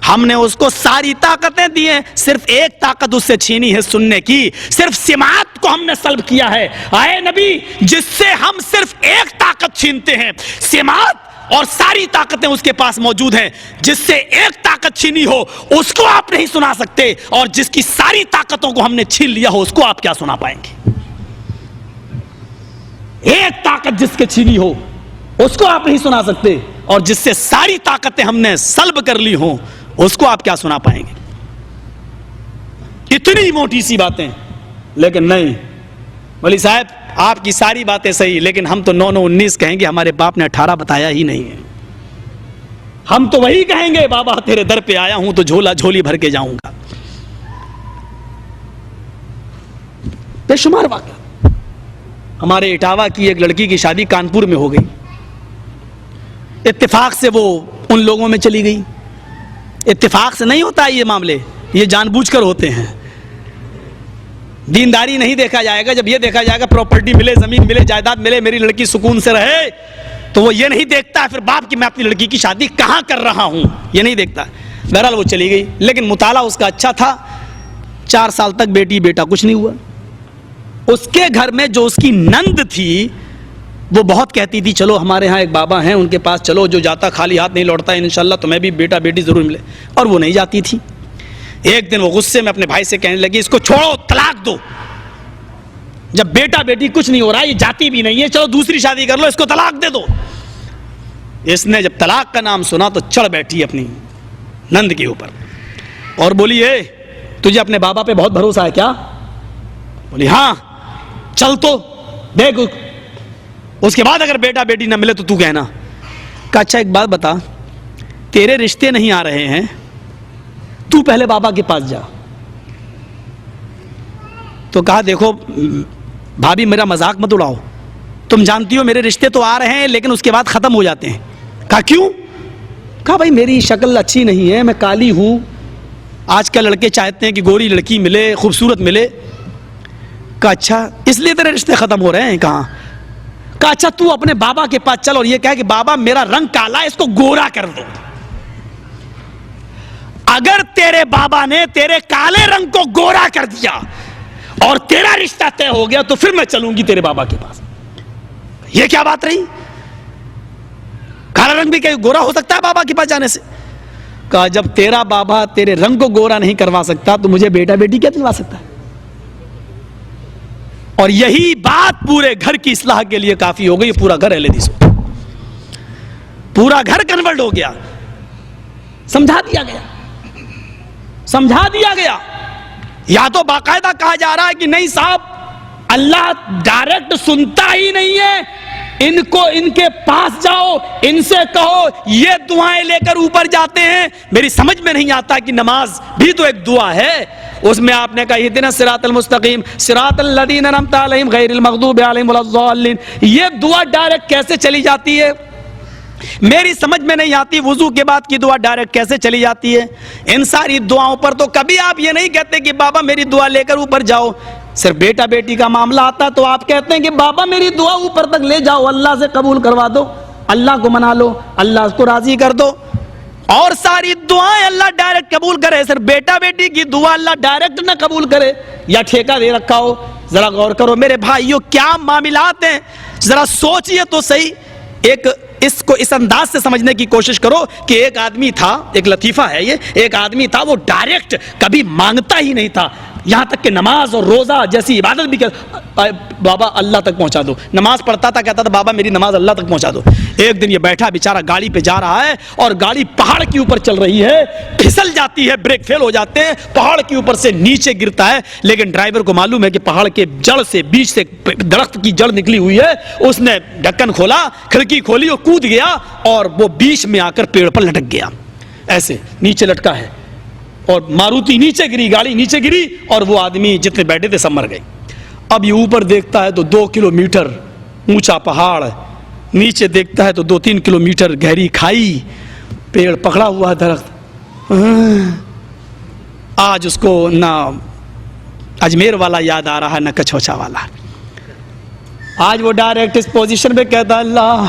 ہم نے اس کو ساری طاقتیں دی ہیں، صرف ایک طاقت اس سے چھینی ہے، سننے کی. صرف سماعت کو ہم نے سلب کیا ہے. اے نبی جس سے ہم صرف ایک طاقت چھینتے ہیں، سماعت، اور ساری طاقتیں اس کے پاس موجود ہیں. جس سے ایک طاقت چھینی ہو اس کو آپ نہیں سنا سکتے، اور جس کی ساری طاقتوں کو ہم نے چھین لیا ہو اس کو آپ کیا سنا پائیں گے؟ ایک طاقت جس کے چھینی ہو اس کو آپ نہیں سنا سکتے، اور جس سے ساری طاقتیں ہم نے سلب کر لی ہوں اس کو آپ کیا سنا پائیں گے؟ اتنی موٹی سی باتیں. لیکن نہیں، ولی صاحب آپ کی ساری باتیں صحیح، لیکن ہم تو 9 9 19 کہیں گے، ہمارے باپ نے 18 بتایا ہی نہیں ہے. ہم تو وہی کہیں گے، بابا تیرے در پہ آیا ہوں تو جھولا جھولی بھر کے جاؤں گا. بے شمار واقعہ. ہمارے اٹاوا کی ایک لڑکی کی شادی کانپور میں ہو گئی، اتفاق سے وہ ان لوگوں میں چلی گئی. اتفاق سے نہیں ہوتا یہ معاملے، یہ جان بوجھ کر ہوتے ہیں. دینداری نہیں دیکھا جائے گا، جب یہ دیکھا جائے گا پراپرٹی ملے، زمین ملے، جائیداد ملے، میری لڑکی سکون سے رہے، تو وہ یہ نہیں دیکھتا پھر باپ کی میں اپنی لڑکی کی شادی کہاں کر رہا ہوں، یہ نہیں دیکھتا. بہرحال وہ چلی گئی، لیکن مطالعہ اس کا اچھا تھا. 4 سال تک بیٹی بیٹا کچھ نہیں ہوا. اس کے گھر میں جو اس کی نند تھی وہ بہت کہتی تھی چلو ہمارے ہاں ایک بابا ہیں ان کے پاس چلو، جو جاتا خالی ہاتھ نہیں لوٹتا، انشاءاللہ تمہیں بھی بیٹا بیٹی ضرور ملے. اور وہ نہیں جاتی تھی. ایک دن وہ غصے میں اپنے بھائی سے کہنے لگی اس کو چھوڑو، طلاق دو. جب بیٹا بیٹی کچھ نہیں ہو رہا, یہ جاتی بھی نہیں ہے, چلو دوسری شادی کر لو, اس کو طلاق دے دو. اس نے جب طلاق کا نام سنا تو چڑھ بیٹھی اپنی نند کے اوپر اور بولی, اے تجھے اپنے بابا پہ بہت بھروسہ ہے کیا؟ بولی ہاں. چل تو دیکھ, اس کے بعد اگر بیٹا بیٹی نہ ملے تو کہنا. کہا اچھا ایک بات بتا, تیرے رشتے نہیں آ رہے ہیں, تو پہلے بابا کے پاس جا. تو کہا دیکھو بھابھی میرا مذاق مت اڑاؤ, تم جانتی ہو میرے رشتے تو آ رہے ہیں لیکن اس کے بعد ختم ہو جاتے ہیں. کہا کیوں؟ کہا بھائی میری شکل اچھی نہیں ہے, میں کالی ہوں, آج کل لڑکے چاہتے ہیں کہ گوری لڑکی ملے, خوبصورت ملے. کہا اچھا اس لیے تیرے رشتے ختم ہو رہے ہیں؟ کہاں. کہا اچھا تو اپنے بابا کے پاس چل اور یہ کہہ کہ بابا میرا رنگ کالا ہے, اس کو گورا کر دو. اگر تیرے بابا نے تیرے کالے رنگ کو گورا کر دیا اور تیرا رشتہ طے ہو گیا تو پھر میں چلوں گی تیرے بابا کے پاس. یہ کیا بات رہی؟ کالا رنگ بھی کہ گورا ہو سکتا ہے بابا کے پاس جانے سے؟ کہا جب تیرا بابا تیرے رنگ کو گورا نہیں کروا سکتا تو مجھے بیٹا بیٹی کیا دلوا سکتا ہے؟ اور یہی بات پورے گھر کی اصلاح کے لیے کافی ہو گئی. پورا گھر اہل حدیث ہو, پورا گھر کنورٹ ہو گیا. سمجھا دیا گیا, سمجھا دیا گیا. یا تو باقاعدہ کہا جا رہا ہے کہ نہیں صاحب اللہ ڈائریکٹ سنتا ہی نہیں ہے, ان کو ان کے پاس جاؤ, ان سے کہو, یہ دعائیں لے کر اوپر جاتے ہیں. میری سمجھ میں نہیں آتا کہ نماز بھی تو ایک دعا ہے, اس میں آپ نے کہا اہدنا الصراط المستقیم صراط الذین انعمت علیہم غیر المغضوب علیہم ولا الضالین. یہ دعا ڈائریکٹ کیسے چلی جاتی ہے میری سمجھ میں نہیں آتی. وضو کے بعد کی دعا ڈائریکٹ کیسے چلی جاتی ہے؟ ان ساری دعاؤں پر تو کبھی آپ یہ نہیں کہتے کہ بابا میری دعا لے کر اوپر جاؤ. صرف بیٹا بیٹی کا معاملہ آتا تو آپ کہتے ہیں کہ بابا میری دعا اوپر تک لے جاؤ, اللہ سے قبول کروا دو, اللہ کو منا لو, اللہ کو راضی کر دو. اور ساری دعائیں اللہ ڈائریکٹ قبول کرے, صرف بیٹا بیٹی کی دعا اللہ ڈائریکٹ نہ قبول کرے, یا ٹھیکہ دے رکھا ہو. ذرا غور کرو میرے بھائیو, کیا معاملات ہیں, ذرا سوچئے تو صحیح. ایک اس کو اس انداز سے سمجھنے کی کوشش کرو کہ ایک آدمی تھا, ایک لطیفہ ہے یہ, ایک آدمی تھا وہ ڈائریکٹ کبھی مانگتا ہی نہیں تھا, یہاں تک کہ نماز اور روزہ جیسی عبادت بھی بابا اللہ تک پہنچا دو. نماز پڑھتا تھا, کہتا تھا بابا میری نماز اللہ تک پہنچا دو. ایک دن یہ بیٹھا بیچارہ گاڑی پہ جا رہا ہے اور گاڑی پہاڑ کے اوپر چل رہی ہے, پھسل جاتی ہے, بریک فیل ہو جاتے ہیں, پہاڑ کے اوپر سے نیچے گرتا ہے. لیکن ڈرائیور کو معلوم ہے کہ پہاڑ کے جڑ سے, بیچ سے درخت کی جڑ نکلی ہوئی ہے. اس نے ڈھکن کھولا, کھڑکی کھولی اور کود گیا اور وہ بیچ میں آ کر پیڑ پر لٹک گیا, ایسے نیچے لٹکا ہے. اور ماروتی نیچے گری, گاڑی نیچے گری اور وہ آدمی جتنے بیٹھے تھے سب مر گئے. اب یہ اوپر دیکھتا ہے تو 2 کلومیٹر اونچا پہاڑ, نیچے دیکھتا ہے تو 2-3 کلومیٹر گہری کھائی, پیڑ پکڑا ہوا درخت. آج اس کو نہ اجمیر والا یاد آ رہا ہے نہ کچھوچا والا. آج وہ ڈائریکٹ اس پوزیشن پہ کہتا اللہ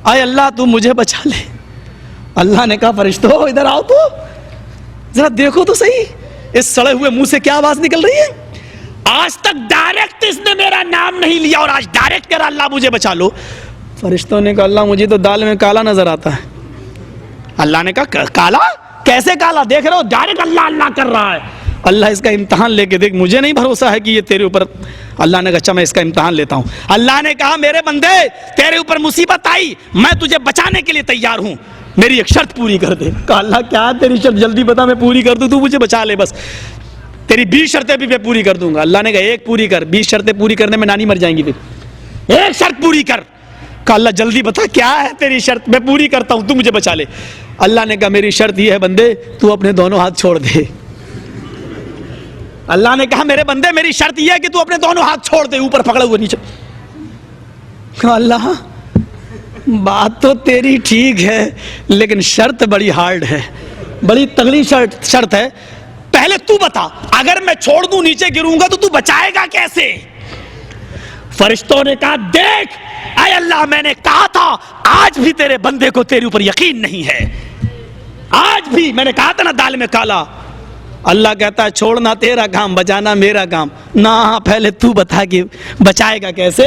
اے اللہ تو مجھے بچا لے. اللہ نے کہا فرشتوں ادھر آؤ تو ذرا دیکھو تو صحیح, اس سڑے ہوئے منہ سے کیا آواز نکل رہی ہے. آج تک ڈائریکٹ اس نے میرا نام نہیں لیا اور آج ڈائریکٹ کہہ رہا اللہ مجھے بچا لو. فرشتوں نے کہا اللہ مجھے تو دال میں کالا نظر آتا ہے. اللہ نے کہا کالا کیسے کالا, دیکھ رہے ہو ڈائریکٹ اللہ اللہ کر رہا ہے. اللہ اس کا امتحان لے کے دیکھ, مجھے نہیں بھروسہ ہے کہ یہ تیرے اوپر. اللہ نے کہا اچھا میں اس کا امتحان لیتا ہوں. اللہ نے کہا میرے بندے تیرے اوپر مصیبت آئی, میں تجھے بچانے کے لیے تیار ہوں, میری ایک شرط پوری کر دے. کہا اللہ کیا تیری شرط, جلدی بتا میں پوری کر دوں, تو مجھے بچا لے بس. تیری 20 شرطیں بھی میں پوری کر دوں گا. اللہ نے کہا ایک پوری کر, 20 شرطیں پوری کرنے میں نانی مر جائیں گی, پھر ایک شرط پوری کر. کہا اللہ جلدی بتا کیا ہے تیری شرط, میں پوری کرتا ہوں, تو مجھے بچا لے. اللہ نے کہا میری شرط یہ ہے بندے تو اپنے دونوں ہاتھ چھوڑ دے. اللہ نے کہا میرے بندے میری شرط یہ ہے کہ تو اپنے دونوں ہاتھ چھوڑ دے, اوپر پکڑا ہوا نیچے. کہا اللہ بات تو تیری ٹھیک ہے لیکن شرط بڑی ہارڈ ہے, بڑی تگڑی شرط ہے. پہلے تو بتا اگر میں چھوڑ دوں نیچے گروں گا تو بچائے گا کیسے؟ فرشتوں نے کہا دیکھ اے اللہ میں نے کہا تھا آج بھی تیرے بندے کو تیرے اوپر یقین نہیں ہے, آج بھی میں نے کہا تھا نا دال میں کالا. اللہ کہتا ہے چھوڑنا تیرا کام, بچانا میرا کام. نہ پہلے تو بتا کہ بچائے گا کیسے.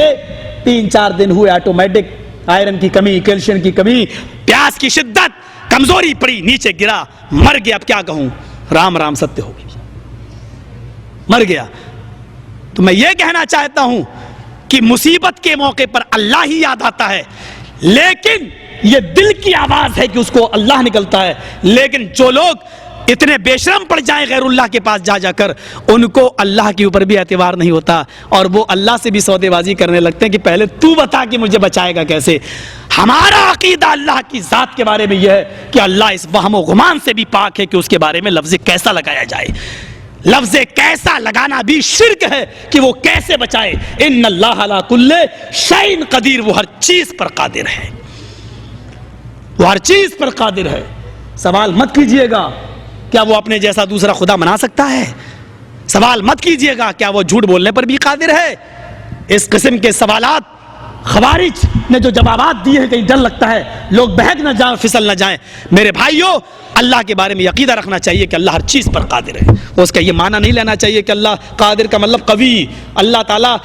3-4 دن ہوئے, آٹومیٹک آئرن کی کمی, کیلشیم کی کمی, پیاس کی شدت, کمزوری پڑی, نیچے گرا, مر گیا. اب کیا کہوں, رام رام ستیہ ہو گئی, مر گیا. تو میں یہ کہنا چاہتا ہوں کہ مصیبت کے موقع پر اللہ ہی یاد آتا ہے، لیکن یہ دل کی آواز ہے کہ اس کو اللہ نکلتا ہے. لیکن جو لوگ اتنے بے شرم پڑ جائیں غیر اللہ کے پاس جا کر، ان کو اللہ کے اوپر بھی اعتبار نہیں ہوتا، اور وہ اللہ سے بھی سودے بازی کرنے لگتے ہیں کہ پہلے تو بتا کہ مجھے بچائے گا کیسے. ہمارا عقیدہ اللہ کی ذات کے بارے میں یہ ہے کہ اللہ اس وہم و گمان سے بھی پاک ہے کہ اس کے بارے میں لفظ کیسا لگایا جائے. لفظ کیسا لگانا بھی شرک ہے کہ وہ کیسے بچائے. ان اللہ علی کل شیء قدیر، وہ ہر چیز پر قادر ہے، وہ ہر چیز پر قادر ہے. سوال مت کیجئے گا کیا وہ اپنے جیسا دوسرا خدا بنا سکتا ہے. سوال مت کیجئے گا کیا وہ جھوٹ بولنے پر بھی قادر ہے. اس قسم کے سوالات خوارج نے جو جوابات دیے ہیں کہیں ڈر لگتا ہے لوگ بہک نہ جائیں، پھسل نہ جائیں. میرے بھائیوں، اللہ کے بارے میں عقیدہ رکھنا چاہیے کہ اللہ ہر چیز پر قادر ہے. اس کا یہ معنی نہیں لینا چاہیے کہ اللہ قادر کا مطلب قوی، اللہ تعالیٰ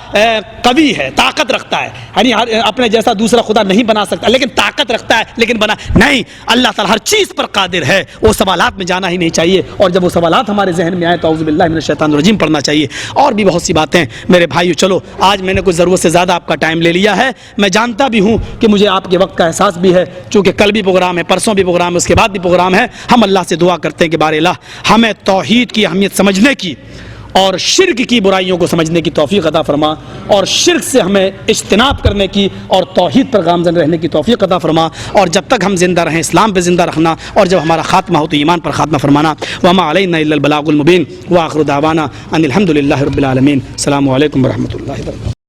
قوی ہے، طاقت رکھتا ہے، یعنی اپنے جیسا دوسرا خدا نہیں بنا سکتا لیکن طاقت رکھتا ہے لیکن بنا نہیں. اللہ تعالیٰ ہر چیز پر قادر ہے. وہ سوالات میں جانا ہی نہیں چاہیے، اور جب وہ سوالات ہمارے ذہن میں آئے تو اعوذ باللہ من الشیطان الرجیم پڑھنا چاہیے. اور بھی بہت سی باتیں میرے بھائیو. چلو آج میں نے کچھ ضرورت سے زیادہ آپ کا ٹائم لے لیا ہے. میں جانتا بھی ہوں کہ مجھے آپ کے وقت کا احساس بھی ہے، چونکہ کل بھی پروگرام ہے، پرسوں بھی پروگرام ہے، اس کے بعد بھی پروگرام ہے. ہم اللہ سے دعا کرتے ہیں کہ بار الہ ہمیں توحید کی اہمیت سمجھنے کی اور شرک کی برائیوں کو سمجھنے کی توفیق عطا فرما، اور شرک سے ہمیں اجتناب کرنے کی اور توحید پر گامزن رہنے کی توفیق عطا فرما. اور جب تک ہم زندہ رہیں اسلام پہ زندہ رکھنا، اور جب ہمارا خاتمہ ہو تو ایمان پر خاتمہ فرمانا. وما علینا الا البلاغ المبین، وآخر دعوانا ان الحمد للہ رب العالمین. السلام علیکم ورحمۃ اللہ وبرکاتہ.